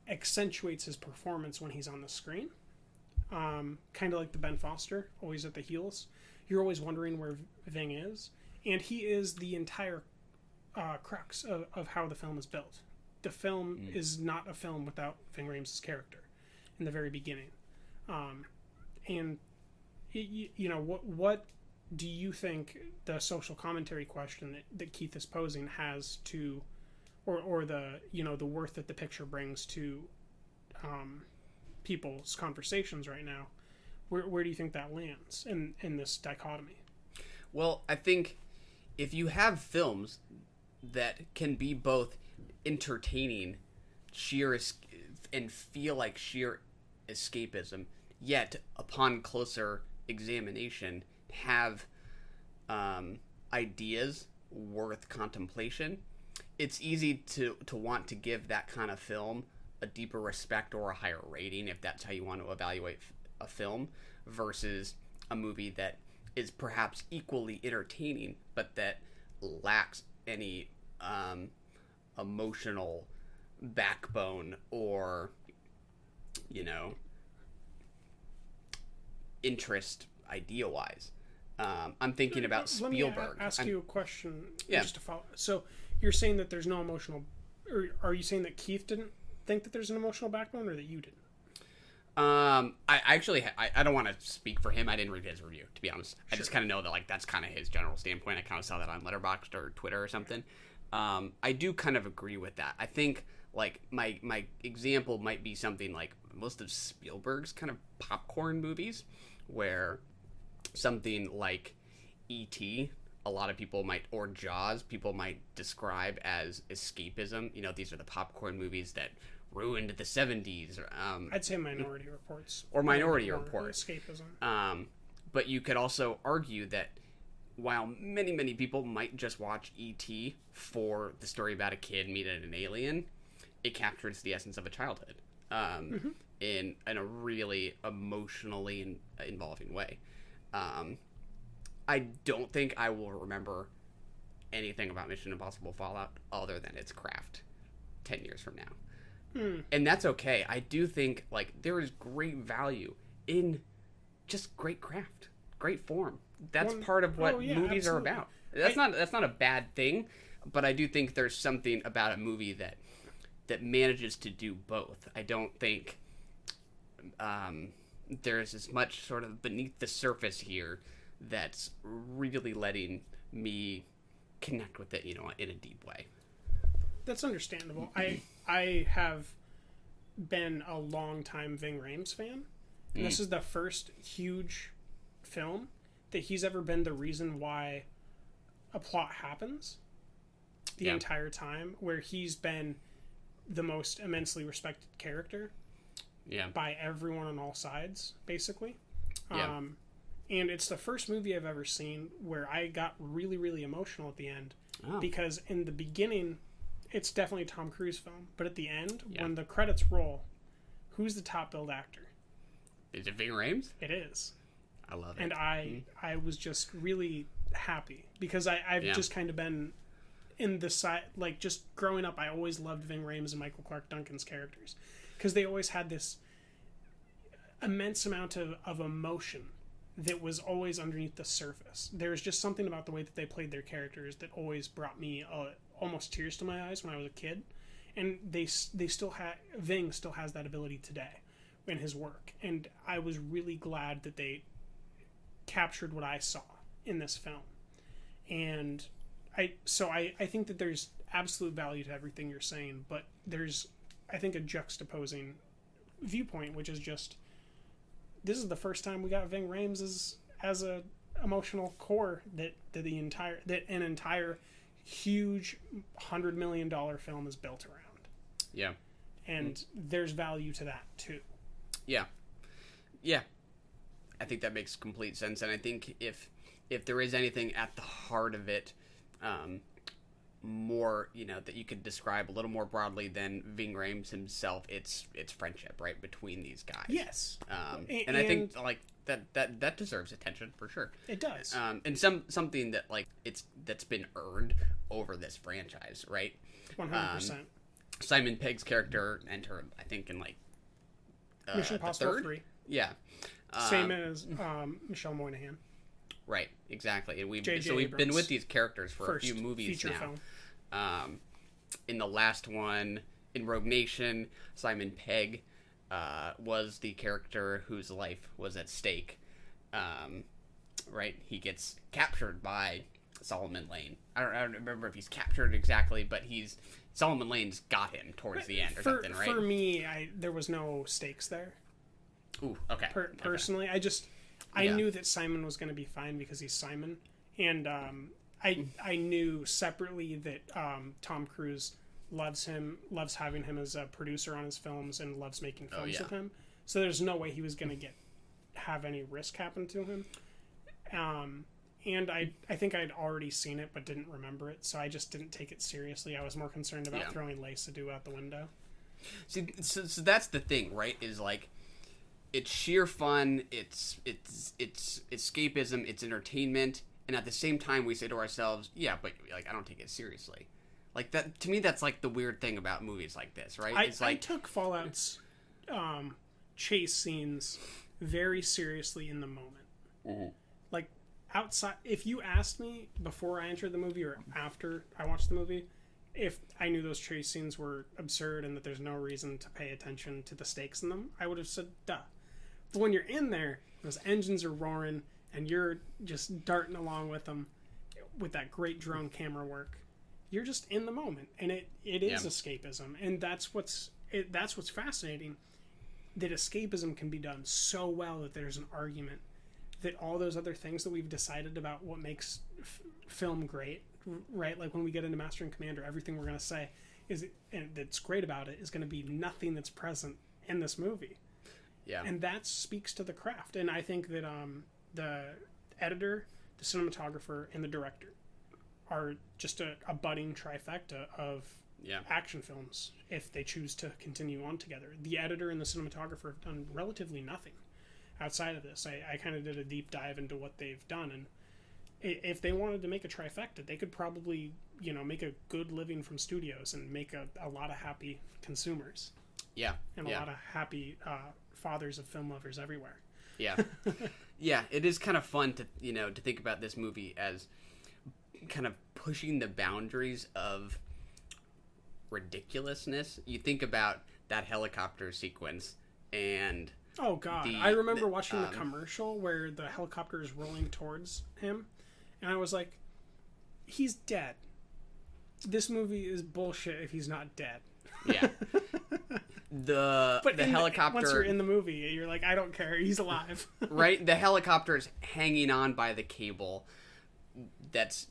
accentuates his performance when he's on the screen. Kind of like the Ben Foster, always at the heels. You're always wondering where Ving is. And he is the entire crux of how the film is built. The film is not a film without Ving Rhames' character in the very beginning. What do you think the social commentary question that Keith is posing has to, or the worth that the picture brings to people's conversations right now? Where do you think that lands in this dichotomy? Well, I think if you have films that can be both entertaining, and feel like sheer escapism, yet upon closer examination have ideas worth contemplation, it's easy to want to give that kind of film a deeper respect or a higher rating, if that's how you want to evaluate a film, versus a movie that is perhaps equally entertaining but that lacks any emotional backbone or interest idea-wise. I'm thinking about Spielberg. Let me ask you a question just to follow. So you're saying that there's no emotional, or are you saying that Keith didn't think that there's an emotional backbone, or that you didn't? I don't want to speak for him. I didn't read his review, to be honest. Sure. I just kind of know that that's kind of his general standpoint. I kind of saw that on Letterboxd or Twitter or something. I do kind of agree with that. I think my example might be something like most of Spielberg's kind of popcorn movies, where something like E.T., a lot of people might, or Jaws, people might describe as escapism. These are the popcorn movies that ruined the 70s. I'd say Minority Reports. Or Minority Report. Escapism. But you could also argue that while many, many people might just watch E.T. for the story about a kid meeting an alien, it captures the essence of a childhood in a really emotionally involving way. I don't think I will remember anything about Mission Impossible Fallout other than its craft 10 years from now. And that's okay. I do think there is great value in just great craft, great form. That's part of what movies are about. That's not a bad thing, but I do think there's something about a movie that manages to do both. I don't think there's as much sort of beneath the surface here that's really letting me connect with it, in a deep way. That's understandable. I have been a long-time Ving Rhames fan, and this is the first huge film that he's ever been the reason why a plot happens the entire time, where he's been the most immensely respected character by everyone on all sides, basically. And it's the first movie I've ever seen where I got really, really emotional at the end. Because in the beginning, it's definitely a Tom Cruise film. But at the end, when the credits roll, who's the top billed actor? Is it Ving Rhames? It is. I love it. And I was just really happy. Because I've just kind of been in the side... Like, just growing up, I always loved Ving Rhames and Michael Clarke Duncan's characters. Because they always had this immense amount of emotion that was always underneath the surface. There's just something about the way that they played their characters that always brought me almost tears to my eyes when I was a kid. And they still have... Ving still has that ability today in his work. And I was really glad that they captured what I saw in this film. And I think that there's absolute value to everything you're saying, but there's, I think, a juxtaposing viewpoint, which is just, this is the first time we got Ving Rhames as a emotional core that an entire huge $100 million film is built around. Yeah. And there's value to that too. Yeah. I think that makes complete sense, and I think if there is anything at the heart of it, more, that you could describe a little more broadly than Ving Rhames himself, it's friendship, right, between these guys. Yes. And I think like that deserves attention for sure. It does. And something that that's been earned over this franchise, right? 100%. Simon Pegg's character entered, I think, in Mission Impossible 3. Yeah. Same as Michelle Moynihan. Right, exactly. And we've Abrams. been with these characters for a few movies feature now. Film. In the last one, in Rogue Nation, Simon Pegg was the character whose life was at stake. Right, he gets captured by Solomon Lane. I don't remember if he's captured exactly, but Solomon Lane's got him towards the end or something, right? For me, there was no stakes there. Ooh, okay. Personally, okay. I knew that Simon was going to be fine because he's Simon, and I knew separately that Tom Cruise loves having him as a producer on his films and loves making films with him. So there's no way he was going to have any risk happen to him. And I think I'd already seen it but didn't remember it, so I just didn't take it seriously. I was more concerned about throwing Lacey out the window. See, so that's the thing, right? Is like, it's sheer fun, it's escapism, it's entertainment, and at the same time we say to ourselves, yeah, but like, I don't take it seriously. Like, that to me, that's like the weird thing about movies like this, right? I took Fallout's chase scenes very seriously in the moment. Mm-hmm. Like, outside, if you asked me before I entered the movie or after I watched the movie, if I knew those chase scenes were absurd and that there's no reason to pay attention to the stakes in them, I would have said, duh. But when you're in there, those engines are roaring, and you're just darting along with them with that great drone camera work, you're just in the moment, and it is escapism, and that's what's fascinating. That escapism can be done so well that there's an argument that all those other things that we've decided about what makes film great, right? Like when we get into Master and Commander, everything we're going to say and that's great about it is going to be nothing that's present in this movie. Yeah. And that speaks to the craft. And I think that the editor, the cinematographer, and the director are just a budding trifecta of action films if they choose to continue on together. The editor and the cinematographer have done relatively nothing outside of this. I kind of did a deep dive into what they've done, and if they wanted to make a trifecta, they could probably, make a good living from studios and make a lot of happy consumers. Yeah. And a lot of happy fathers of film lovers everywhere. Yeah. Yeah, it is kind of fun to, to think about this movie as kind of pushing the boundaries of ridiculousness. You think about that helicopter sequence and... Oh, God. I remember watching the commercial where the helicopter is rolling towards him, and I was like, he's dead. This movie is bullshit if he's not dead. Yeah. The helicopter. Once you're in the movie, you're like, I don't care. He's alive. Right? The helicopter's hanging on by the cable that's,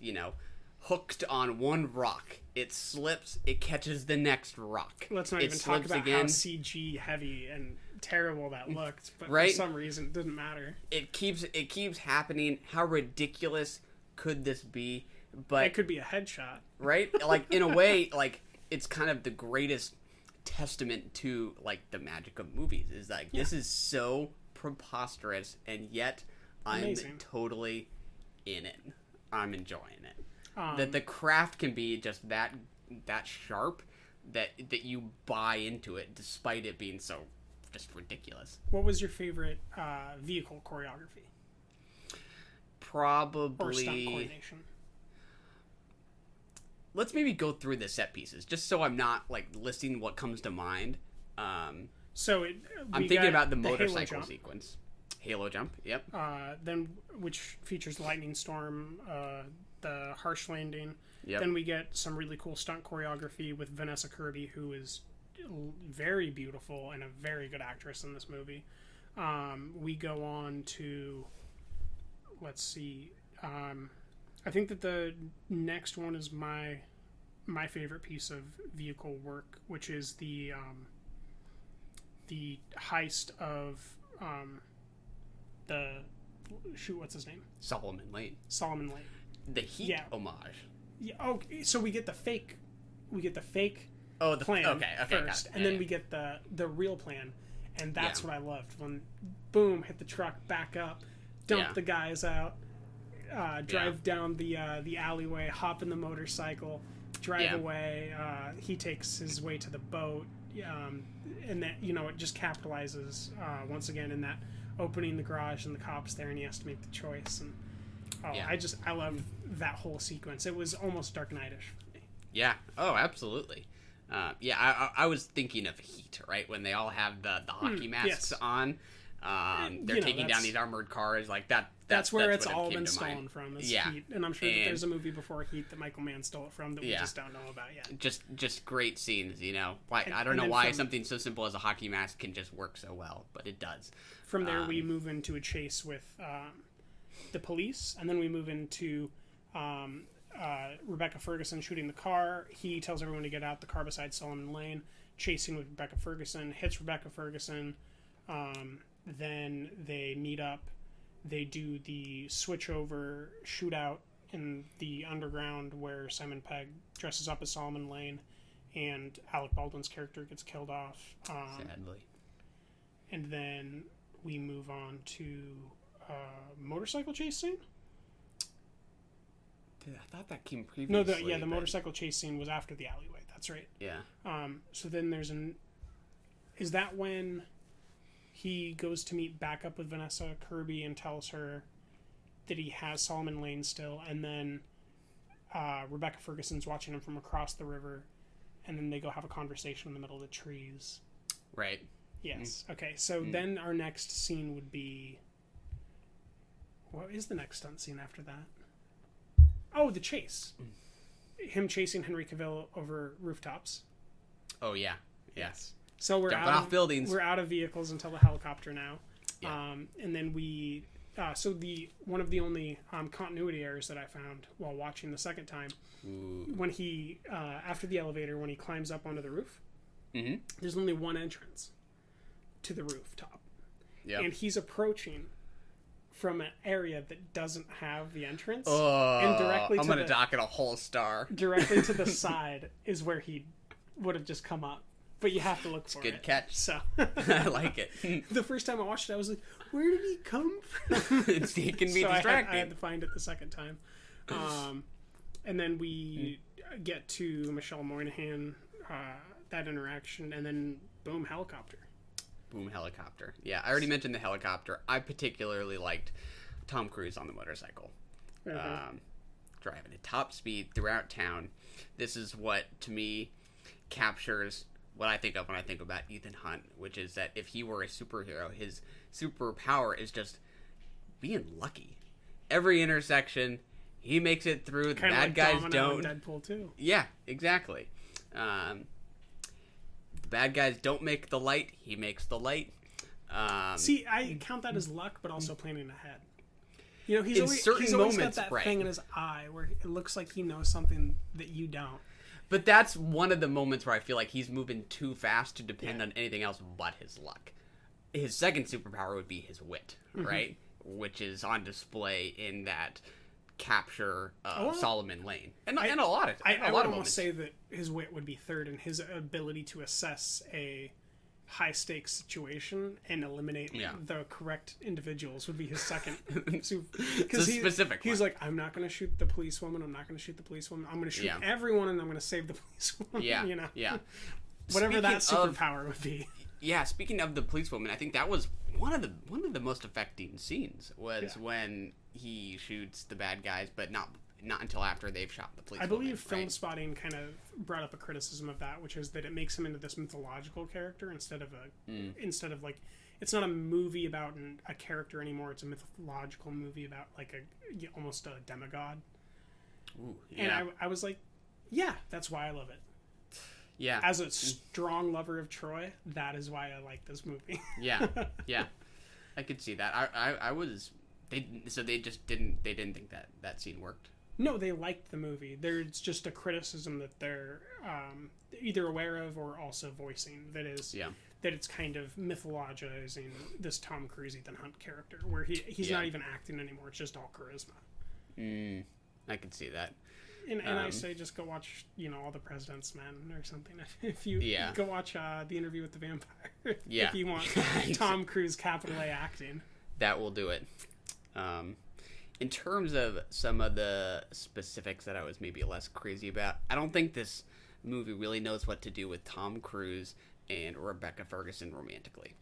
hooked on one rock. It slips, it catches the next rock. Let's not even talk about how CG heavy and terrible that looked, but right? for some reason it didn't matter. It keeps happening. How ridiculous could this be? But it could be a headshot. Right? Like, in a way, like, it's kind of the greatest testament to, like, the magic of movies. Is like, this is so preposterous, and yet I'm totally in it. I'm enjoying it. That the craft can be just that sharp that you buy into it, despite it being so just ridiculous. What was your favorite vehicle choreography? Probably. Or stunt coordination. Let's maybe go through the set pieces, just so I'm not, like, listing what comes to mind. I'm thinking about the motorcycle sequence. Halo jump, yep. Then, which features lightning storm, the harsh landing. Yep. Then we get some really cool stunt choreography with Vanessa Kirby, who is very beautiful and a very good actress in this movie. We go on to, let's see, I think that the next one is my favorite piece of vehicle work, which is the heist of what's his name? Solomon Lane. The Heat homage. Yeah. Oh, so we get the fake. Plan first, and then we get the real plan, and that's what I loved. When boom, hit the truck, back up, dump the guys out, drive down the alleyway, hop in the motorcycle, drive away. He takes his way to the boat, and that it just capitalizes once again in that opening the garage and the cops there, and he has to make the choice. And I loved that whole sequence. It was almost Dark Knight-ish for me. Yeah. Oh, absolutely. I was thinking of Heat, right? When they all have the hockey masks on. They're taking down these armored cars like that. That's where it's all been stolen from. Is Heat, and I'm sure that there's a movie before Heat that Michael Mann stole it from that we just don't know about yet. Just great scenes, I don't know why something so simple as a hockey mask can just work so well, but it does. From there, we move into a chase with the police, and then we move into Rebecca Ferguson shooting the car. He tells everyone to get out the car beside Solomon Lane, chasing with Rebecca Ferguson, hits Rebecca Ferguson. Then they meet up. They do the switchover shootout in the underground where Simon Pegg dresses up as Solomon Lane, and Alec Baldwin's character gets killed off. Sadly. And then we move on to motorcycle chase scene. I thought that came previously. No, the motorcycle chase scene was after the alleyway. That's right. Yeah. So then there's is that when he goes to meet back up with Vanessa Kirby and tells her that he has Solomon Lane still, and then Rebecca Ferguson's watching him from across the river, and then they go have a conversation in the middle of the trees. Right. Yes. Okay, so then our next scene would be... What is the next stunt scene after that? Oh, the chase. Him chasing Henry Cavill over rooftops. Oh, yeah. Yes. So we're jumping off buildings. We're out of vehicles until the helicopter now. Yeah. And then we... one of the only continuity errors that I found while watching the second time, when he, after the elevator, when he climbs up onto the roof, there's only one entrance to the rooftop. Yep. And he's approaching from an area that doesn't have the entrance. And directly I'm going to dock it a whole star. Directly to the side is where he would have just come up. But you have to look for it. Good catch. So I like it. The first time I watched it, I was like, where did he come from? It can be distracting. I had to find it the second time. And then we get to Michelle Moynihan, that interaction, and then boom, helicopter. Boom, helicopter. Yeah, I already mentioned the helicopter. I particularly liked Tom Cruise on the motorcycle. Driving at top speed throughout town. This is what, to me, captures what I think of when I think about Ethan Hunt, which is that if he were a superhero, his superpower is just being lucky. Every intersection, he makes it through. The Kind of bad like guys Domino don't. in Deadpool too. Yeah, exactly. The bad guys don't make the light. He makes the light. See, I count that as luck, but also planning ahead. You know, he's In always, certain he's always moments, got that right. thing in his eye where it looks like he knows something that you don't. But that's one of the moments where I feel like he's moving too fast to depend Yeah. on anything else but his luck. His second superpower would be his wit, right? Which is on display in that capture Solomon Lane, and a lot of I would almost moments. say that his wit would be third, and his ability to assess a high stakes situation and eliminate the correct individuals would be his second. It's a Because specific he's one. like, I'm not going to shoot the policewoman. I'm not going to shoot the policewoman. I'm going to shoot everyone, and I'm going to save the policewoman. Yeah, you know, yeah. whatever that Speaking superpower would be. Yeah, speaking of the policewoman, I think that was one of the most affecting scenes was when he shoots the bad guys, but not until after they've shot the policewoman. I believe Film right? Spotting kind of brought up a criticism of that, which is that it makes him into this mythological character instead of like it's not a movie about a character anymore. It's a mythological movie about like almost a demigod. Ooh, yeah. And I was like, yeah, that's why I love it. Yeah. As a strong lover of Troy, that is why I like this movie. Yeah. I could see that. I was they just didn't think that scene worked. No, they liked the movie. There's just a criticism that they're either aware of or also voicing that it's kind of mythologizing this Tom Cruise Ethan Hunt character where he's not even acting anymore. It's just all charisma. I could see that. And I say just go watch, All the President's Men or something. If you go watch The Interview with the Vampire. If you want Tom Cruise capital A acting. That will do it. In terms of some of the specifics that I was maybe less crazy about, I don't think this movie really knows what to do with Tom Cruise and Rebecca Ferguson romantically.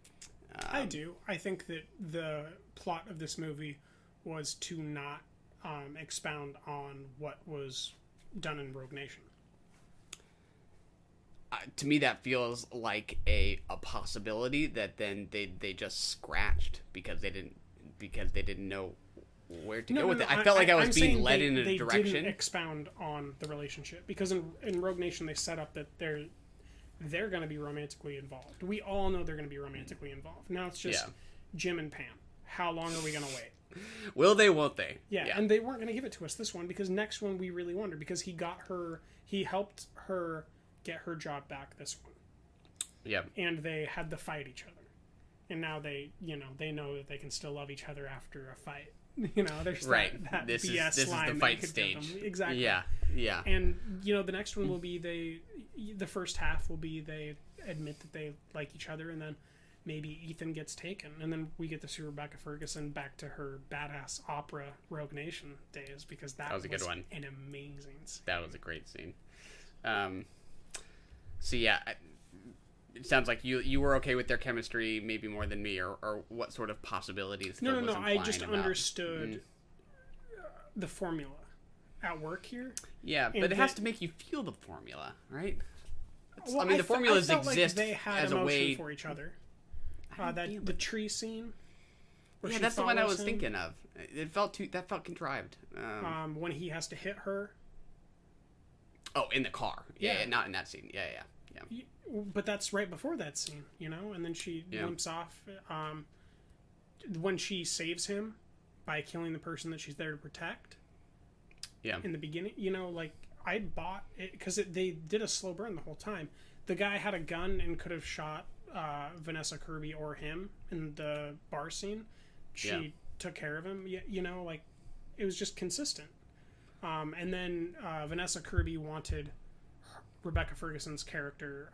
I do. I think that the plot of this movie was to not expound on what was done in Rogue Nation. To me, that feels like a possibility that then they just scratched because they didn't know where to go with it. I felt like I was being led in a direction. They didn't expound on the relationship because in Rogue Nation they set up that they're going to be romantically involved. We all know they're going to be romantically involved. Now it's just Jim and Pam. How long are we going to wait? Will they, won't they? Yeah, and they weren't going to give it to us this one because next one we really wonder because he helped her get her job back this one. Yeah. And they had to fight each other. And now they know that they can still love each other after a fight. There's that this BS is line the that fight you could give stage. them. Exactly. Yeah. And the next one will be the first half will be they admit that they like each other, and then maybe Ethan gets taken, and then we get to see Rebecca Ferguson back to her badass opera Rogue Nation days because that was a good one. An amazing scene. That was a great scene. So yeah. It sounds like you were okay with their chemistry maybe more than me, or what sort of possibilities? No. I just understood the formula at work here. Yeah, but it has to make you feel the formula, right? Well, the formulas exist like they had as emotion a way for each other. The tree scene. Yeah, that's the one I was thinking of. It felt contrived. When he has to hit her. Oh, in the car. Yeah, not in that scene. Yeah. But that's right before that scene, and then she limps off. When she saves him by killing the person that she's there to protect. Yeah. In the beginning, I bought it because they did a slow burn the whole time. The guy had a gun and could have shot Vanessa Kirby or him in the bar scene. She took care of him. It was just consistent. And then Vanessa Kirby wanted Rebecca Ferguson's character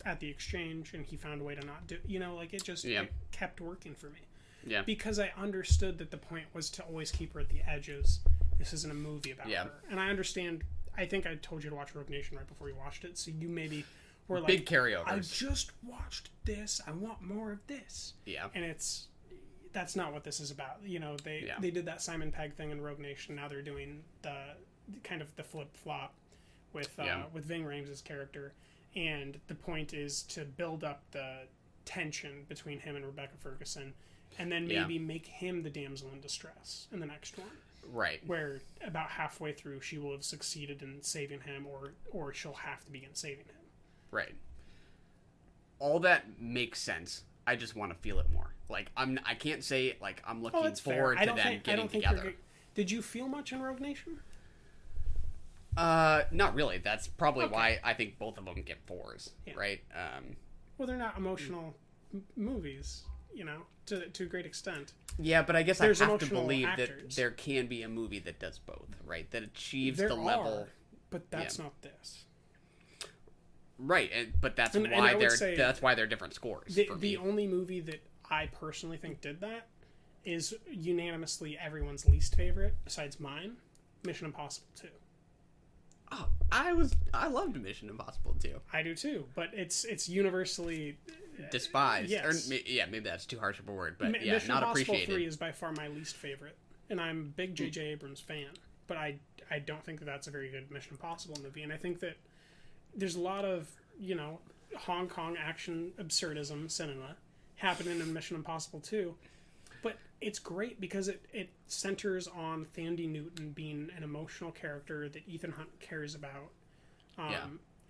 at the exchange, and he found a way to not do. It kept working for me. Yeah. Because I understood that the point was to always keep her at the edges. This isn't a movie about her, and I understand. I think I told you to watch Rogue Nation right before you watched it, so you maybe were like, big carryovers. I just watched this. I want more of this. Yeah. And that's not what this is about. They did that Simon Pegg thing in Rogue Nation. Now they're doing the kind of the flip flop with Ving Rhames' character, and the point is to build up the tension between him and Rebecca Ferguson, and then maybe make him the damsel in distress in the next one. Right. Where about halfway through she will have succeeded in saving him, or she'll have to begin saving him. Right. All that makes sense. I just want to feel it more. Like I can't say like I'm looking forward to them getting together. Did you feel much in Rogue Nation? Not really. That's probably why I think both of them get 4s, right? Well, they're not emotional movies, to a great extent. Yeah, but I guess There's I have to believe actors. that there can be a movie that does both, right? That achieves There the level. But that's not this. Right, but that's why they're different scores. The only movie that I personally think did that is unanimously everyone's least favorite, besides mine, Mission Impossible 2. Oh, I loved Mission Impossible 2. I do too, but it's universally despised. Yes. Maybe that's too harsh of a word, but Mission not Impossible appreciated. 3 is by far my least favorite, and I'm a big J.J. Abrams fan, but I don't think that that's a very good Mission Impossible movie, and I think that there's a lot of, Hong Kong action absurdism cinema happening in Mission Impossible 2, but it's great because it centers on Thandie Newton being an emotional character that Ethan Hunt cares about,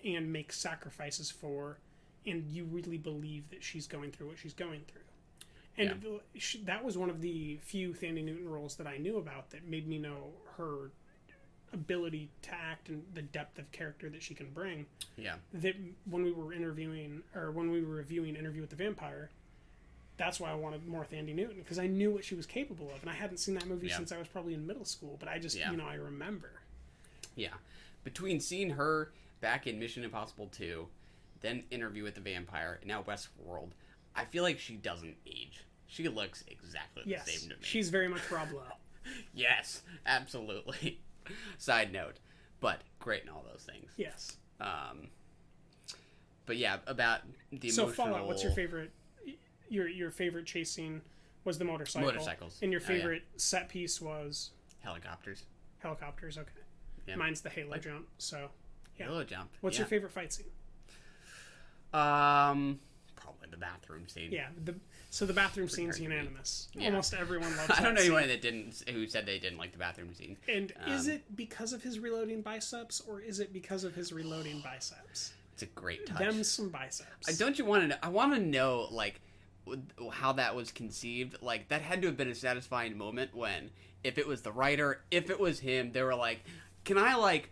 and makes sacrifices for, and you really believe that she's going through what she's going through. And that was one of the few Thandie Newton roles that I knew about that made me know her ability to act and the depth of character that she can bring. Yeah. That when we were reviewing Interview with the Vampire, that's why I wanted more Thandie Newton, because I knew what she was capable of, and I hadn't seen that movie since I was probably in middle school, but I just, I remember. Yeah. Between seeing her back in Mission Impossible 2, then Interview with the Vampire, and now Westworld, I feel like she doesn't age. She looks exactly the same to me. She's very much Rob Lowe. Yes, absolutely. Side note, but great in all those things. Yes. But yeah, about the emotional... So Fallout, what's your favorite... Your favorite chase scene was the motorcycle. Motorcycles. And your favorite set piece was... Helicopters, okay. Yep. Mine's the Halo jump, so... Yeah. Halo jump. What's your favorite fight scene? Probably the bathroom scene. Yeah, so the bathroom scene's unanimous. Yeah. Almost everyone loves that I don't know scene. anyone who said they didn't like the bathroom scene. And is it because of his reloading biceps, or is it because of his reloading biceps? It's a great touch. Them some biceps. Don't you want to know? I want to know, like, how that was conceived. Like, that had to have been a satisfying moment when, if it was the writer, if it was him, they were like, can I, like,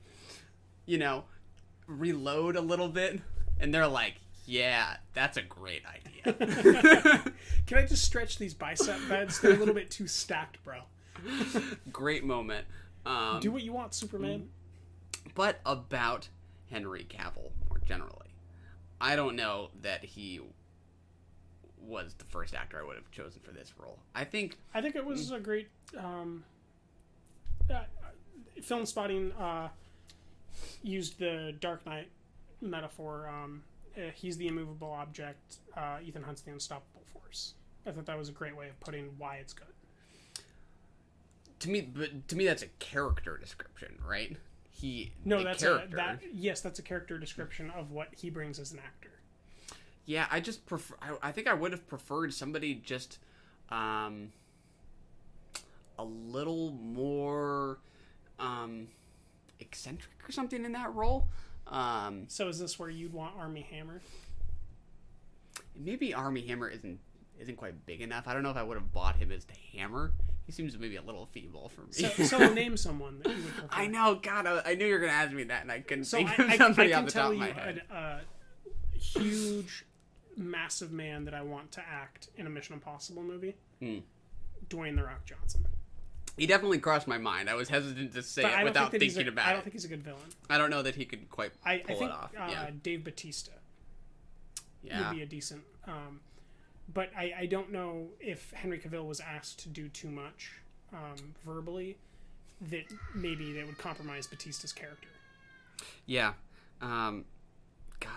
reload a little bit? And they're like, yeah, that's a great idea. Can I just stretch these bicep beds? They're a little bit too stacked, bro. Great moment. Do what you want, Superman. But about Henry Cavill, more generally, I don't know that he was the first actor I would have chosen for this role. I think it was a great film spotting. Used the Dark Knight metaphor. He's the immovable object. Ethan Hunt's the unstoppable force. I thought that was a great way of putting why it's good. To me, that's a character description, right? That's a character description of what he brings as an actor. Yeah, I just prefer. I think I would have preferred somebody just a little more eccentric or something in that role. So is this where you'd want Armie Hammer? Maybe Armie Hammer isn't quite big enough. I don't know if I would have bought him as the Hammer. He seems maybe a little feeble for me. So name someone that you would prefer. I know, God, I knew you were going to ask me that, and I couldn't think of somebody off the top of my head. A huge, massive man that I want to act in a Mission Impossible movie. Dwayne "The Rock" Johnson. He definitely crossed my mind. I was hesitant to say it without thinking about it. I don't think he's a good villain. I don't know that he could quite pull it off. Dave Bautista would be a decent... but I don't know if Henry Cavill was asked to do too much verbally, that maybe that would compromise Bautista's character. Yeah. God,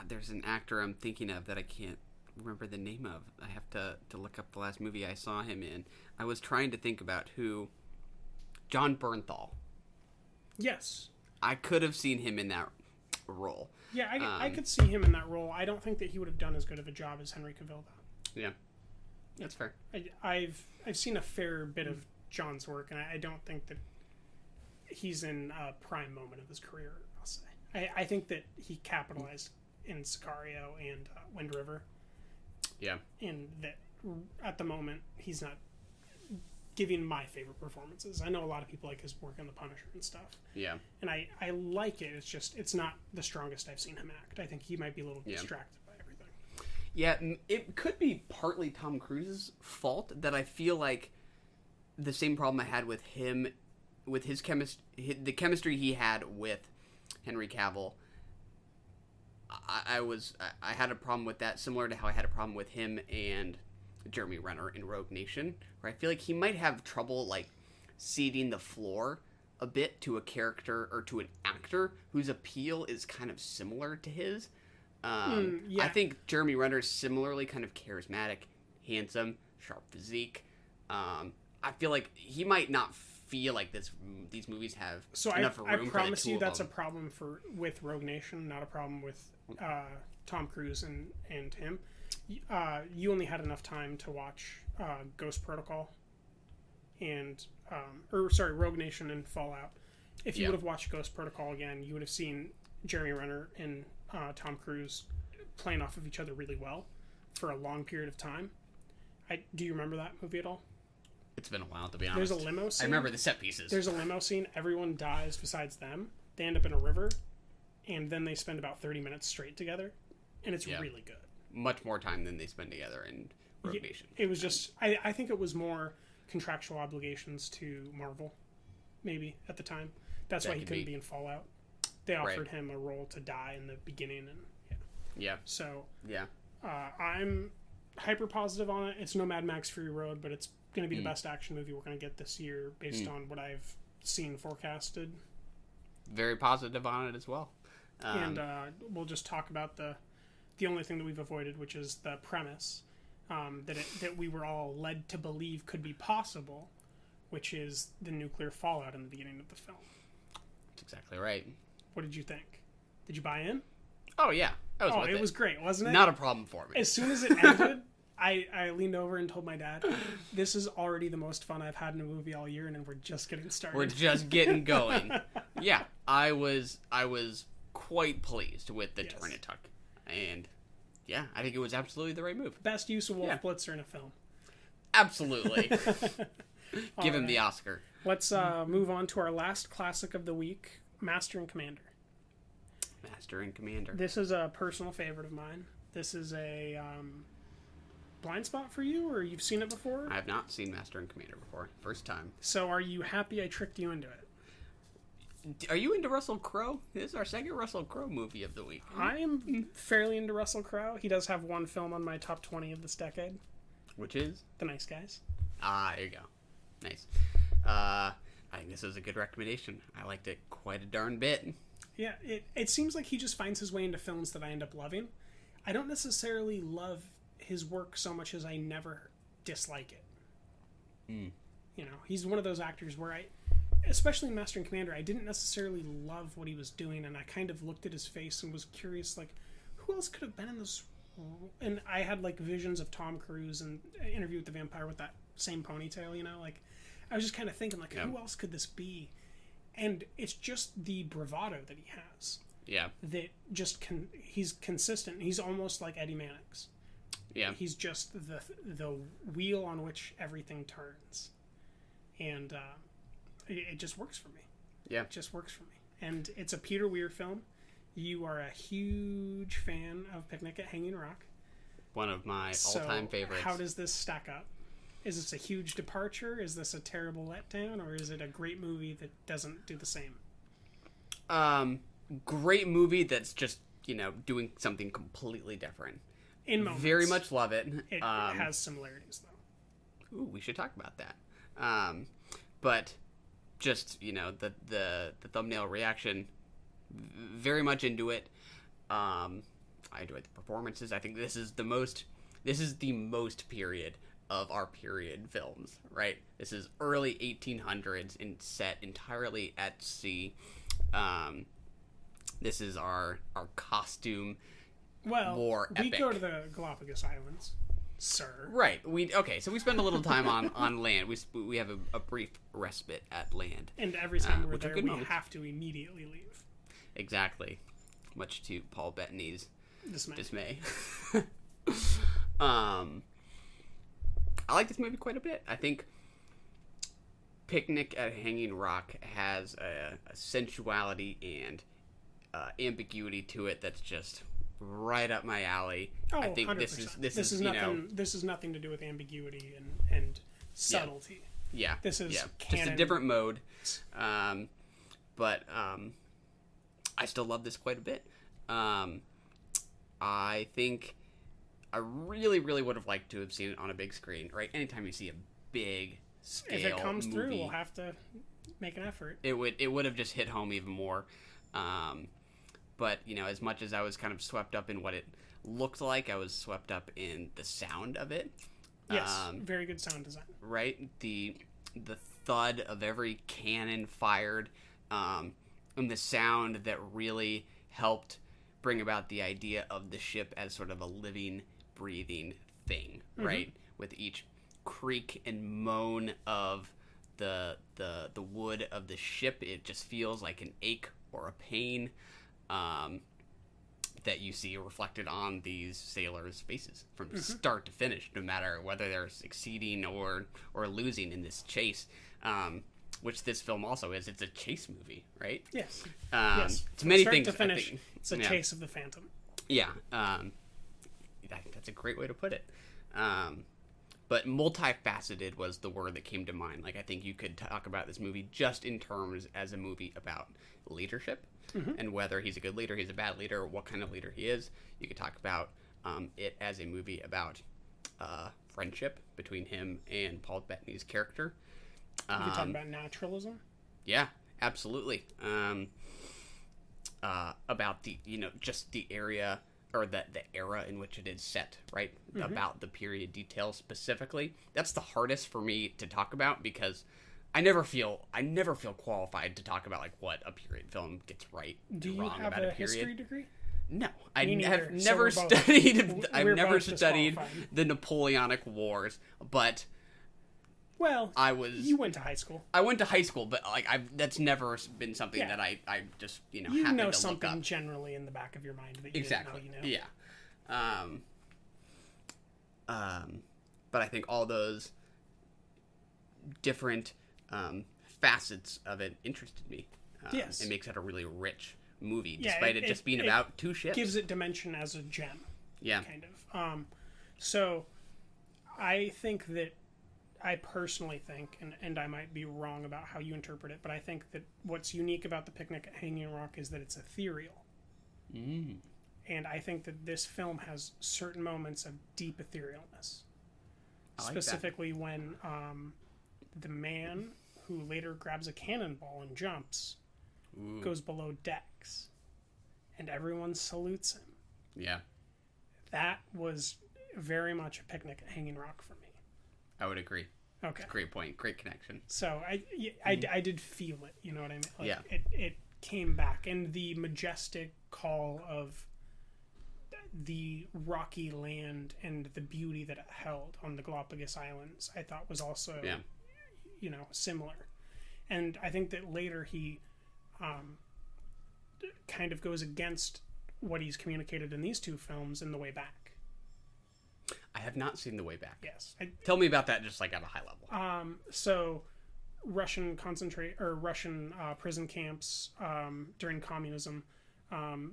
there's an actor I'm thinking of that I can't remember the name of. I have to look up the last movie I saw him in. I was trying to think about who... John Bernthal. Yes. I could have seen him in that role. Yeah, I could see him in that role. I don't think that he would have done as good of a job as Henry Cavill, though. Yeah. That's fair. I've seen a fair bit of John's work, and I don't think that he's in a prime moment of his career, I'll say. I think that he capitalized in Sicario and Wind River. Yeah. And that at the moment, he's not giving my favorite performances. I know a lot of people like his work on The Punisher and stuff. Yeah. And I like it. It's just, it's not the strongest I've seen him act. I think he might be a little distracted by everything. Yeah, it could be partly Tom Cruise's fault that I feel like the same problem I had with him, with his the chemistry he had with Henry Cavill. I had a problem with that, similar to how I had a problem with him and Jeremy Renner in Rogue Nation, where I feel like he might have trouble like ceding the floor a bit to a character or to an actor whose appeal is kind of similar to his. I think Jeremy Renner's similarly kind of charismatic, handsome, sharp physique. I feel like he might not feel like these movies have enough room. I promise for the two you of that's them. a problem with Rogue Nation, not a problem with Tom Cruise and him. You only had enough time to watch Ghost Protocol and Rogue Nation and Fallout. If you would have watched Ghost Protocol again, you would have seen Jeremy Renner and Tom Cruise playing off of each other really well for a long period of time. Do you remember that movie at all? It's been a while, to be honest. There's a limo scene. I remember the set pieces. There's a limo scene. Everyone dies besides them. They end up in a river, and then they spend about 30 minutes straight together, and it's really good. Much more time than they spend together in Rogue Nation. It was just... I think it was more contractual obligations to Marvel, maybe, at the time. That's why he couldn't be in Fallout. They offered him a role to die in the beginning, and So, I'm hyper positive on it. It's no Mad Max Fury Road, but it's going to be the best action movie we're going to get this year based on what I've seen forecasted. Very positive on it as well. And we'll just talk about the only thing that we've avoided, which is the premise that we were all led to believe could be possible, which is the nuclear fallout in the beginning of the film. That's exactly right. What did you think? Did you buy in? Oh, yeah. It was great, wasn't it? Not a problem for me. As soon as it ended, I leaned over and told my dad, this is already the most fun I've had in a movie all year, and we're just getting started. We're just getting going. Yeah, I was quite pleased with the turn it took. And, yeah, I think it was absolutely the right move. Best use of Wolf Blitzer in a film. Absolutely. Give him the Oscar. Let's move on to our last classic of the week, Master and Commander. Master and Commander. This is a personal favorite of mine. This is a blind spot for you, or you've seen it before? I have not seen Master and Commander before. First time. So are you happy I tricked you into it? Are you into Russell Crowe? This is our second Russell Crowe movie of the week. I am fairly into Russell Crowe. He does have one film on my top 20 of this decade. Which is? The Nice Guys. Ah, there you go. Nice. I think this is a good recommendation. I liked it quite a darn bit. Yeah, it seems like he just finds his way into films that I end up loving. I don't necessarily love his work so much as I never dislike it. You know, he's one of those actors where especially in Master and Commander, I didn't necessarily love what he was doing, and I kind of looked at his face and was curious, like, who else could have been in this role? And I had, like, visions of Tom Cruise and Interview with the Vampire with that same ponytail, you know? Like, I was just kind of thinking, like, who else could this be? And it's just the bravado that he has. Yeah. That just he's consistent. He's almost like Eddie Mannix. Yeah. He's just the wheel on which everything turns. And it just works for me. Yeah. It just works for me. And it's a Peter Weir film. You are a huge fan of Picnic at Hanging Rock. One of my all-time favorites. How does this stack up? Is this a huge departure? Is this a terrible letdown? Or is it a great movie that doesn't do the same? Great movie that's just, doing something completely different. In moments. Very much love it. It has similarities, though. Ooh, we should talk about that. But just, the thumbnail reaction, very much into it. I enjoyed the performances. I think this is the most period of our period films, right? This is early 1800s and set entirely at sea. This is our costume war epic. We go to the Galapagos Islands. sir. Right. So we spend a little time on land. We have a brief respite at land. And every time we're there, we moments. have to immediately leave. Exactly. Much to Paul Bettany's dismay. I like this movie quite a bit. I think Picnic at Hanging Rock has a sensuality and ambiguity to it that's just right up my alley. Oh, I think 100%. this is nothing. This is nothing to do with ambiguity and subtlety. Yeah. This is just a different mode. But I still love this quite a bit. I think I really, really would have liked to have seen it on a big screen, right? Anytime you see a big scale if it comes movie, through, we'll have to make an effort. It would have just hit home even more. But, as much as I was kind of swept up in what it looked like, I was swept up in the sound of it. Yes, very good sound design. Right? The thud of every cannon fired, and the sound that really helped bring about the idea of the ship as sort of a living, breathing thing, right? With each creak and moan of the wood of the ship, it just feels like an ache or a pain that you see reflected on these sailors' faces from start to finish, no matter whether they're succeeding or losing in this chase. Which this film also is. It's a chase movie, right? Yes. Yes. It's many start things. To finish, it's a chase of the Phantom. Yeah. That's a great way to put it. But multifaceted was the word that came to mind. Like, I think you could talk about this movie just in terms as a movie about leadership and whether he's a good leader, he's a bad leader, or what kind of leader he is. You could talk about it as a movie about friendship between him and Paul Bettany's character. You could talk about naturalism. Yeah, absolutely. About the, just the area or the era in which it is set, right? About the period details specifically. That's the hardest for me to talk about because I never feel qualified to talk about like what a period film gets right and wrong about a period. Do you have a history degree? No, I Me have neither. So never we're both- studied. I've we're never both studied disqualified. the Napoleonic Wars, but Well, you went to high school. I went to high school, but like that's never been something Yeah. that I just You happened know to something look up. generally in the back of your mind that you Exactly. didn't know. Yeah. But I think all those different facets of it interested me. Yes. It makes it a really rich movie, Yeah, despite it just being about two ships. Gives it dimension as a gem. Yeah. Kind of. So I think that I personally think, and I might be wrong about how you interpret it, but I think that what's unique about The Picnic at Hanging Rock is that it's ethereal. Mm. And I think that this film has certain moments of deep etherealness. I like Specifically when the man who later grabs a cannonball and jumps goes below decks. And everyone salutes him. Yeah. That was very much a Picnic at Hanging Rock for me. I would agree. Okay. Great point. Great connection. So I did feel it, you know what I mean? Like, Yeah. It came back, and the majestic call of the rocky land and the beauty that it held on the Galapagos Islands, I thought was also, similar. And I think that later he kind of goes against what he's communicated in these two films in The Way Back. I have not seen The Way Back. Yes. Tell me about that just like at a high level. So Russian prison camps during communism,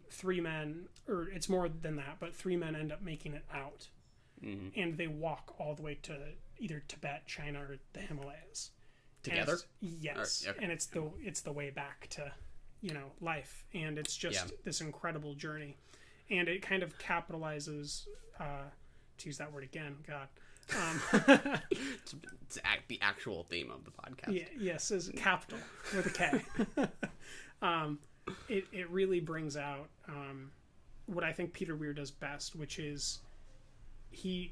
3 men, or it's more than that, but 3 men end up making it out. Mm-hmm. And they walk all the way to either Tibet, China, or the Himalayas. Together? Yes. Okay. And it's the way back to, life. And it's just this incredible journey. And it kind of capitalizes, to use that word again, God. It's the actual theme of the podcast. Yeah, yes, is capital with a K. It really brings out what I think Peter Weir does best, which is he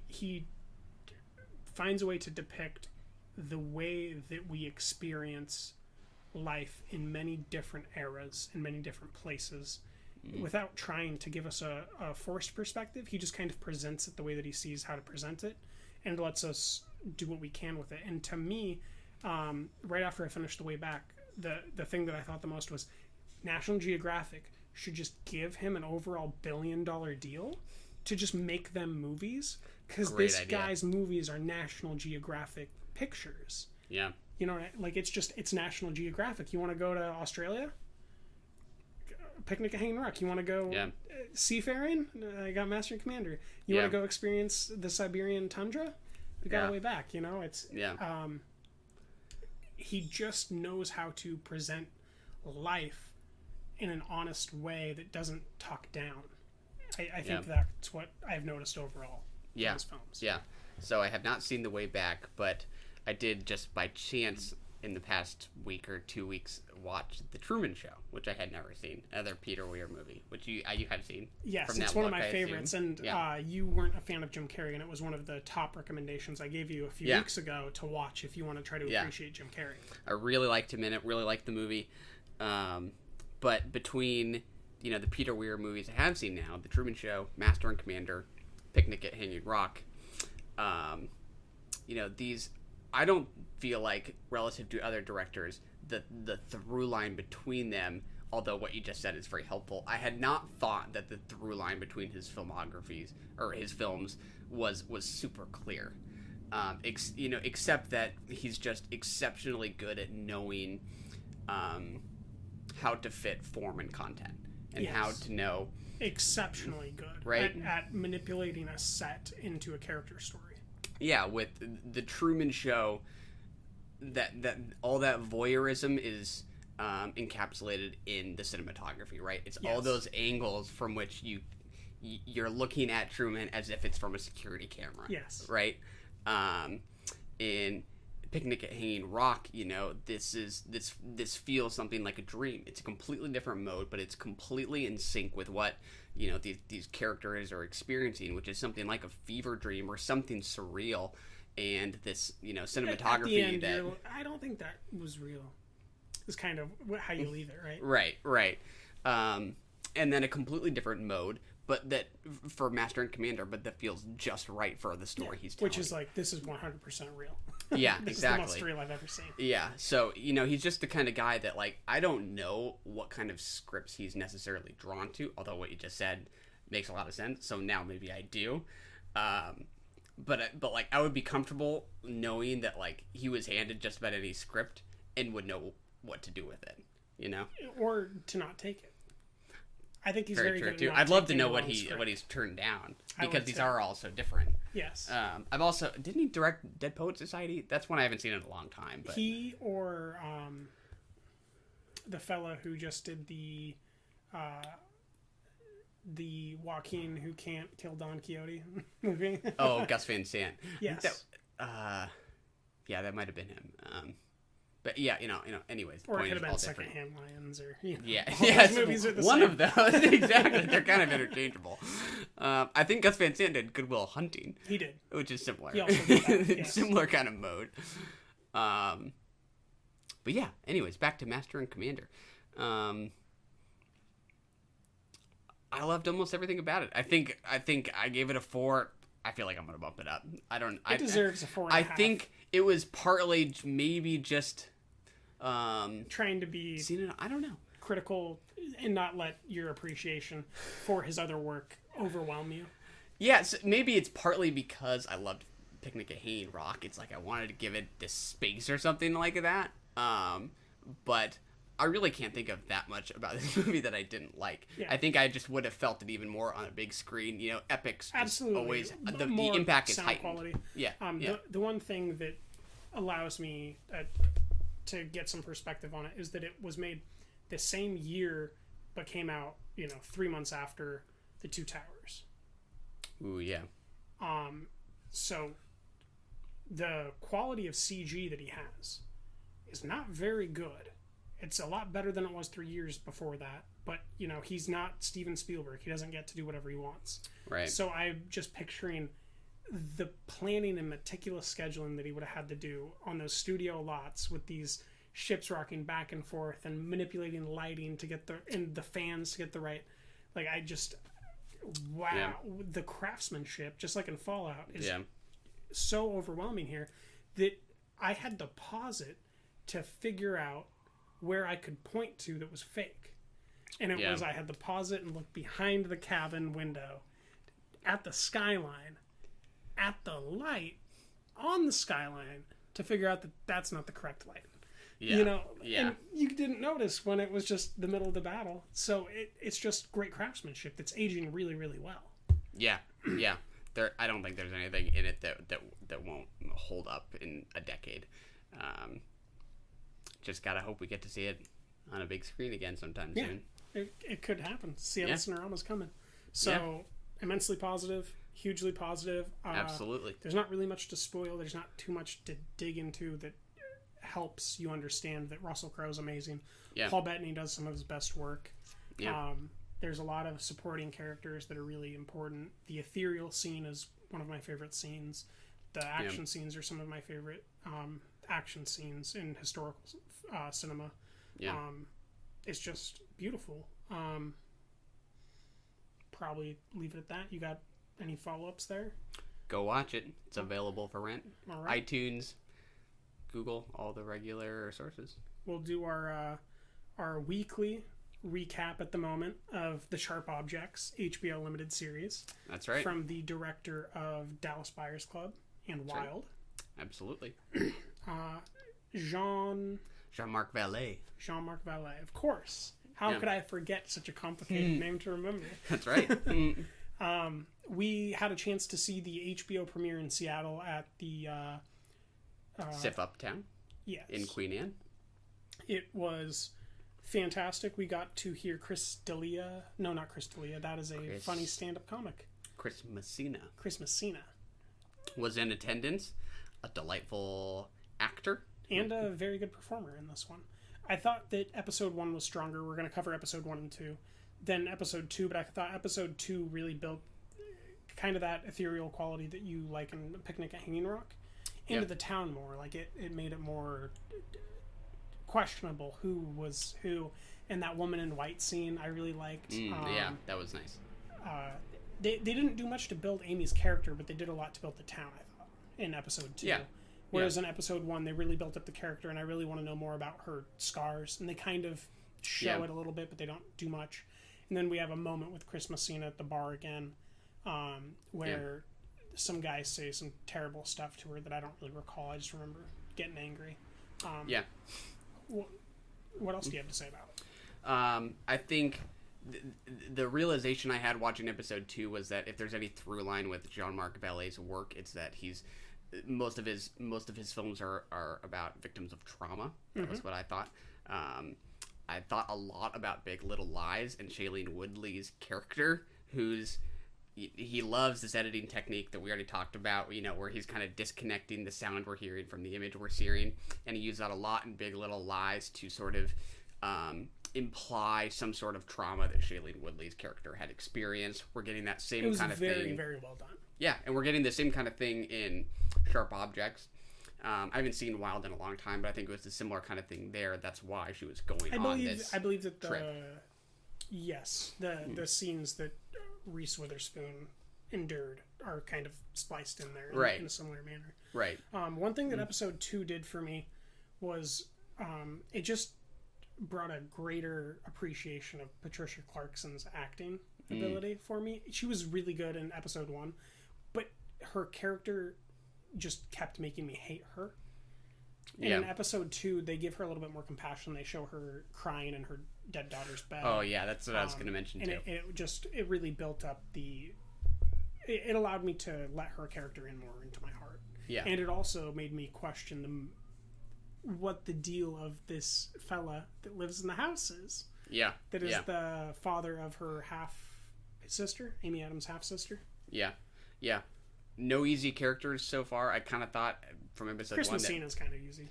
finds a way to depict the way that we experience life in many different eras, in many different places, without trying to give us a forced perspective. He just kind of presents it the way that he sees how to present it, and lets us do what we can with it. And to me, right after I finished The Way Back, the thing that I thought the most was National Geographic should just give him an overall $1 billion deal to just make them movies, because this guy's movies are National Geographic pictures. Yeah. You know, like, it's National Geographic. You want to go to Australia? Picnic at Hanging Rock. You want to go seafaring? I got Master and Commander. You want to go experience the Siberian tundra? We got a Way Back. You know, it's he just knows how to present life in an honest way that doesn't talk down. I think that's what I've noticed overall in his films. Yeah. So I have not seen The Way Back, but I did just by chance in the past week or 2 weeks watch The Truman Show, which I had never seen. Another Peter Weir movie, which you have seen. Yes, it's one of my favorites. And you weren't a fan of Jim Carrey, and it was one of the top recommendations I gave you a few weeks ago to watch if you want to try to appreciate Jim Carrey. I really liked him in it, really liked the movie. But between, the Peter Weir movies I have seen now, The Truman Show, Master and Commander, Picnic at Hanging Rock, these, I don't feel like, relative to other directors, the through line between them, although what you just said is very helpful, I had not thought that the through line between his filmographies, or his films, was super clear. Except that he's just exceptionally good at knowing how to fit form and content, and how to know... Exceptionally good, right? At manipulating a set into a character story. Yeah, with The Truman Show, that all that voyeurism is encapsulated in the cinematography, right? It's all those angles from which you're looking at Truman as if it's from a security camera. Yes. Right? In Picnic at Hanging Rock, this feels something like a dream. It's a completely different mode, but it's completely in sync with what these characters are experiencing, which is something like a fever dream or something surreal. And this cinematography at the end, I don't think that was real. It's kind of how you leave it, right? Right. And then a completely different mode, but that for Master and Commander, but that feels just right for the story he's telling. Which is like, this is 100% real. Yeah, this exactly. is the most real I've ever seen. Yeah, so, he's just the kind of guy that, like, I don't know what kind of scripts he's necessarily drawn to, although what you just said makes a lot of sense, so now maybe I do. But like, I would be comfortable knowing that, like, he was handed just about any script and would know what to do with it, Or to not take it. I think he's very true good too. at I'd love to know what he's turned down, because these are all so different. Yes. I've also, didn't he direct Dead Poet Society? That's one I haven't seen in a long time. But he or the fella who just did the Joaquin Who Can't Kill Don Quixote movie. Oh, Gus Van Sant. Yes. That might have been him. But yeah, anyways. Or it could have been Secondhand Lions, or movies are the one same. Of those. Exactly, they're kind of interchangeable. I think Gus Van Sant did Good Will Hunting. He did, which is similar. He also did that, yes. Similar kind of mode. But yeah, anyways, back to Master and Commander. I loved almost everything about it. I think I gave it a 4. I feel like I'm gonna bump it up. It deserves a 4.5. I think it was partly maybe just trying to be I don't know, critical and not let your appreciation for his other work overwhelm you. Yeah, so maybe it's partly because I loved Picnic at Hanging Rock. It's like I wanted to give it this space or something like that. But I really can't think of that much about this movie that I didn't like. Yeah. I think I just would have felt it even more on a big screen. Epics absolutely always the impact is heightened. Quality. Yeah. The one thing that allows me to get some perspective on it is that it was made the same year, but came out 3 months after The Two Towers. Ooh, yeah. So the quality of CG that he has is not very good. It's a lot better than it was 3 years before that. But, he's not Steven Spielberg. He doesn't get to do whatever he wants. Right. So I'm just picturing the planning and meticulous scheduling that he would have had to do on those studio lots with these ships rocking back and forth and manipulating lighting to get the fans to get the right Like, I just, wow, the craftsmanship, just like in Fallout, is so overwhelming here that I had to pause it to figure out where I could point to that was fake. And it was, I had to pause it and look behind the cabin window, at the skyline, at the light on the skyline, to figure out that that's not the correct light. Yeah. You know, and you didn't notice when it was just the middle of the battle. So it's just great craftsmanship that's aging really, really well. Yeah, yeah. I don't think there's anything in it that won't hold up in a decade. Just gotta hope we get to see it on a big screen again sometime soon. It could happen. Seattle Cinerama's coming. So, immensely positive, hugely positive. Absolutely. There's not really much to spoil. There's not too much to dig into that helps you understand that Russell Crowe's amazing. Yeah. Paul Bettany does some of his best work. Yeah. There's a lot of supporting characters that are really important. The ethereal scene is one of my favorite scenes. The action scenes are some of my favorite action scenes in historical cinema. Yeah. It's just beautiful. Probably leave it at that. You got any follow-ups there? Go watch it. It's available for rent. All right. iTunes, Google, all the regular sources. We'll do our weekly recap at the moment of the Sharp Objects HBO limited series. That's right. From the director of Dallas Buyers Club and That's Wild. Right. Absolutely. Jean-Marc Vallée, of course. How could I forget such a complicated name to remember? That's right. We had a chance to see the HBO premiere in Seattle at the SIF Uptown. Yes. In Queen Anne. It was fantastic. We got to hear Chris D'Elia. No, not Chris D'Elia. That is a funny stand-up comic. Chris Messina. Was in attendance. A delightful actor. And a very good performer in this one. I thought that episode 1 was stronger. We're going to cover episode 1 and 2. Then episode 2, but I thought episode 2 really built kind of that ethereal quality that you like in Picnic at Hanging Rock into the town more. Like, it made it more questionable who was who. And that woman in white scene I really liked. That was nice. They didn't do much to build Amy's character, but they did a lot to build the town, I thought, in episode 2. Whereas in episode 1, they really built up the character, and I really want to know more about her scars. And they kind of show it a little bit, but they don't do much. And then we have a moment with Chris Messina at the bar again, where some guys say some terrible stuff to her that I don't really recall. I just remember getting angry. What else do you have to say about it? I think the realization I had watching episode 2 was that if there's any through line with Jean-Marc Vallée's work, it's that most of his films are about victims of trauma. That was what I thought. I thought a lot about Big Little Lies and Shailene Woodley's character, he loves this editing technique that we already talked about, where he's kind of disconnecting the sound we're hearing from the image we're seeing, and he used that a lot in Big Little Lies to sort of imply some sort of trauma that Shailene Woodley's character had experienced. We're getting that same kind of thing. It was very, very well done. Yeah, and we're getting the same kind of thing in Sharp Objects. I haven't seen Wild in a long time, but I think it was a similar kind of thing there. That's why she was going on this I believe that trip. The scenes that Reese Witherspoon endured are kind of spliced in there in a similar manner. Right. One thing that episode 2 did for me was it just brought a greater appreciation of Patricia Clarkson's acting ability for me. She was really good in episode 1, but her character just kept making me hate her. And in episode 2, they give her a little bit more compassion. They show her crying in her dead daughter's bed. Oh yeah, that's what I was going to mention too. It really built up it allowed me to let her character in more into my heart. Yeah. And it also made me question what the deal of this fella that lives in the house is. Yeah. That is the father of her half-sister, Amy Adams' half-sister. Yeah. Yeah. No easy characters so far. I kind of thought from episode 1 Chris Messina's kind of easy.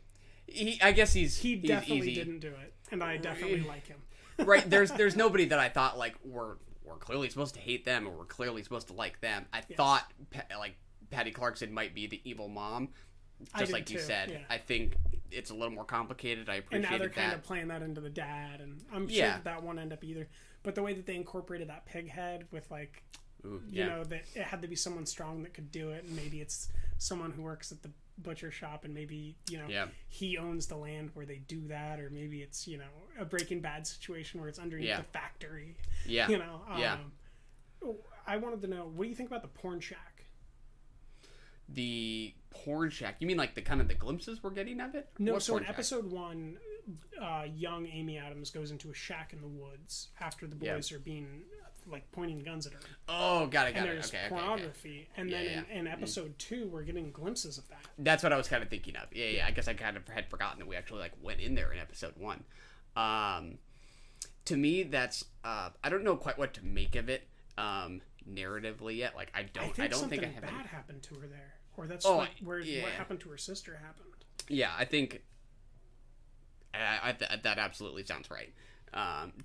I guess he's definitely easy. Didn't do it, and I definitely like him. Right. There's nobody that I thought like we're clearly supposed to hate them or we're clearly supposed to like them. I thought like Patty Clarkson might be the evil mom, just like you said. Yeah. I think it's a little more complicated. I And appreciate now they're that. kind of playing that into the dad, and I'm sure that won't end up either. But the way that they incorporated that pig head with like, you know, that it had to be someone strong that could do it, and maybe it's someone who works at the butcher shop, and maybe, you know, he owns the land where they do that, or maybe it's, you know, a Breaking Bad situation where it's underneath the factory. You know, I wanted to know, what do you think about the porn shack? The porn shack? You mean like the kind of the glimpses we're getting of it? No, so in episode 1, young Amy Adams goes into a shack in the woods after the boys are being like pointing guns at her. Oh, got it. And there's pornography. Okay. And then in episode 2, we're getting glimpses of that. That's what I was kind of thinking of. Yeah. I guess I kind of had forgotten that we actually like went in there in episode 1. To me, that's I don't know quite what to make of it narratively yet. Like I don't think I have bad happened to her there, or that's what happened to her sister happened. Yeah, I think that absolutely sounds right.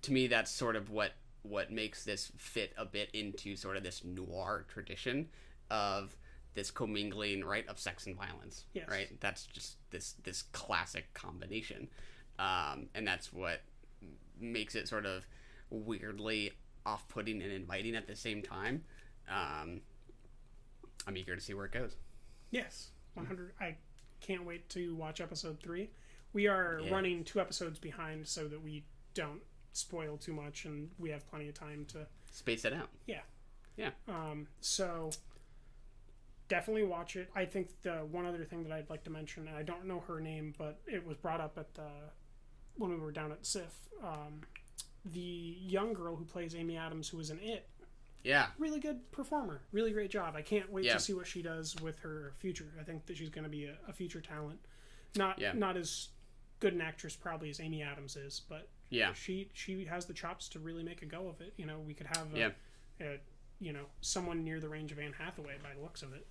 To me, that's sort of what makes this fit a bit into sort of this noir tradition of this commingling, right, of sex and violence. Yes. Right? That's just this classic combination. And that's what makes it sort of weirdly off-putting and inviting at the same time. I'm eager to see where it goes. Yes, 100. I can't wait to watch episode 3. We are running 2 episodes behind so that we don't spoil too much, and we have plenty of time to space it out. Yeah. So definitely watch it. I think the one other thing that I'd like to mention, and I don't know her name, but it was brought up at when we were down at SIF. The young girl who plays Amy Adams, who was in It. Yeah. Really good performer. Really great job. I can't wait to see what she does with her future. I think that she's going to be a future talent. Not as good an actress probably as Amy Adams is, but she has the chops to really make a go of it. You know, we could have someone near the range of Anne Hathaway by the looks of it.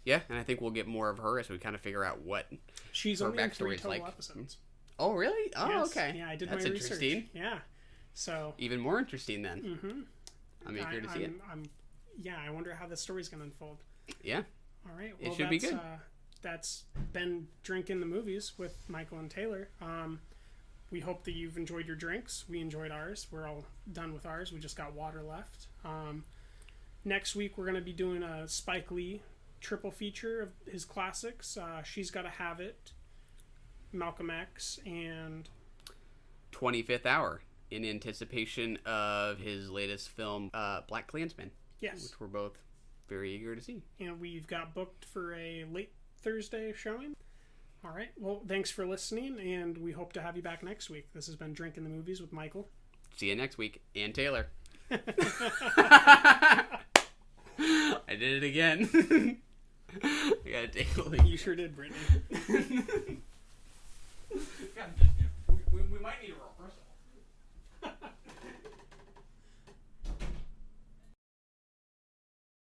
Yeah, and I think we'll get more of her as we kind of figure out what she's her only in 3 backstory is total like. Episodes. Oh, really? Oh, yes. okay. Yeah, I did That's my research. interesting. Yeah. So even more interesting then. Mm-hmm. I'm eager to see it. I wonder how this story's going to unfold. Yeah. All right. Well, it should be good. That's been Drinking the Movies with Michael and Taylor. We hope that you've enjoyed your drinks. We enjoyed ours. We're all done with ours. We just got water left. Next week, we're going to be doing a Spike Lee triple feature of his classics. She's Gotta Have It, Malcolm X, and 25th Hour, in anticipation of his latest film, Black Klansman. Yes. Which we're both very eager to see. And we've got booked for a late Thursday showing. All right. Well, thanks for listening, and we hope to have you back next week. This has been Drinking the Movies with Michael. See you next week. And Taylor. I did it again. I gotta take a leak. You sure did, Brittany.